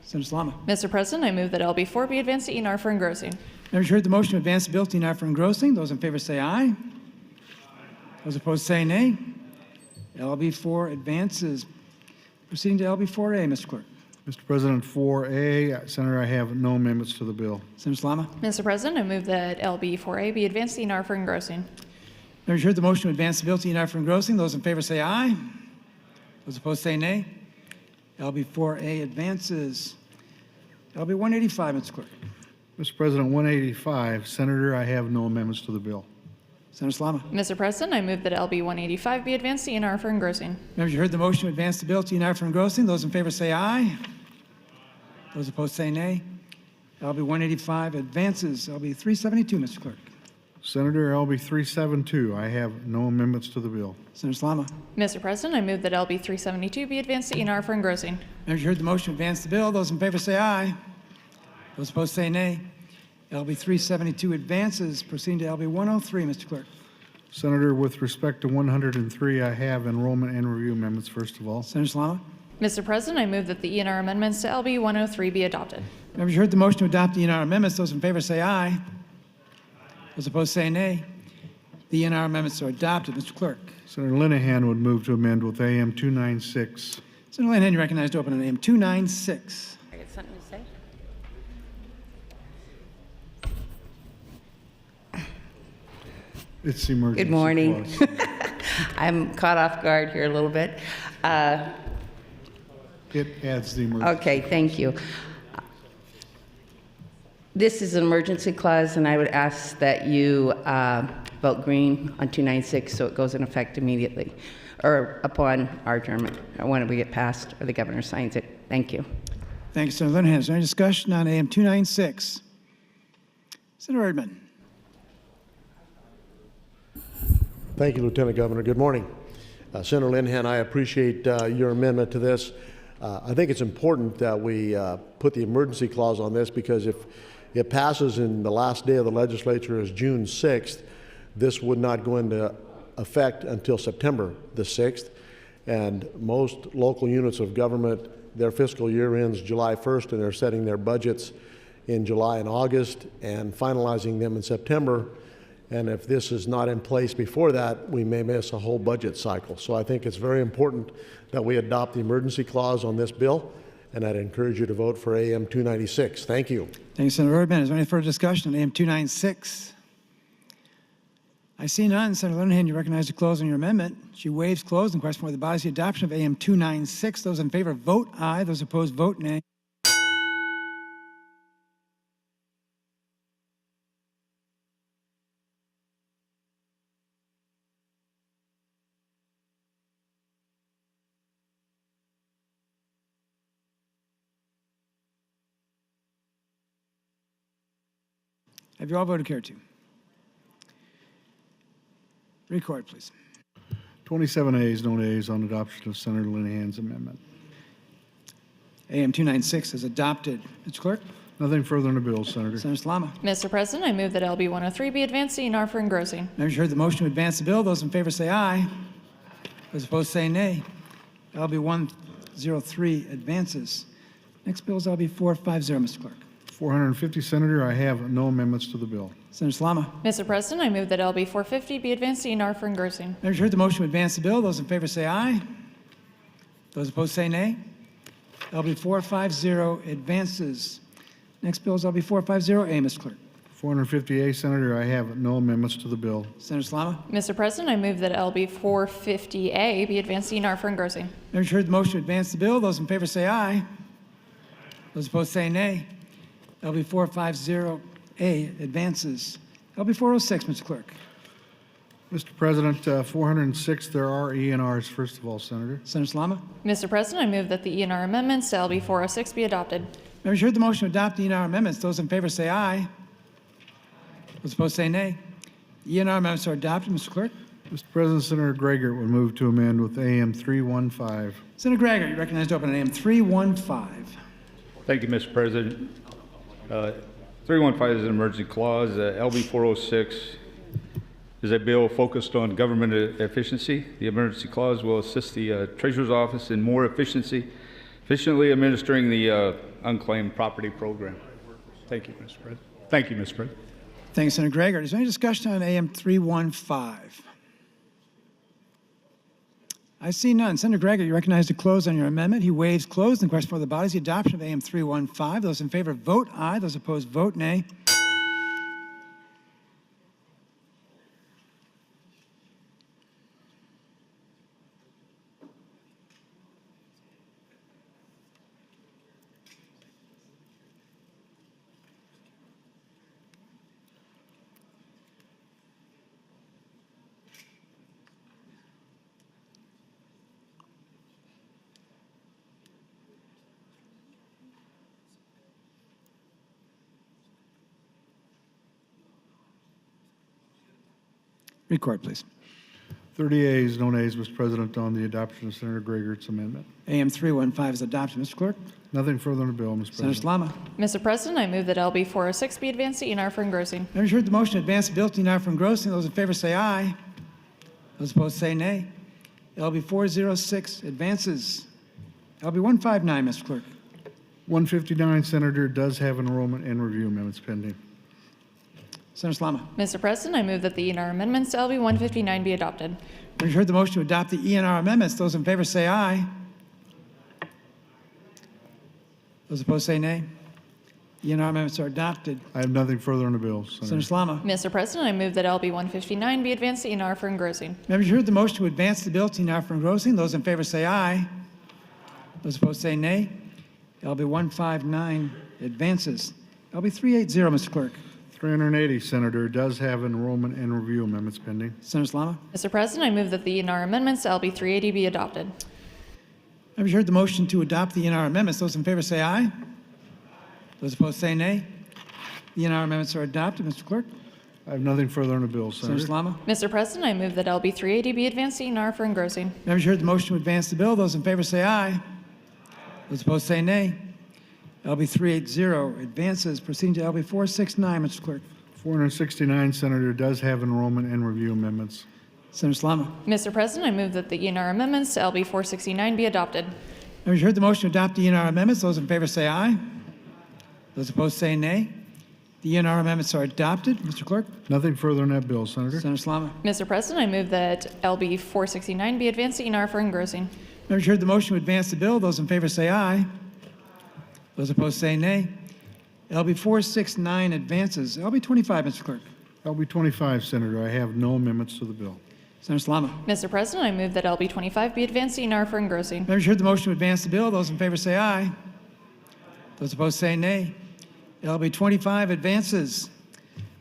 Senator Slama. Mr. President, I move that LB 4 be advanced to ENR for engrossing. Members, you heard the motion to advance the bill to ENR for engrossing. Those in favor say aye. Those opposed say nay. LB 4 advances. Proceeding to LB 4A. Mr. Clerk. Mr. President, 4A, Senator, I have no amendments to the bill. Senator Slama. Mr. President, I move that LB 4A be advanced to ENR for engrossing. Members, you heard the motion to advance the bill to ENR for engrossing. Those in favor say aye. Those opposed say nay. LB 4A advances. LB 185, Mr. Clerk. Mr. President, 185, Senator, I have no amendments to the bill. Senator Slama. Mr. President, I move that LB 185 be advanced to ENR for engrossing. Members, you heard the motion to advance the bill to ENR for engrossing. Those in favor say aye. Those opposed say nay. LB 185 advances. LB 372, Mr. Clerk. Senator, LB 372, I have no amendments to the bill. Senator Slama. Mr. President, I move that LB 372 be advanced to ENR for engrossing. Members, you heard the motion to advance the bill. Those in favor say aye. Those opposed say nay. LB 372 advances. Proceeding to LB 103, Mr. Clerk. Senator, with respect to 103, I have enrollment and review amendments, first of all. Senator Slama. Mr. President, I move that the ENR amendments to LB 103 be adopted. Members, you heard the motion to adopt the ENR amendments. Those in favor say aye. Those opposed say nay. The ENR amendments are adopted. Mr. Clerk. Senator Linehan would move to amend with AM 296. Senator Linehan, you recognized to open on AM 296. I got something to say. It's the emergency Good morning. clause. I'm caught off guard here a little bit. It adds the emergency. Okay, thank you. This is an emergency clause, and I would ask that you vote green on 296 so it goes in effect immediately, or upon our adjournment, when we get passed or the governor signs it. Thank you. Thank you, Senator Linehan. Is there any discussion on AM 296? Senator Erdman. Thank you, Lieutenant Governor. Good morning. Senator Linehan, I appreciate your amendment to this. I think it's important that we put the emergency clause on this because if it passes and the last day of the legislature is June 6th, this would not go into effect until September the 6th. And most local units of government, their fiscal year ends July 1st and they're setting their budgets in July and August and finalizing them in September. And if this is not in place before that, we may miss a whole budget cycle. So I think it's very important that we adopt the emergency clause on this bill, and I'd encourage you to vote for AM 296. Thank you. Thank you, Senator Erdman. Is there any further discussion on AM 296? I see none. Senator Linehan, you recognize to close on your amendment. She waives close and question before the body is the adoption of AM 296. Those in favor vote aye. Those opposed vote nay. Have you all voted care to? Record, please. 27 ayes, no nays on adoption of Senator Linehan's amendment. AM 296 is adopted. Mr. Clerk? Nothing further on the bill, Senator. Senator Salama. Mr. President, I move that LB 103 be advanced to ENR for engrossing. Members heard the motion to advance the bill. Those in favor say aye. Those opposed say nay. LB 103 advances. Next bill is LB 450, Mr. Clerk. 450, Senator. I have no amendments to the bill. Senator Salama. Mr. President, I move that LB 450 be advanced to ENR for engrossing. Members heard the motion to advance the bill. Those in favor say aye. Those opposed say nay. LB 450 advances. Next bill is LB 450A, Mr. Clerk. 450A, Senator. I have no amendments to the bill. Senator Salama. Mr. President, I move that LB 450A be advanced to ENR for engrossing. Members heard the motion to advance the bill. Those in favor say aye. Those opposed say nay. LB 450A advances. LB 406, Mr. Clerk. Mr. President, 406, there are ENRs, first of all, Senator. Senator Salama. Mr. President, I move that the ENR amendments to LB 406 be adopted. Members heard the motion to adopt the ENR amendments. Those in favor say aye. Those opposed say nay. The ENR amendments are adopted. Mr. Clerk. Mr. President, Senator Gregor would move to amend with AM 315. Senator Gregor, you recognize to open on AM 315. Thank you, Mr. President. 315 is an emergency clause. LB 406 is a bill focused on government efficiency. The emergency clause will assist the Treasurer's Office in more efficiently administering the unclaimed property program. Thank you, Mr. President. Thank you, Mr. President. Thank you, Senator Gregor. Is there any discussion on AM 315? I see none. Senator Gregor, you recognize to close on your amendment. He waives close and question for the body is the adoption of AM 315. Those in favor vote aye. Those opposed vote nay. Record, please. 30 ayes, no nays, Mr. President, on the adoption of Senator Gregor's amendment. AM 315 is adopted. Mr. Clerk. Nothing further on the bill, Mr. Senator President. Salama. Mr. President, I move that LB 406 be advanced to ENR for engrossing. Members heard the motion to advance the bill to ENR for engrossing. Those in favor say aye. Those opposed say nay. LB 406 advances. LB 159, Mr. Clerk. 159, Senator, does have enrollment and review amendments pending. Senator Salama. Mr. President, I move that the ENR amendments to LB 159 be adopted. Members heard the motion to adopt the ENR amendments. Those in favor say aye. Those opposed say nay. The ENR amendments are adopted. I have nothing further on the bill, Senator. Senator Salama. Mr. President, I move that LB 159 be advanced to ENR for engrossing. Members heard the motion to advance the bill to ENR for engrossing. Those in favor say aye. Those opposed say nay. LB 159 advances. LB 380, Mr. Clerk. 380, Senator, does have enrollment and review amendments pending. Senator Salama. Mr. President, I move that the ENR amendments to LB 380 be adopted. Members heard the motion to adopt the ENR amendments. Those in favor say aye. Those opposed say nay. The ENR amendments are adopted. Mr. Clerk. I have nothing further on the bill, Senator. Senator Salama. Mr. President, I move that LB 380 be advanced to ENR for engrossing. Members heard the motion to advance the bill. Those in favor say aye. Those opposed say nay. LB 380 advances. Proceeding to LB 469, Mr. Clerk. 469, Senator, does have enrollment and review amendments. Senator Salama. Mr. President, I move that the ENR amendments to LB 469 be adopted. Members heard the motion to adopt the ENR amendments. Those in favor say aye. Those opposed say nay. The ENR amendments are adopted. Mr. Clerk. Nothing further on that bill, Senator. Senator Salama. Mr. President, I move that LB 469 be advanced to ENR for engrossing. Members heard the motion to advance the bill. Those in favor say aye. Those opposed say nay. LB 469 advances. LB 25, Mr. Clerk. LB 25, Senator. I have no amendments to the bill. Senator Salama. Mr. President, I move that LB 25 be advanced to ENR for engrossing. Members heard the motion to advance the bill. Those in favor say aye. Those opposed say nay. LB 25 advances.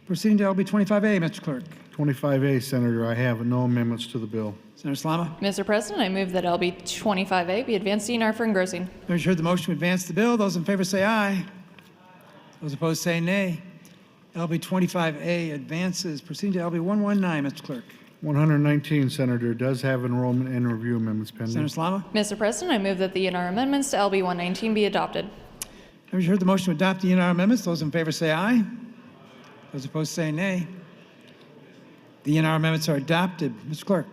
Proceeding to LB 25A, Mr. Clerk. 25A, Senator. I have no amendments to the bill. Senator Salama. Mr. President, I move that LB 25A be advanced to ENR for engrossing. Members heard the motion to advance the bill. Those in favor say aye. Those opposed say nay. LB 25A advances. Proceeding to LB 119, Mr. Clerk. 119, Senator, does have enrollment and review amendments pending. Senator Salama. Mr. President, I move that the ENR amendments to LB 119 be adopted. Members heard the motion to adopt the ENR amendments. Those in favor say aye. Those opposed say nay. The ENR amendments are adopted. Mr. Clerk.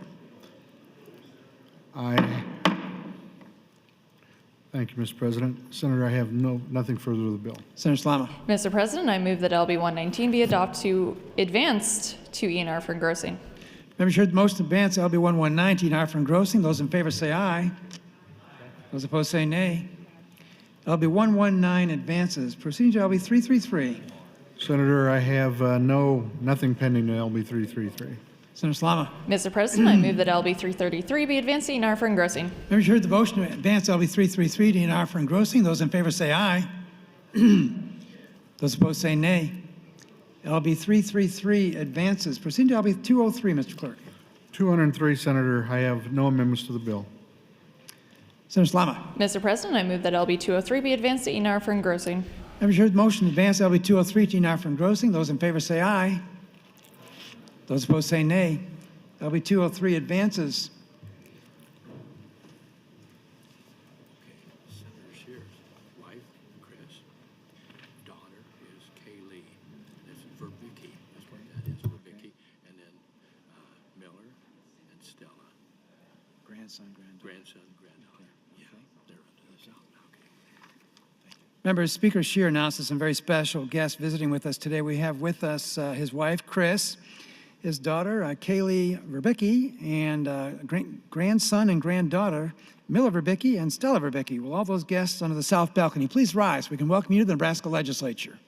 Thank you, Mr. President. Senator, I have nothing further to the bill. Senator Salama. Mr. President, I move that LB 119 be advanced to ENR for engrossing. Members heard the motion to advance LB 1119 ENR for engrossing. Those in favor say aye. Those opposed say nay. LB 119 advances. Proceeding to LB 333. Senator, I have nothing pending to LB 333. Senator Salama. Mr. President, I move that LB 333 be advanced to ENR for engrossing. Members heard the motion to advance LB 333 to ENR for engrossing. Those in favor say aye. Those opposed say nay. LB 333 advances. Proceeding to LB 203, Mr. Clerk. 203, Senator, I have no amendments to the bill. Senator Salama. Mr. President, I move that LB 203 be advanced to ENR for engrossing. Members heard the motion to advance LB 203 to ENR for engrossing. Those in favor say aye. Those opposed say nay. LB 203 advances. Senator Shear's wife, Chris, daughter is Kaylee. That's Verbicki. That's what that is, Verbicki. And then Miller and Stella. Grandson, granddaughter. Yeah, they're under this out. Okay. Members, Speaker Scheer announces some very special guests visiting with us today. We have with us his wife, Chris, his daughter, Kaylee Verbicki, and grandson and granddaughter, Miller Verbicki and Stella Verbicki. Will all those guests under the south balcony please rise? We can welcome you to the Nebraska Legislature.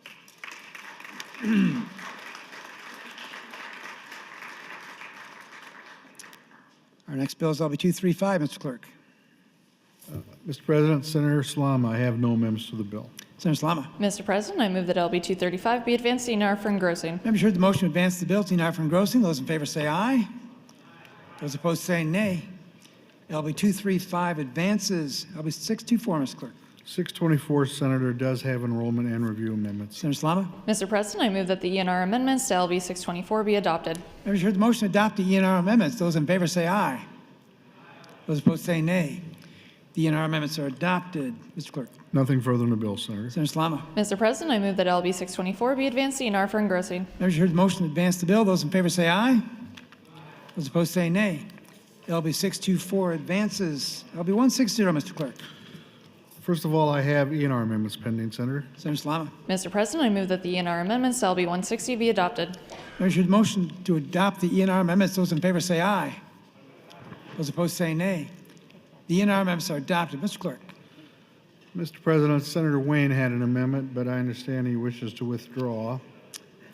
Our next bill is LB 235, Mr. Clerk. Mr. President, Senator Salama, I have no amendments to the bill. Senator Salama. Mr. President, I move that LB 235 be advanced to ENR for engrossing. Members heard the motion to advance the bill to ENR for engrossing. Those in favor say aye. Those opposed say nay. LB 235 advances. LB 624, Mr. Clerk. 624, Senator, does have enrollment and review amendments. Senator Salama. Mr. President, I move that the ENR amendments to LB 624 be adopted. Members heard the motion to adopt the ENR amendments. Those in favor say aye. Those opposed say nay. The ENR amendments are adopted. Mr. Clerk. Nothing further in the bill, Senator. Senator Salama. Mr. President, I move that LB 624 be advanced to ENR for engrossing. Members heard the motion to advance the bill. Those in favor say aye. Those opposed say nay. LB 624 advances. LB 160, Mr. Clerk. First of all, I have ENR amendments pending, Senator. Senator Salama. Mr. President, I move that the ENR amendments to LB 160 be adopted. Members heard the motion to adopt the ENR amendments. Those in favor say aye. Those opposed say nay. The ENR amendments are adopted. Mr. Clerk. Mr. President, Senator Wayne had an amendment, but I understand he wishes to withdraw.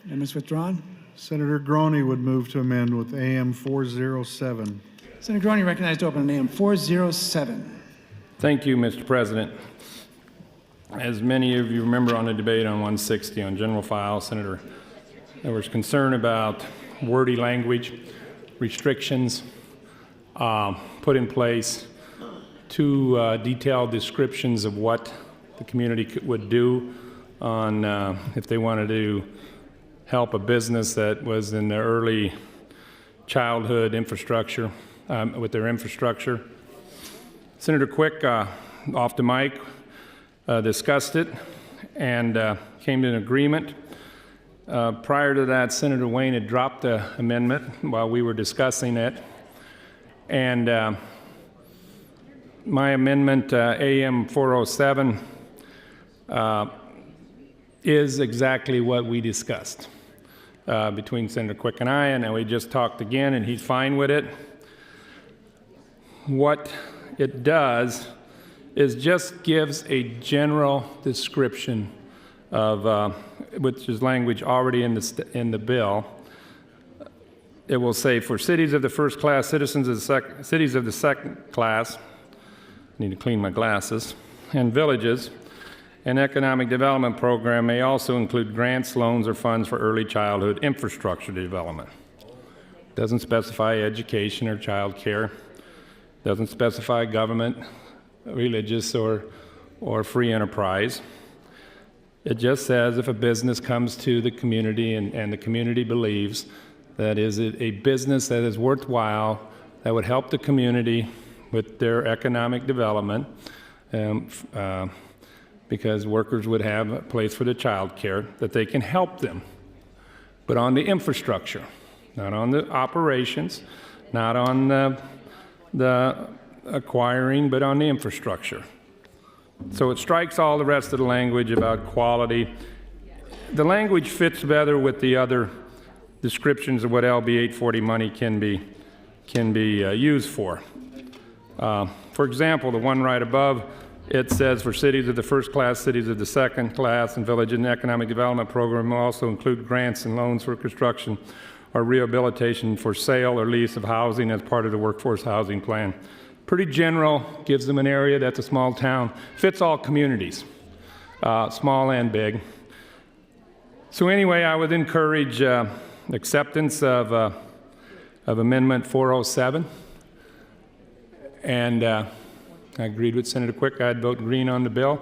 Amendments withdrawn. Senator Groney would move to amend with AM 407. Senator Groney recognized to open on AM 407. Thank you, Mr. President. As many of you remember on the debate on 160 on general file, Senator, there was concern about wordy language, restrictions put in place, two detailed descriptions of what the community would do on if they wanted to help a business that was in the early childhood infrastructure, with their infrastructure. Senator Quick, off the mic, discussed it and came to an agreement. Prior to that, Senator Wayne had dropped the amendment while we were discussing it. And my amendment, AM 407, is exactly what we discussed between Senator Quick and I, and we just talked again, and he's fine with it. What it does is just gives a general description of, which is language already in the bill. It will say, for cities of the first class, citizens of the cities of the second class, need to clean my glasses, and villages, an economic development program may also include grants, loans, or funds for early childhood infrastructure development. Doesn't specify education or child care. Doesn't specify government, religious, or free enterprise. It just says if a business comes to the community and the community believes that is a business that is worthwhile, that would help the community with their economic development, because workers would have a place for the child care, that they can help them. But on the infrastructure, not on the operations, not on the acquiring, but on the infrastructure. So it strikes all the rest of the language about quality. The language fits better with the other descriptions of what LB 840 money can be used for. For example, the one right above, it says for cities of the first class, cities of the second class, and village and economic development program will also include grants and loans for construction or rehabilitation for sale or lease of housing as part of the workforce housing plan. Pretty general, gives them an area that's a small town, fits all communities, small and big. So anyway, I would encourage acceptance of Amendment 407. And I agreed with Senator Quick. I'd vote green on the bill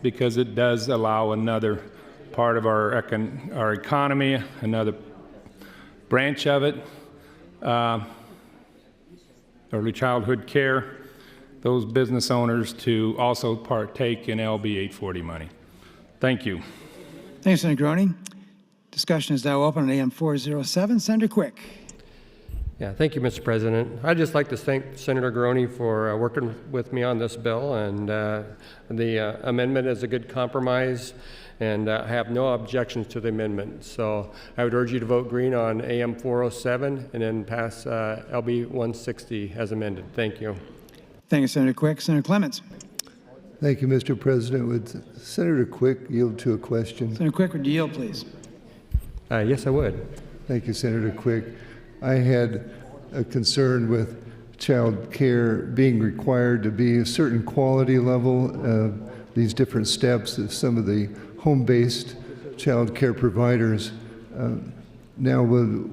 because it does allow another part of our economy, another branch of it, early childhood care, those business owners to also partake in LB 840 money. Thank you. Thanks, Senator Groening. Discussion is now open on AM 407. Senator Quick. Yeah, thank you, Mr. President. I'd just like to thank Senator Groening for working with me on this bill, and the amendment is a good compromise, and I have no objections to the amendment. So I would urge you to vote green on AM 407 and then pass LB 160 as amended. Thank you. Thank you, Senator Quick. Senator Clements. Thank you, Mr. President. Would Senator Quick yield to a question? Senator Quick, would you yield, please? Yes, I would. Thank you, Senator Quick. I had a concern with child care being required to be a certain quality level, these different steps of some of the home-based child care providers. Now, will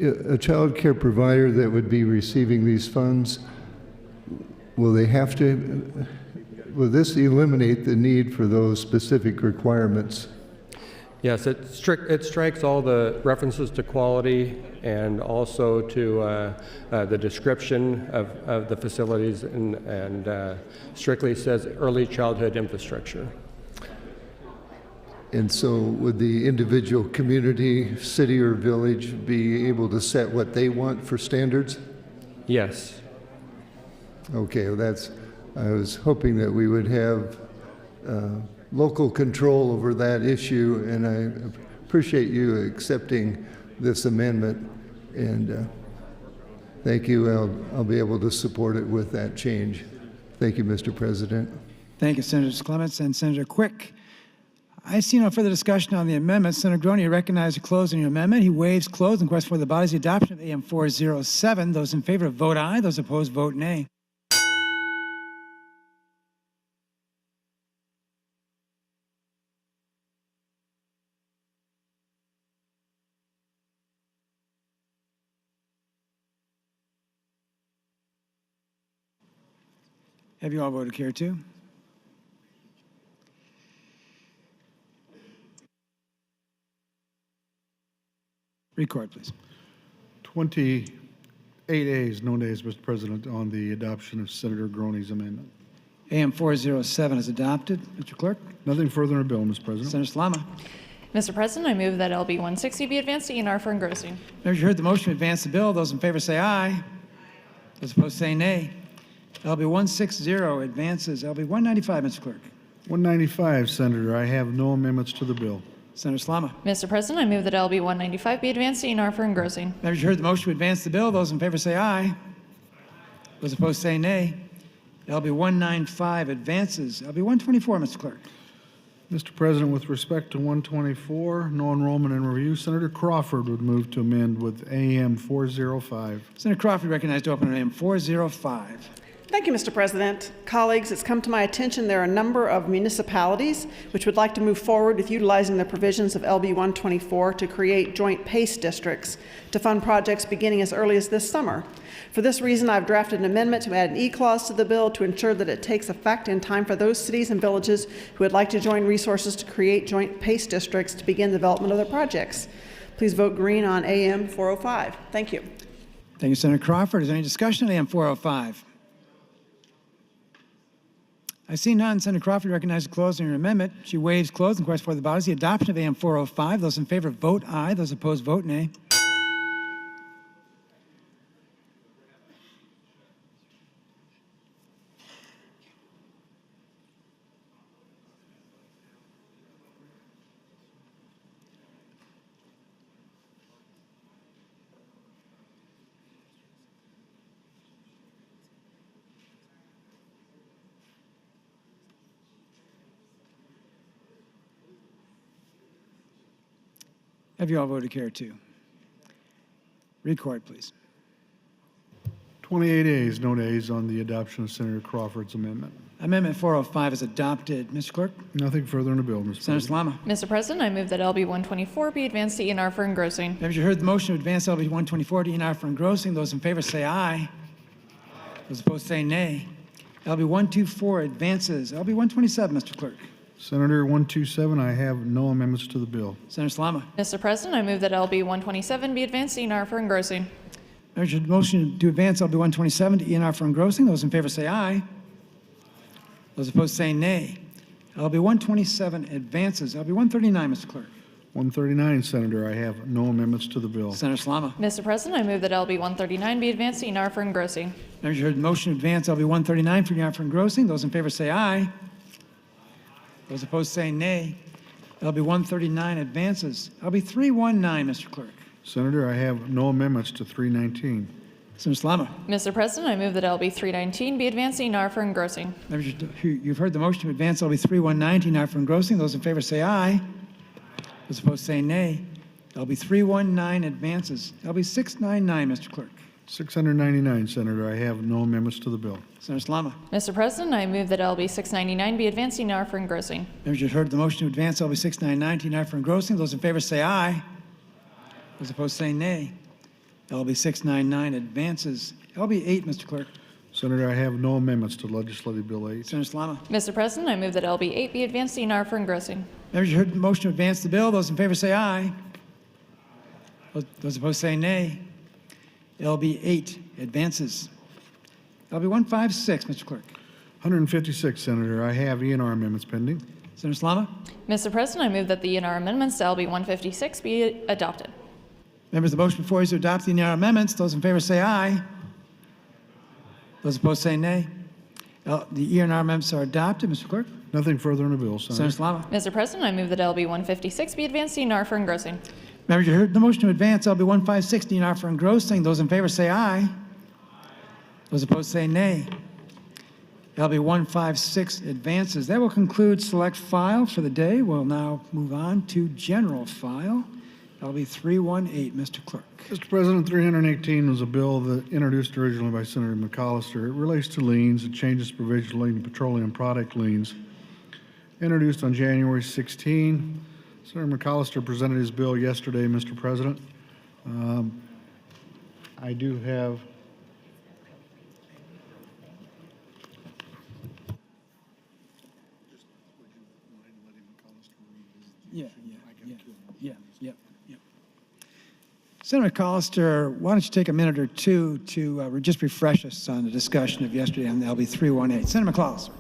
a child care provider that would be receiving these funds, will they have to, will this eliminate the need for those specific requirements? Yes, it strikes all the references to quality and also to the description of the facilities and strictly says early childhood infrastructure. And so would the individual community, city or village be able to set what they want for standards? Yes. Okay, well I was hoping that we would have local control over that issue, and I appreciate you accepting this amendment, and thank you. I'll be able to support it with that change. Thank you, Mr. President. Thank you, Senator Clements and Senator Quick. I see no further discussion on the amendment. Senator Groening, you recognize the closing your amendment. He waives close and requests for the body's adoption of AM 407. Those in favor vote aye. Those opposed vote nay. Have you all voted care too? Record, please. 28 ayes, no nays, Mr. President, on the adoption of Senator Groening's amendment. AM 407 is adopted. Mr. Clerk? Nothing further in the bill, Mr. President. Senator Salama. Mr. President, I move that LB 160 be advanced to ENR for engrossing. Members, you heard the motion to advance the bill. Those in favor say aye. Those opposed say nay. LB 160 advances. LB 195, Mr. Clerk. 195, Senator, I have no amendments to the bill. Senator Salama. Mr. President, I move that LB 195 be advanced to ENR for engrossing. Members, you heard the motion to advance the bill. Those in favor say aye. Those opposed say nay. LB 195 advances. LB 124, Mr. Clerk. Mr. President, with respect to 124, no enrollment and review, Senator Crawford would move to amend with AM 405. Senator Crawford recognized to open on AM 405. Thank you, Mr. President. Colleagues, it's come to my attention there are a number of municipalities which would like to move forward with utilizing the provisions of LB 124 to create joint PACE districts to fund projects beginning as early as this summer. For this reason, I've drafted an amendment to add an E-clause to the bill to ensure that it takes effect in time for those cities and villages who would like to join resources to create joint PACE districts to begin development of their projects. Please vote green on AM 405. Thank you. Thank you, Senator Crawford. Is there any discussion on AM 405? I see none. Senator Crawford recognizes closed on your amendment. She waives closed and requests for the body the adoption of AM 405. Those in favor vote aye. Those opposed vote nay. Have you all voted care too? Record, please. 28 ayes, no nays on the adoption of Senator Crawford's amendment. Amendment 405 is adopted. Mr. Clerk? Nothing further in the bill, Mr. Senator President. Salama. Mr. President, I move that LB 124 be advanced to ENR for engrossing. Members, you heard the motion to advance LB 124 to ENR for engrossing. Those in favor say aye. Those opposed say nay. LB 124 advances. LB 127, Mr. Clerk. Senator 127, I have no amendments to the bill. Senator Salama. Mr. President, I move that LB 127 be advanced to ENR for engrossing. Members, your motion to advance LB 127 to ENR for engrossing. Those in favor say aye. Those opposed say nay. LB 127 advances. LB 139, Mr. Clerk. 139, Senator, I have no amendments to the bill. Senator Salama. Mr. President, I move that LB 139 be advanced to ENR for engrossing. Members, you heard the motion to advance LB 139 for ENR for engrossing. Those in favor say aye. Those opposed say nay. LB 139 advances. LB 319, Mr. Clerk. Senator, I have no amendments to 319. Senator Salama. Mr. President, I move that LB 319 be advanced to ENR for engrossing. Members, you've heard the motion to advance LB 319 ENR for engrossing. Those in favor say aye. Those opposed say nay. LB 319 advances. LB 699, Mr. Clerk. 699, Senator, I have no amendments to the bill. Senator Salama. Mr. President, I move that LB 699 be advanced to ENR for engrossing. Members, you've heard the motion to advance LB 699 to ENR for engrossing. Those in favor say aye. Those opposed say nay. LB 699 advances. LB 8, Mr. Clerk. Senator, I have no amendments to Legislative Bill 8. Senator Salama. Mr. President, I move that LB 8 be advanced to ENR for engrossing. Members, you heard the motion to advance the bill. Those in favor say aye. Those opposed say nay. LB 8 advances. LB 156, Mr. Clerk. 156, Senator, I have ENR amendments pending. Senator Salama. Mr. President, I move that the ENR amendments to LB 156 be adopted. Members, the motion before you is to adopt the ENR amendments. Those in favor say aye. Those opposed say nay. The ENR amendments are adopted. Mr. Clerk. Nothing further in the bill, Senator. Senator Salama. Mr. President, I move that LB 156 be advanced to ENR for engrossing. Members, you heard the motion to advance LB 156 to ENR for engrossing. Those in favor say aye. Those opposed say nay. LB 156 advances. That will conclude select file for the day. We'll now move on to general file. LB 318, Mr. Clerk. Mr. President, 318 was a bill that introduced originally by Senator McAllister. It relates to liens. It changes provisions relating to petroleum product liens. Introduced on January 16. Senator McAllister presented his bill yesterday, Mr. President. I do have Senator McAllister, why don't you take a minute or two to just refresh us on the discussion of yesterday on the LB 318. Senator McAllister.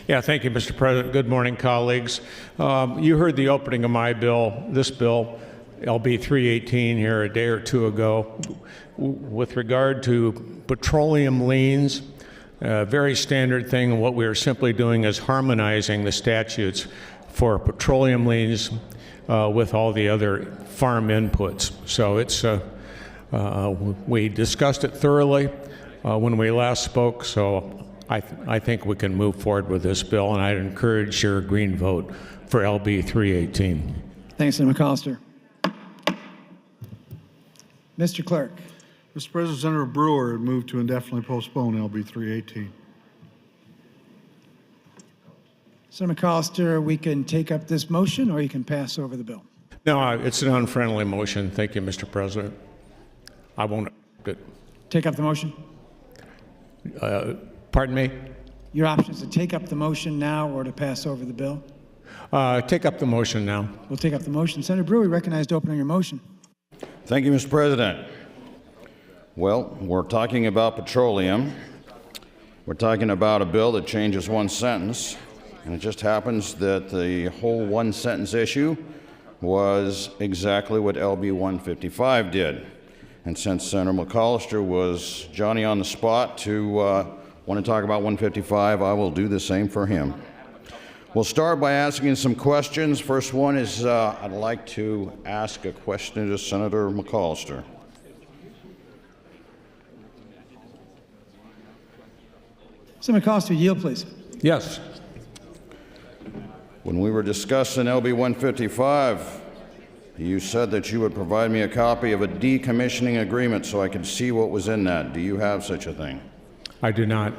Yeah, thank you, Mr. President. Good morning, colleagues. You heard the opening of my bill, this bill, LB 318, here a day or two ago. With regard to petroleum liens, very standard thing. What we are simply doing is harmonizing the statutes for petroleum liens with all the other farm inputs. So it's we discussed it thoroughly when we last spoke, so I think we can move forward with this bill, and I'd encourage your green vote for LB 318. Thanks, Senator McAllister. Mr. Clerk. Mr. President, Senator Brewer would move to indefinitely postpone LB 318. Senator McAllister, we can take up this motion, or you can pass over the bill. No, it's an unfriendly motion. Thank you, Mr. President. I won't. Good. Take up the motion. Pardon me? Your option is to take up the motion now or to pass over the bill. Take up the motion now. We'll take up the motion. Senator Brewer, recognized to open on your motion. Thank you, Mr. President. Well, we're talking about petroleum. We're talking about a bill that changes one sentence, and it just happens that the whole one sentence issue was exactly what LB 155 did. And since Senator McAllister was Johnny on the spot to want to talk about 155, I will do the same for him. We'll start by asking some questions. First one is I'd like to ask a question to Senator McAllister. Senator McAllister, yield, please. Yes. When we were discussing LB 155, you said that you would provide me a copy of a decommissioning agreement so I could see what was in that. Do you have such a thing? I do not.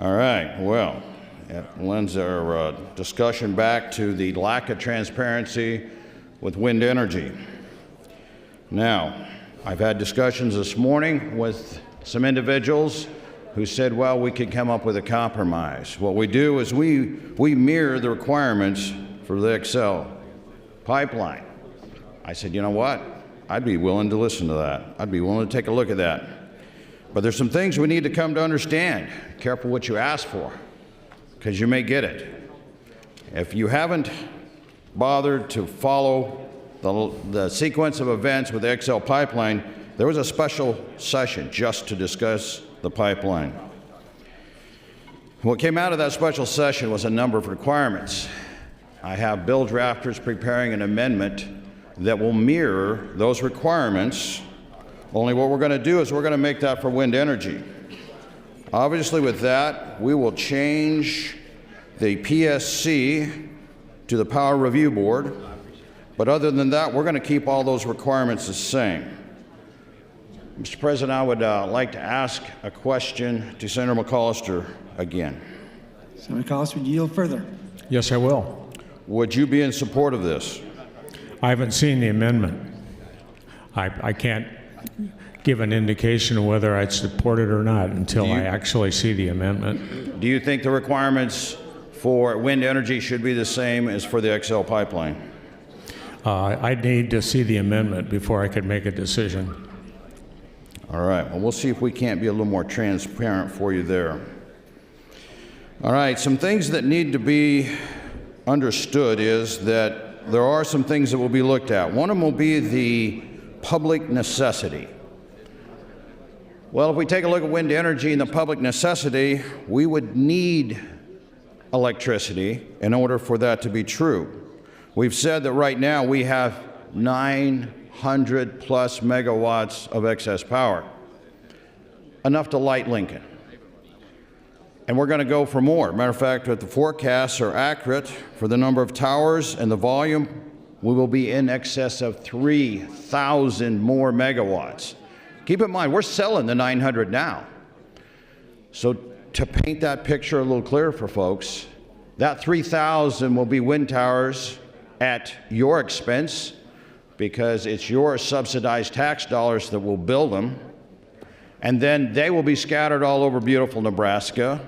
All right, well, it lends our discussion back to the lack of transparency with wind energy. Now, I've had discussions this morning with some individuals who said, well, we could come up with a compromise. What we do is we mirror the requirements for the XL pipeline. I said, you know what? I'd be willing to listen to that. I'd be willing to take a look at that. But there's some things we need to come to understand. Careful what you ask for, because you may get it. If you haven't bothered to follow the sequence of events with the XL pipeline, there was a special session just to discuss the pipeline. What came out of that special session was a number of requirements. I have bill drafters preparing an amendment that will mirror those requirements. Only what we're going to do is we're going to make that for wind energy. Obviously, with that, we will change the PSC to the Power Review Board. But other than that, we're going to keep all those requirements the same. Mr. President, I would like to ask a question to Senator McAllister again. Senator McAllister, yield further. Yes, I will. Would you be in support of this? I haven't seen the amendment. I can't give an indication of whether I'd support it or not until I actually see the amendment. Do you think the requirements for wind energy should be the same as for the XL pipeline? I'd need to see the amendment before I could make a decision. All right, well, we'll see if we can't be a little more transparent for you there. All right, some things that need to be understood is that there are some things that will be looked at. One of them will be the public necessity. Well, if we take a look at wind energy and the public necessity, we would need electricity in order for that to be true. We've said that right now we have 900 plus megawatts of excess power, enough to light Lincoln. And we're going to go for more. Matter of fact, if the forecasts are accurate for the number of towers and the volume, we will be in excess of 3,000 more megawatts. Keep in mind, we're selling the 900 now. So to paint that picture a little clearer for folks, that 3,000 will be wind towers at your expense because it's your subsidized tax dollars that will build them. And then they will be scattered all over beautiful Nebraska.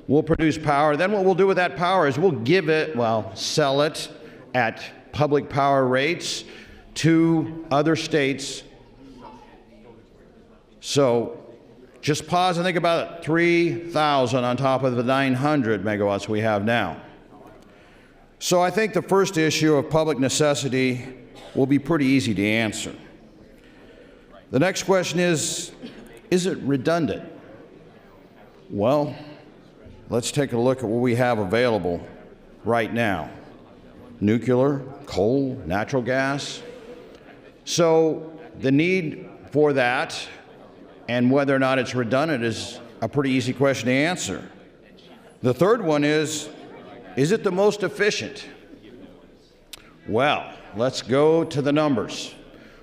We'll produce power. Then what we'll do with that power is we'll give it, well, sell it at public power rates to other states. So just pause and think about it. 3,000 on top of the 900 megawatts we have now. So I think the first issue of public necessity will be pretty easy to answer. The next question is, Is it redundant? Well, let's take a look at what we have available right now. Nuclear, coal, natural gas. So the need for that and whether or not it's redundant is a pretty easy question to answer. The third one is it the most efficient? Well, let's go to the numbers.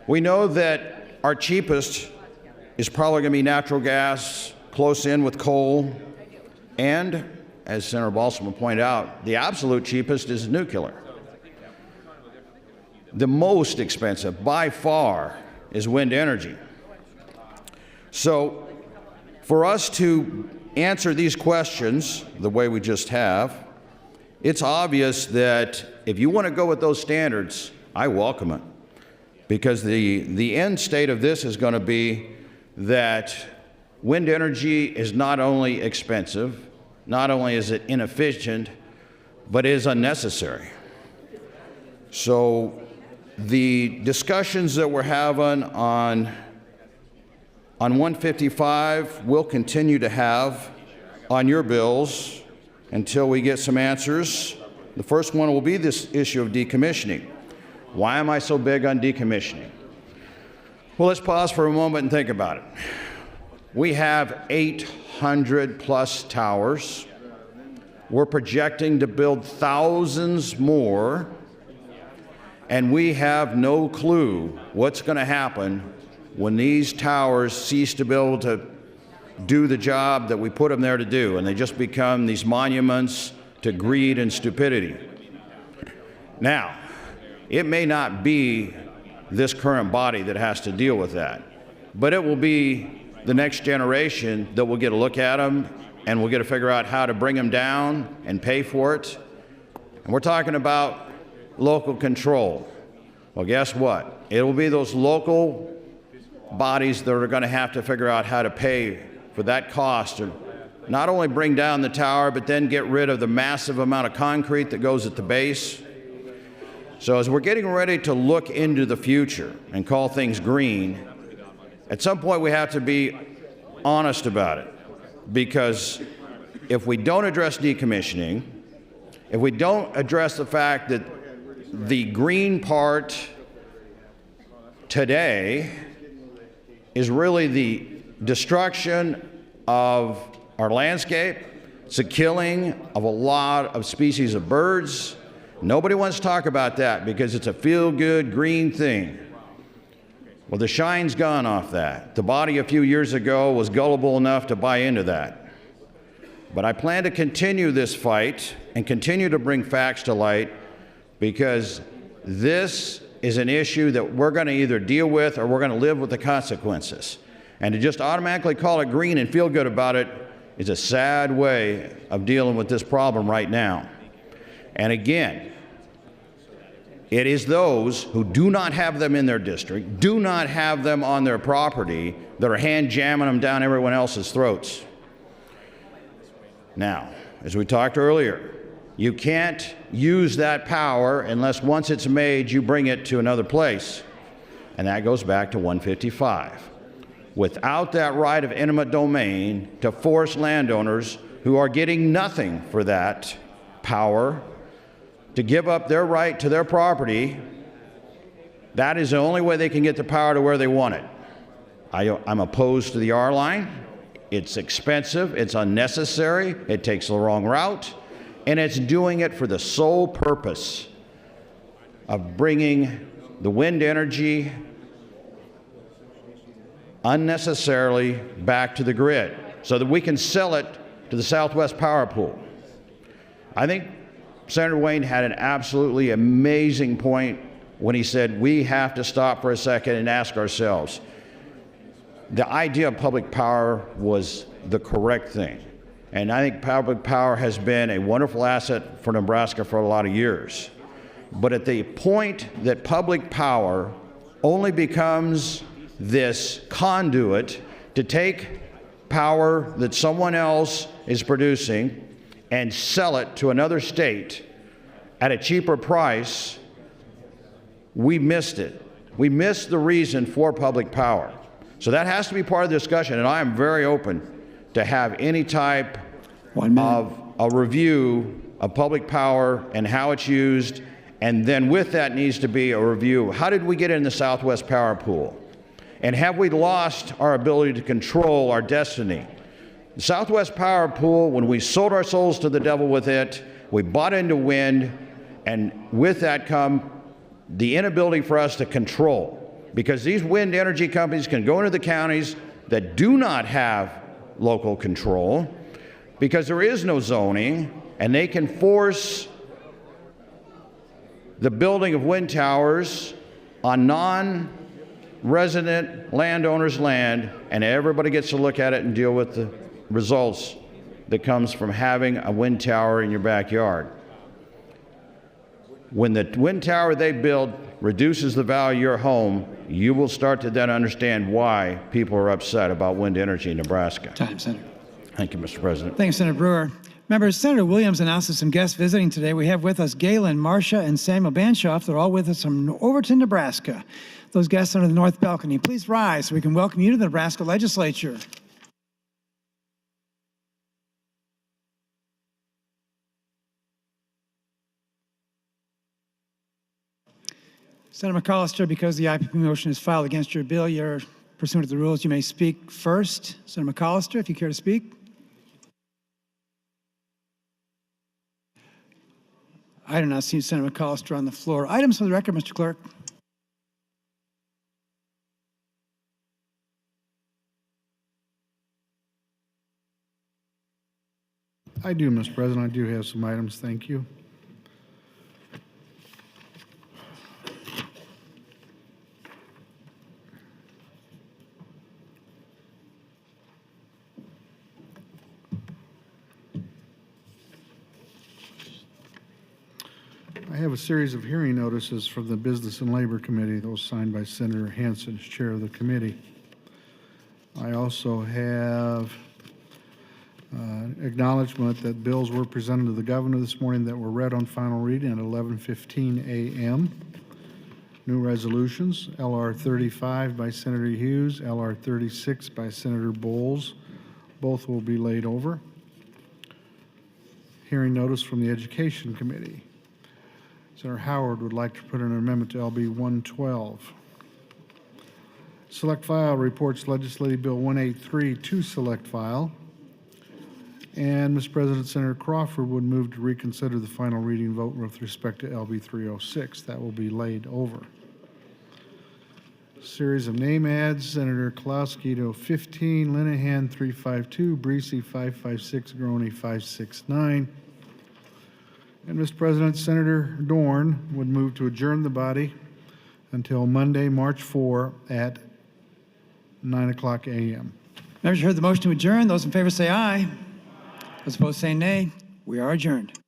We know that our cheapest is probably going to be natural gas, close in with coal, and, as Senator Balsamo pointed out, the absolute cheapest is nuclear. The most expensive, by far, is wind energy. So, for us to answer these questions the way we just have, it's obvious that if you want to go with those standards, I welcome it. Because the end state of this is going to be that wind energy is not only expensive, not only is it inefficient, but is unnecessary. So the discussions that we're having on 155 we'll continue to have on your bills until we get some answers. The first one will be this issue of decommissioning. Why am I so big on decommissioning? Well, let's pause for a moment and think about it. We have 800 plus towers. We're projecting to build thousands more, and we have no clue what's going to happen when these towers cease to be able to do the job that we put them there to do, and they just become these monuments to greed and stupidity. Now, it may not be this current body that has to deal with that, but it will be the next generation that will get a look at them, and we'll get to figure out how to bring them down and pay for it. And we're talking about local control. Well, guess what? It will be those local bodies that are going to have to figure out how to pay for that cost to not only bring down the tower, but then get rid of the massive amount of concrete that goes at the base. So as we're getting ready to look into the future and call things green, at some point we have to be honest about it. Because if we don't address decommissioning, if we don't address the fact that the green part today is really the destruction of our landscape, it's the killing of a lot of species of birds. Nobody wants to talk about that because it's a feel-good green thing. Well, the shine's gone off that. The body a few years ago was gullible enough to buy into that. But I plan to continue this fight and continue to bring facts to light because this is an issue that we're going to either deal with or we're going to live with the consequences. And to just automatically call it green and feel good about it is a sad way of dealing with this problem right now. And again, it is those who do not have them in their district, do not have them on their property, that are hand jamming them down everyone else's throats. Now, as we talked earlier, you can't use that power unless once it's made, you bring it to another place. And that goes back to 155. Without that right of eminent domain to force landowners who are getting nothing for that power to give up their right to their property, that is the only way they can get the power to where they want it. I'm opposed to the R line. It's expensive, it's unnecessary, it takes the wrong route, and it's doing it for the sole purpose of bringing the wind energy unnecessarily back to the grid so that we can sell it to the Southwest Power Pool. I think Senator Wayne had an absolutely amazing point when he said we have to stop for a second and ask ourselves. The idea of public power was the correct thing. And I think public power has been a wonderful asset for Nebraska for a lot of years. But at the point that public power only becomes this conduit to take power that someone else is producing and sell it to another state at a cheaper price, we missed it. We missed the reason for public power. So that has to be part of the discussion, and I am very open to have any type of a review of public power and how it's used, and then with that needs to be a review. How did we get in the Southwest Power Pool? And have we lost our ability to control our destiny? The Southwest Power Pool, when we sold our souls to the devil with it, we bought into wind, and with that come the inability for us to control. Because these wind energy companies can go into the counties that do not have local control, because there is no zoning, and they can force the building of wind towers on non-resident landowners' land, and everybody gets to look at it and deal with the results that comes from having a wind tower in your backyard. When the wind tower they build reduces the value of your home, you will start to then understand why people are upset about wind energy in Nebraska. Time, Senator. Thank you, Mr. President. Thank you, Senator Brewer. Members, Senator Williams announced some guests visiting today. We have with us Galen, Marcia, and Samuel Banshoff. They're all with us from Overton, Nebraska. Those guests under the north balcony, please rise so we can welcome you to the Nebraska Legislature. Senator McAllister, because the IPP motion is filed against your bill, you're pursuant to the rules, you may speak first. Senator McAllister, if you care to speak. I do not see Senator McAllister on the floor. Items for the record, Mr. Clerk. I do, Mr. President. I do have some items. Thank you. I have a series of hearing notices from the Business and Labor Committee, those signed by Senator Hansen, as chair of the committee. I also have acknowledgement that bills were presented to the governor this morning that were read on final reading at 11:15 a.m. New resolutions, LR 35 by Senator Hughes, LR 36 by Senator Bowles. Both will be laid over. Hearing notice from the Education Committee. Senator Howard would like to put in an amendment to LB 112. Select File reports Legislative Bill 183 to Select File. And, Mr. President, Senator Crawford would move to reconsider the final reading vote with respect to LB 306. That will be laid over. Series of name adds, Senator Kolowski to 15, Linehan 352, Breesy 556, Groney 569. And, Mr. President, Senator Dorn would move to adjourn the body until Monday, March 4 at 9 o'clock a.m. Members, you heard the motion to adjourn. Those in favor say aye. Those opposed say nay. We are adjourned.